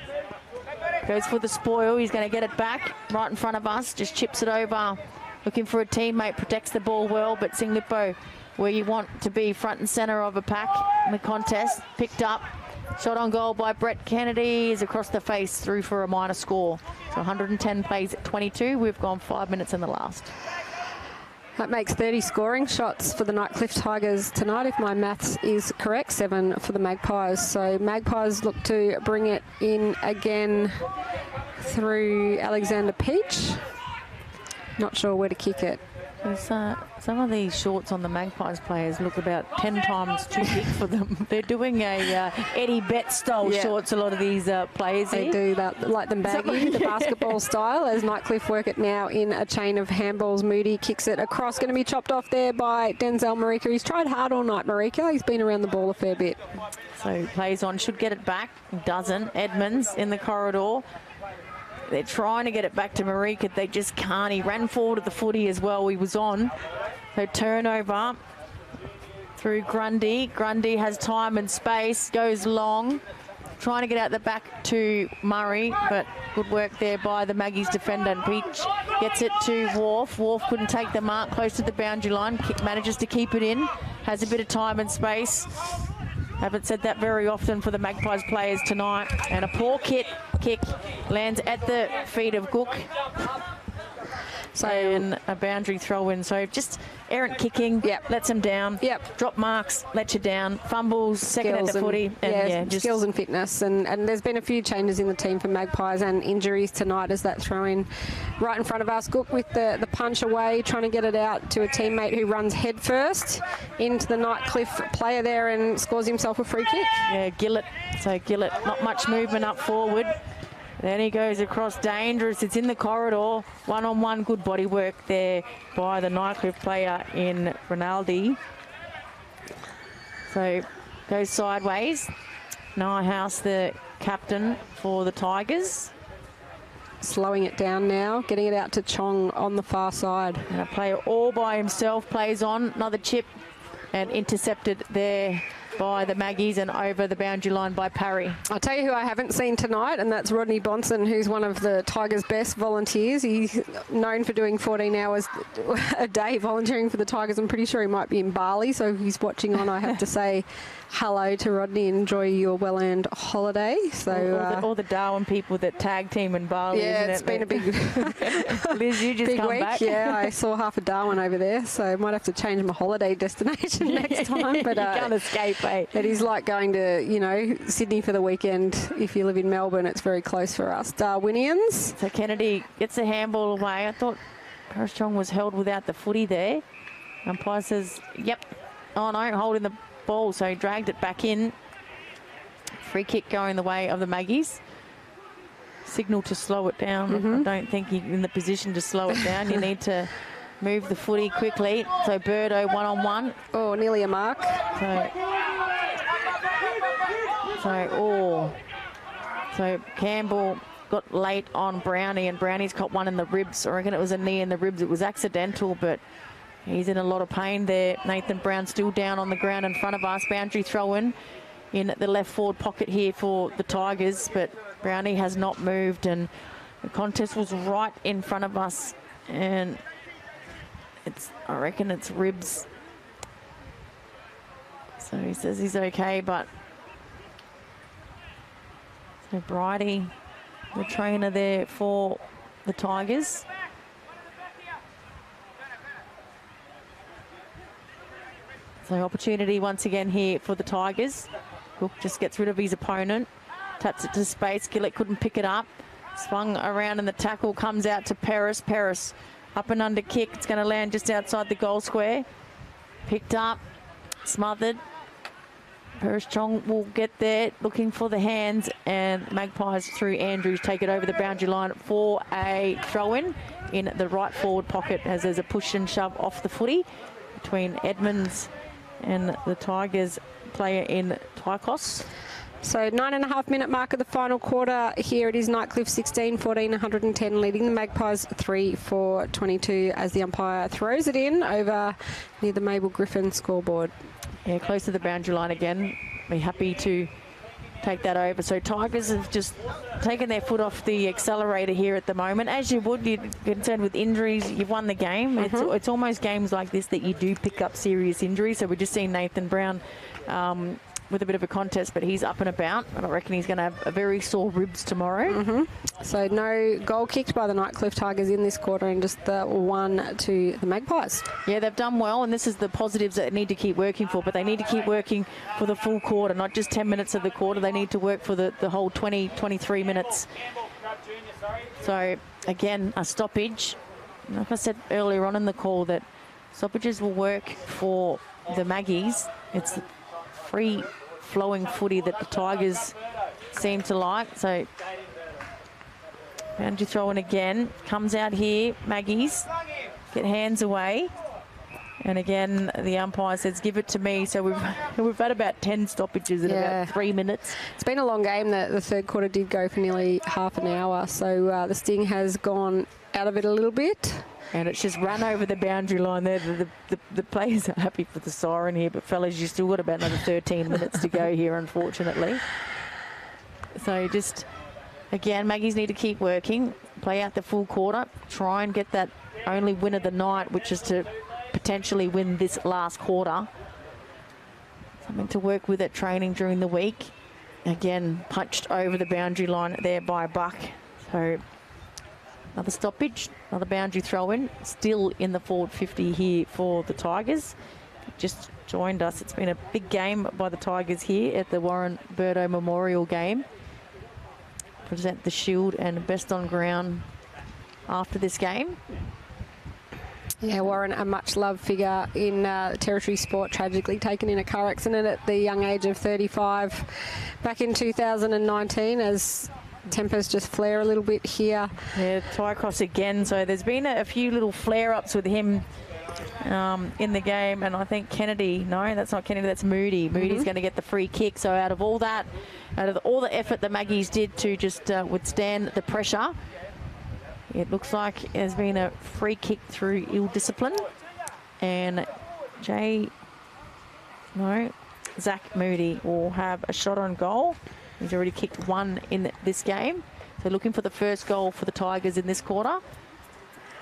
Goes for the spoil. He's going to get it back right in front of us. Just chips it over. Looking for a teammate. Protects the ball well. But Singlipo, where you want to be front and centre of a pack in the contest. Picked up. Shot on goal by Brett Kennedy. Is across the face. Through for a minor score. So 110 plays at 22. We've gone 5 minutes in the last. That makes 30 scoring shots for the Nightcliff Tigers tonight, if my maths is correct. 7 for the Magpies. So Magpies look to bring it in again through Alexander Peach. Not sure where to kick it. Some of these shorts on the Magpies players look about 10 times too big for them. They're doing a Eddie Betts style shorts, a lot of these players They here. do that, like them baggy, the basketball style, as Nightcliff work it now in a chain of handballs. Moody kicks it across, going to be chopped off there by Denzel Marika. He's tried hard all night, Marika. He's been around the ball a fair bit. So plays on, should get it back, doesn't. Edmonds in the corridor. They're trying to get it back to Marika. They just can't. He ran forward at the footy as well. He was on. So turnover through Grundy. Grundy has time and space, goes long. Trying to get out the back to Murray, but good work there by the Maggies defender. And Peach gets it to Wharf. Wharf couldn't take the mark close to the boundary line. Manages to keep it in. Has a bit of time and space. Haven't said that very often for the Magpies players tonight. And a poor kick lands at the feet of Cook. So and a boundary throw in. So just errant kicking, lets them down. Drop marks, lets you down. Fumbles, second at the footy. And just skills and fitness. And there's been a few changes in the team for Magpies and injuries tonight as that throw in right in front of us. Cook with the punch away, trying to get it out to a teammate who runs head first into the Nightcliff player there and scores himself a free kick. Yeah, Gillett. So Gillett, not much movement up forward. Then he goes across, dangerous. It's in the corridor. One-on-one, good body work there by the Nightcliff player in Rinaldi. So goes sideways. Nyhouse, the captain for the Tigers. Slowing it down now, getting it out to Chong on the far side. And a player all by himself, plays on. Another chip and intercepted there by the Maggies and over the boundary line by Parry. I'll tell you who I haven't seen tonight, and that's Rodney Bonson, who's one of the Tigers' best volunteers. He's known for doing 14 hours a day volunteering for the Tigers. I'm pretty sure he might be in Bali, so if he's watching on, I have to say hello to Rodney and enjoy your well-earned holiday. So all the Darwin people that tag team in Bali. Yeah, it's been a big Liz, you just big come week. back. Yeah, I saw half of Darwin over there, so I might have to change my holiday destination next time. But you can't escape, eh? It is like going to, Sydney for the weekend. If you live in Melbourne, it's very close for us. Darwinians. So Kennedy gets the handball away. I thought Paris-Chong was held without the footy there. Umpire says, yep. Oh no, holding the ball, so he dragged it back in. Free kick going the way of the Maggies. Signal to slow it down. I don't think he's in the position to slow it down. You need to move the footy quickly. So Birdo one-on-one. Oh, nearly a mark. So Campbell got late on Brownie, and Brownie's got one in the ribs. I reckon it was a knee in the ribs. It was accidental, but he's in a lot of pain there. Nathan Brown still down on the ground in front of us. Boundary throw in the left forward pocket here for the Tigers, but Brownie has not moved, and the contest was right in front of us, and I reckon it's ribs. So he says he's okay, but so Bridie, the trainer there for the Tigers. So opportunity once again here for the Tigers. Cook just gets rid of his opponent. Taps it to space. Gillett couldn't pick it up. Swung around and the tackle comes out to Paris. Paris up and under kick. It's going to land just outside the goal square. Picked up. Smothered. Paris Chong will get there, looking for the hands, and Magpies through Andrews take it over the boundary line for a throw-in in the right forward pocket as there's a push and shove off the footy between Edmonds and the Tigers player in Tykos. So 9.5 minute mark of the final quarter. Here it is Nightcliff 16-14, 110, leading the Magpies 3-4-22 as the umpire throws it in over near the Mabel Griffin scoreboard. Yeah, close to the boundary line again. Be happy to take that over. So Tigers have just taken their foot off the accelerator here at the moment. As you would, you're concerned with injuries, you've won the game. It's almost games like this that you do pick up serious injuries. So we've just seen Nathan Brown with a bit of a contest, but he's up and about. I reckon he's going to have a very sore ribs tomorrow. So no goal kicked by the Nightcliff Tigers in this quarter, and just the one to the Magpies. Yeah, they've done well, and this is the positives that they need to keep working for, but they need to keep working for the full quarter, not just 10 minutes of the quarter. They need to work for the whole 20, 23 minutes. So again, a stoppage. Like I said earlier on in the call, that stoppages will work for the Maggies. It's free flowing footy that the Tigers seem to like. So boundary throw in again, comes out here. Maggies get hands away, and again the umpire says give it to me. So we've had about 10 stoppages in about 3 minutes. It's been a long game. The third quarter did go for nearly half an hour, so the sting has gone out of it a little bit. And it's just run over the boundary line there. The players are happy for the siren here, but fellas, you still got about another 13 minutes to go here, unfortunately. So just, again, Maggies need to keep working, play out the full quarter, try and get that only win of the night, which is to potentially win this last quarter. Something to work with at training during the week. Again, punched over the boundary line there by Buck. So another stoppage, another boundary throw-in, still in the forward 50 here for the Tigers. Just joined us. It's been a big game by the Tigers here at the Warren Burdo Memorial game. Present the shield and best on ground after this game. Yeah, Warren, a much-loved figure in territory sport, tragically taken in a car accident at the young age of 35 back in 2019 as tempers just flare a little bit here. Yeah, Tykos again. So there's been a few little flare-ups with him in the game, and I think Kennedy, no, that's not Kennedy, that's Moody. Moody's going to get the free kick. So out of all that, out of all the effort the Maggies did to just withstand the pressure, it looks like there's been a free kick through ill discipline. And Zach Moody will have a shot on goal. He's already kicked one in this game. So looking for the first goal for the Tigers in this quarter.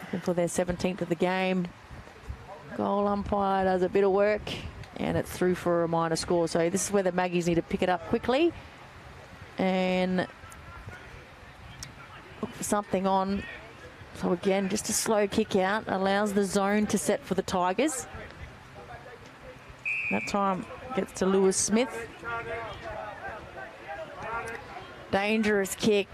Looking for their 17th of the game. Goal umpire does a bit of work, and it's through for a minor score. So this is where the Maggies need to pick it up quickly and look for something on. So again, just a slow kick out allows the zone to set for the Tigers. That time gets to Lewis Smith. Dangerous kick.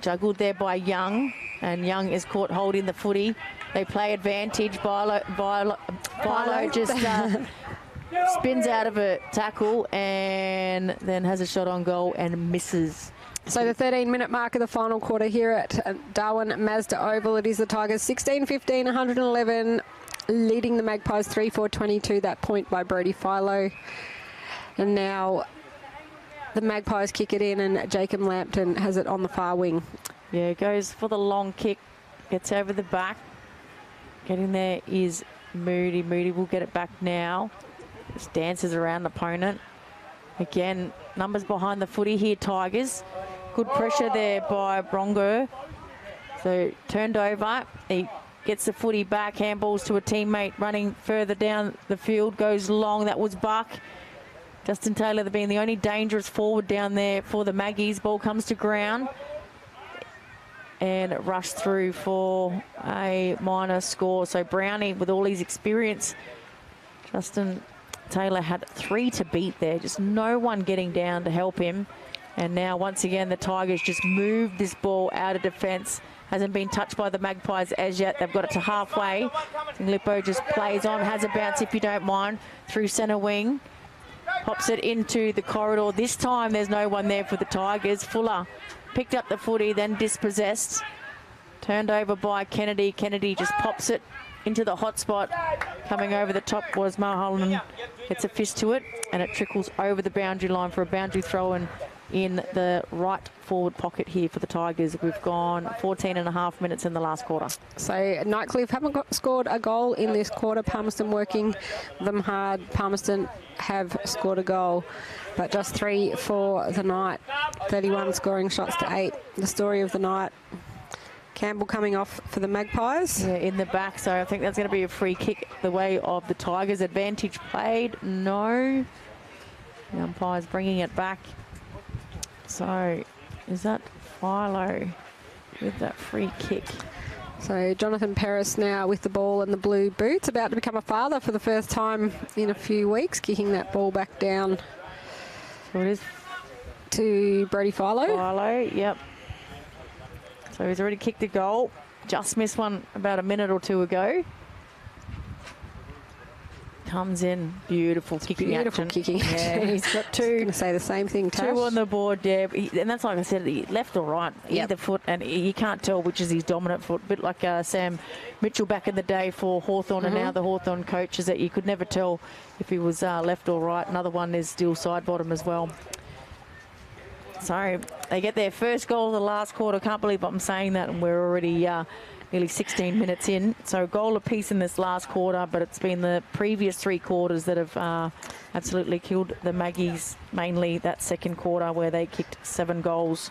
Juggled there by Young, and Young is caught holding the footy. They play advantage. Vilo just spins out of a tackle and then has a shot on goal and misses. So the 13-minute mark of the final quarter here at Darwin Mazda Oval. It is the Tigers 16-15, 111, leading the Magpies 3-4-22. That point by Brodie Philo. And now the Magpies kick it in, and Jacob Lampton has it on the far wing. Yeah, goes for the long kick, gets over the back. Getting there is Moody. Moody will get it back now. Just dances around the opponent. Again, numbers behind the footy here, Tigers. Good pressure there by Brongo. So turned over. He gets the footy back, handballs to a teammate running further down the field. Goes long. That was Buck. Justin Taylor being the only dangerous forward down there for the Maggies. Ball comes to ground and rushed through for a minor score. So Brownie, with all his experience, Justin Taylor had 3 to beat there. Just no one getting down to help him. And now once again the Tigers just moved this ball out of defence. Hasn't been touched by the Magpies as yet. They've got it to halfway. Lippo just plays on, has a bounce if you don't mind, through centre wing. Pops it into the corridor. This time there's no one there for the Tigers. Fuller picked up the footy, then dispossessed. Turned over by Kennedy. Kennedy just pops it into the hot spot. Coming over the top was Mulholland. Gets a fist to it, and it trickles over the boundary line for a boundary throw in the right forward pocket here for the Tigers. We've gone 14.5 minutes in the last quarter. So Nightcliff haven't scored a goal in this quarter. Palmerston working them hard. Palmerston have scored a goal, but just 3 for the night. 31 scoring shots to 8. The story of the night. Campbell coming off for the Magpies. Yeah, in the back, so I think that's going to be a free kick the way of the Tigers. Advantage played, no. The umpire's bringing it back. So is that Philo with that free kick? So Jonathan Paris now with the ball and the blue boots, about to become a father for the first time in a few weeks, kicking that ball back down. So it is to Brody Philo. Philo, yep. So he's already kicked a goal. Just missed one about a minute or two ago. Comes in, beautiful kicking action. Yeah, he's got 2. Going to say the same thing, Tash. 2 on the board, yeah. And that's like I said, left or right, either foot, and you can't tell which is his dominant foot. A bit like Sam Mitchell back in the day for Hawthorn, and now the Hawthorn coach, is that you could never tell if he was left or right. Another one is still side bottom as well. So they get their first goal of the last quarter. Can't believe I'm saying that, and we're already nearly 16 minutes in. So goal apiece in this last quarter, but it's been the previous 3 quarters that have absolutely killed the Maggies, mainly that second quarter where they kicked 7 goals.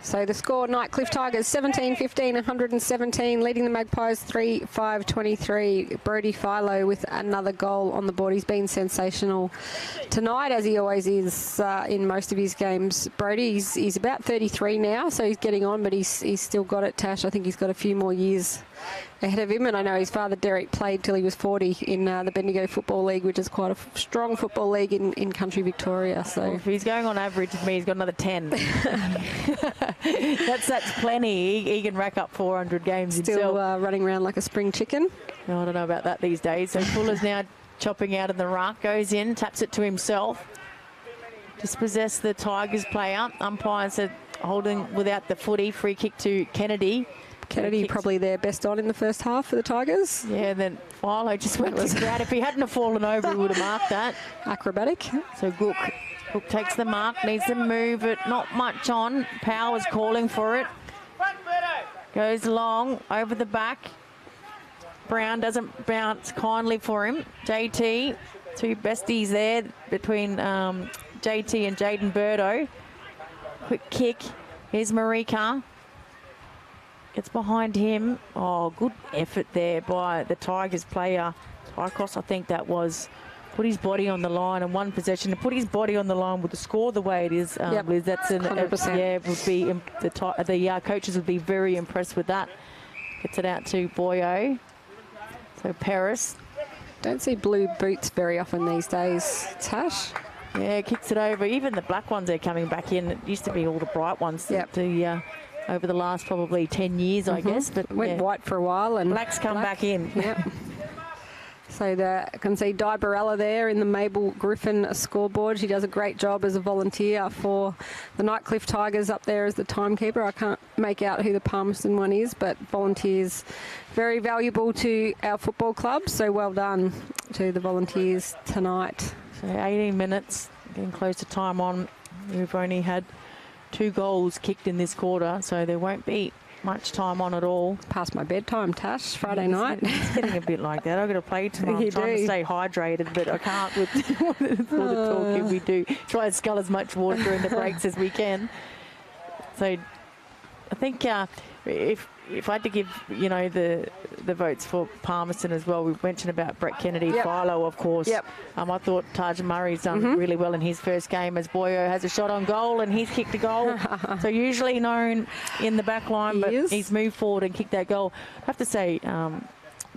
So the score, Nightcliff Tigers 17-15, 117, leading the Magpies 3-5-23. Brody Philo with another goal on the board. He's been sensational tonight, as he always is in most of his games. Brody, he's about 33 now, so he's getting on, but he's still got it, Tash. I think he's got a few more years ahead of him, and I know his father Derek played till he was 40 in the Bendigo Football League, which is quite a strong football league in country Victoria. So well, if he's going on average with me, he's got another 10. that's plenty. He can rack up 400 games still himself. Running around like a spring chicken. No, I don't know about that these days. So Fuller's now chopping out in the ruck, goes in, taps it to himself. Dispossessed the Tigers player. Umpire said holding without the footy. Free kick to Kennedy. Kennedy probably their best on in the first half for the Tigers. Yeah, and then Philo just went to ground. If he hadn't have fallen over, he would have marked that. Acrobatic. So Gook takes the mark, needs to move it. Not much on. Power's calling for it. Goes long, over the back. Brown doesn't bounce kindly for him. JT, 2 besties there between JT and Jaden Birdo. Quick kick. Here's Marika. Gets behind him. Oh, good effort there by the Tigers player. Tykos, I think that was. Put his body on the line in one possession. To put his body on the line with the score the way it is, Liz, that's 100%. would be the coaches would be very impressed with that. Gets it out to Boyo. So Paris. Don't see blue boots very often these days, Tash. Yeah, kicks it over. Even the black ones are coming back in. It used to be all the bright ones. Yep. Over the last probably 10 years, I guess. But went white for a while, and black's come back in. Yep. So I can see Di Barella there in the Mabel Griffin scoreboard. She does a great job as a volunteer for the Nightcliff Tigers up there as the timekeeper. I can't make out who the Palmerston one is, but volunteers very valuable to our football club. So well done to the volunteers tonight. So 18 minutes, getting close to time on. We've only had 2 goals kicked in this quarter, so there won't be much time on at all. Past my bedtime, Tash, Friday night. It's getting a bit like that. I've got to play tomorrow. I'm trying to stay hydrated, but I can't with all the talking we do. Try and scull as much water during the breaks as we can. So I think if I had to give, the votes for Palmerston as well, we've mentioned about Brett Kennedy, Philo, of course. Yep. I thought Taj Murray's done really well in his first game, as Boyo has a shot on goal and he's kicked a goal. So usually known in the back line, but he's moved forward and kicked that goal. I have to say,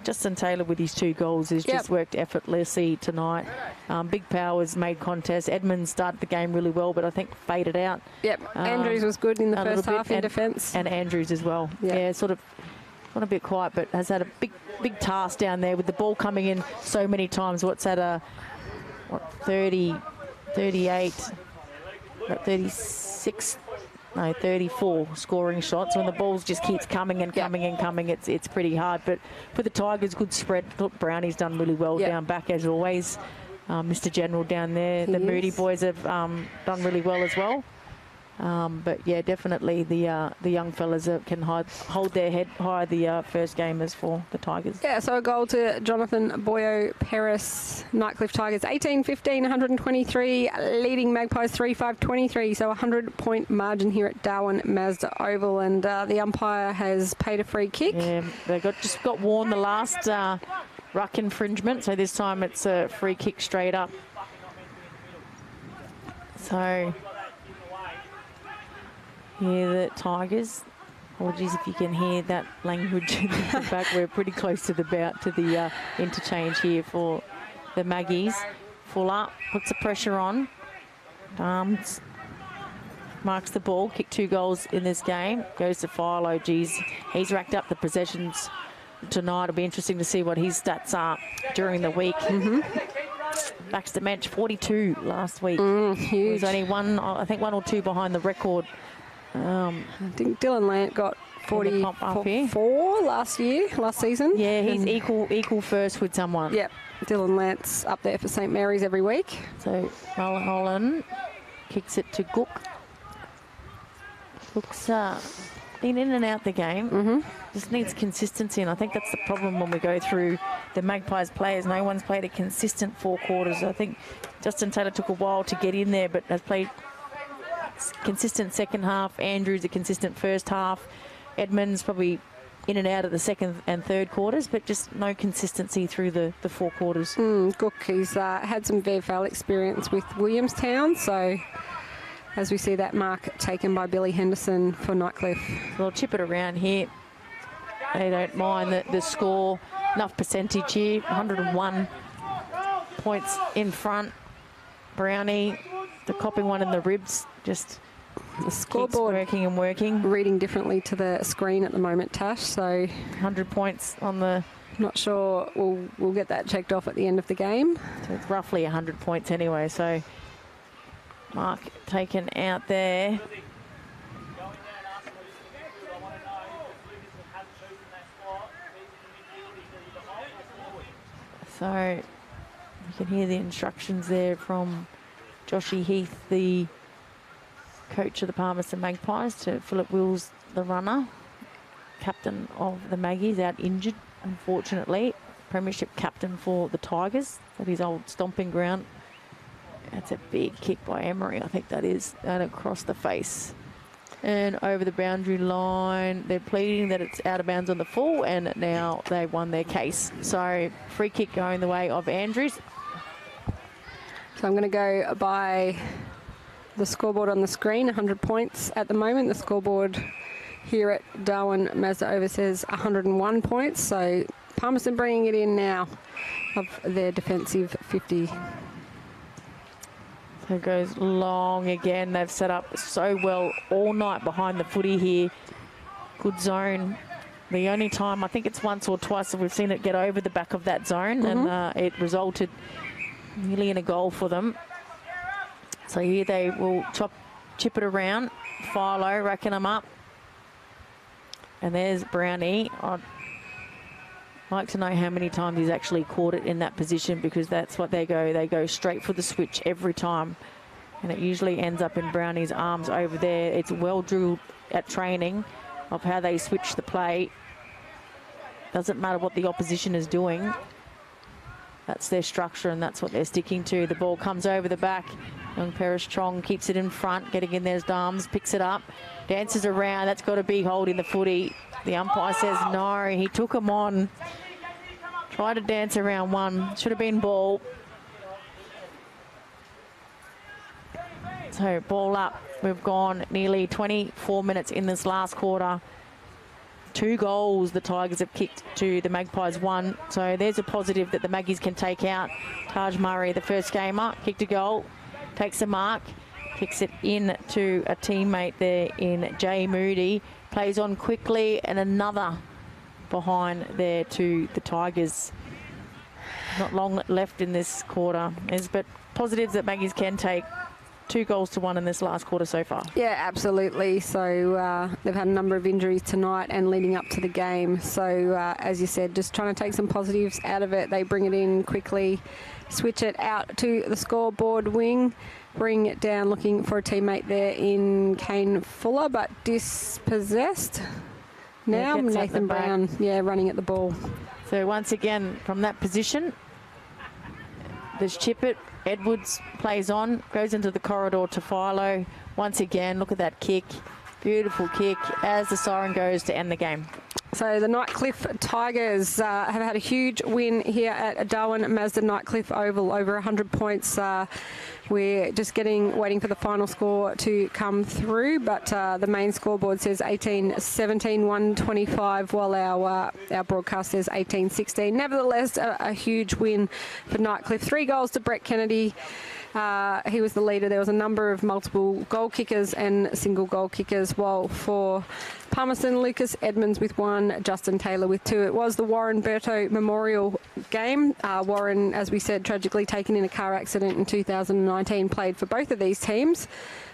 Justin Taylor with his 2 goals has just worked effortlessly tonight. Big Powers made contest. Edmonds started the game really well, but I think faded out. Yep, Andrews was good in the first half in defence. And Andrews as well. Yeah, sort of gone a bit quiet, but has had a big task down there with the ball coming in so many times. What's that, 30, 38, 36, no, 34 scoring shots. When the balls just keeps coming and coming and coming, it's pretty hard. But for the Tigers, good spread. Look, Brownie's done really well down back as always. Mr. General down there. The Moody boys have done really well as well. But yeah, definitely the young fellas can hold their head high. The first gamers for the Tigers. Yeah, so a goal to Jonathan Boyo Peris, Nightcliff Tigers, 18-15, 123, leading Magpies 3-5-23. So a 100-point margin here at Darwin Mazda Oval, and the umpire has paid a free kick. Yeah, they just got warned the last ruck infringement, so this time it's a free kick straight up. So. Yeah, the Tigers. Apologies if you can hear that language in the back. We're pretty close to the interchange here for the Maggies. Fuller puts the pressure on. Darms marks the ball. Kicked 2 goals in this game. Goes to Philo. Geez, he's racked up the possessions tonight. It'll be interesting to see what his stats are during the week. Baxter Mensch, 42 last week. Huge. He was only one or two behind the record. I think Dylan Lant got 44 last season. Yeah, he's equal first with someone. Yep, Dylan Lant's up there for St Mary's every week. So Mulholland kicks it to Gook. Gook's been in and out the game. Just needs consistency, and I think that's the problem when we go through the Magpies players. No one's played a consistent 4 quarters. I think Justin Taylor took a while to get in there, but has played consistent second half. Andrews a consistent first half. Edmonds probably in and out of the second and third quarters, but just no consistency through the 4 quarters. Gook, he's had some VFL experience with Williamstown, so as we see that mark taken by Billy Henderson for Nightcliff. We'll chip it around here. They don't mind the score. Enough percentage here. 101 points in front. Brownie, the copping one in the ribs, just the scoreboard working and working. Reading differently to the screen at the moment, Tash. So 100 points on the. Not sure we'll get that checked off at the end of the game. So it's roughly 100 points anyway. So mark taken out there. So you can hear the instructions there from Joshy Heath, the coach of the Palmerston Magpies, to Philip Wills, the runner, captain of the Maggies, out injured, unfortunately. Premiership captain for the Tigers at his old stomping ground. That's a big kick by Emery, I think that is, and across the face. And over the boundary line, they're pleading that it's out of bounds on the full, and now they've won their case. So free kick going the way of Andrews. So I'm going to go by the scoreboard on the screen, 100 points at the moment. The scoreboard here at Darwin Mazda Over says 101 points. So Palmerston bringing it in now of their defensive 50. So it goes long again. They've set up so well all night behind the footy here. Good zone. The only time, I think it's once or twice that we've seen it get over the back of that zone, and it resulted nearly in a goal for them. So here they will chip it around. Philo racking them up. And there's Brownie. I'd like to know how many times he's actually caught it in that position, because that's what they go. They go straight for the switch every time. And it usually ends up in Brownie's arms over there. It's well drilled at training of how they switch the play. Doesn't matter what the opposition is doing. That's their structure, and that's what they're sticking to. The ball comes over the back. Young Paris Trong keeps it in front, getting in there's Darms, picks it up, dances around. That's got to be holding the footy. The umpire says no. He took him on. Tried to dance around one. Should have been ball. So ball up. We've gone nearly 24 minutes in this last quarter. 2 goals the Tigers have kicked to the Magpies 1. So there's a positive that the Maggies can take out. Taj Murray, the first gamer, kicked a goal, takes a mark, kicks it in to a teammate there in Jay Moody. Plays on quickly, and another behind there to the Tigers. Not long left in this quarter, but positives that Maggies can take. 2 goals to 1 in this last quarter so far. Yeah, absolutely. So they've had a number of injuries tonight and leading up to the game. So as you said, just trying to take some positives out of it. They bring it in quickly, switch it out to the scoreboard wing, bring it down, looking for a teammate there in Kane Fuller, but dispossessed. Now Nathan Brown, running at the ball. So once again, from that position, there's Chippett. Edwards plays on, goes into the corridor to Philo. Once again, look at that kick. Beautiful kick as the siren goes to end the game. So the Nightcliff Tigers have had a huge win here at Darwin Mazda Nightcliff Oval, over 100 points. We're just waiting for the final score to come through, but the main scoreboard says 18-17, 125, while our broadcast says 18-16. Nevertheless, a huge win for Nightcliff. 3 goals to Brett Kennedy. He was the leader. There was a number of multiple goal kickers and single goal kickers, while for Palmerston, Lucas Edmonds with 1, Justin Taylor with 2. It was the Warren Berto Memorial game. Warren, as we said, tragically taken in a car accident in 2019, played for both of these teams.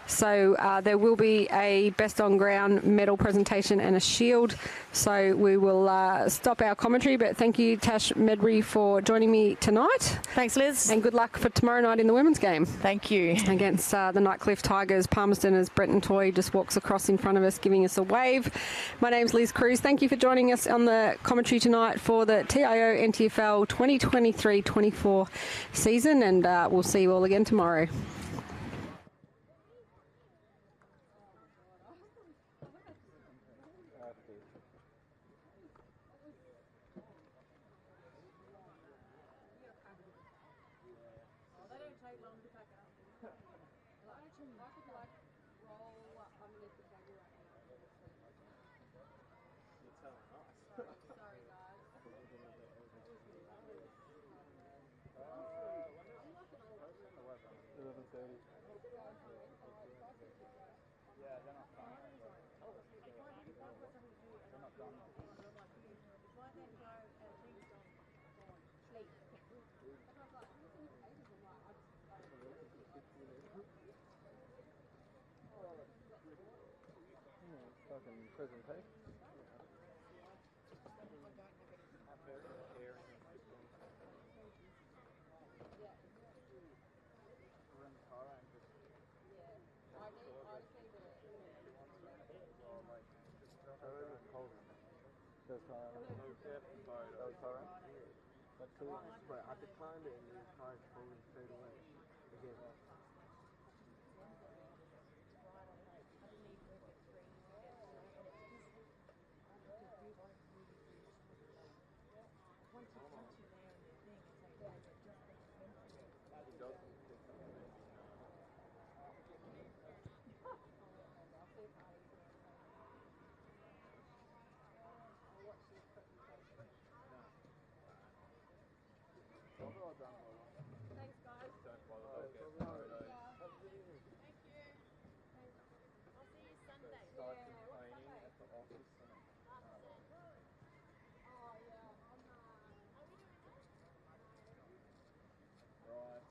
So there will be a best on ground medal presentation and a shield. So we will stop our commentary, but thank you, Tash Medbury, for joining me tonight. Thanks, Liz. And good luck for tomorrow night in the women's game. Thank you. Against the Nightcliff Tigers. Palmerston, as Brenton Toy just walks across in front of us, giving us a wave. My name's Liz Cruz. Thank you for joining us on the commentary tonight for the TIO NTFL 2023-24 season, and we'll see you all again tomorrow. I declined it and the car totally straight away. Again. Thanks, guys. Don't bother, they'll get photos. Thank you. I'll see you Sunday. Start complaining at the office. Oh, yeah. Right.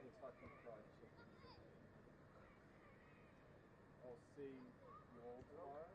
Kentucky Fried Chicken. I'll see you all tomorrow.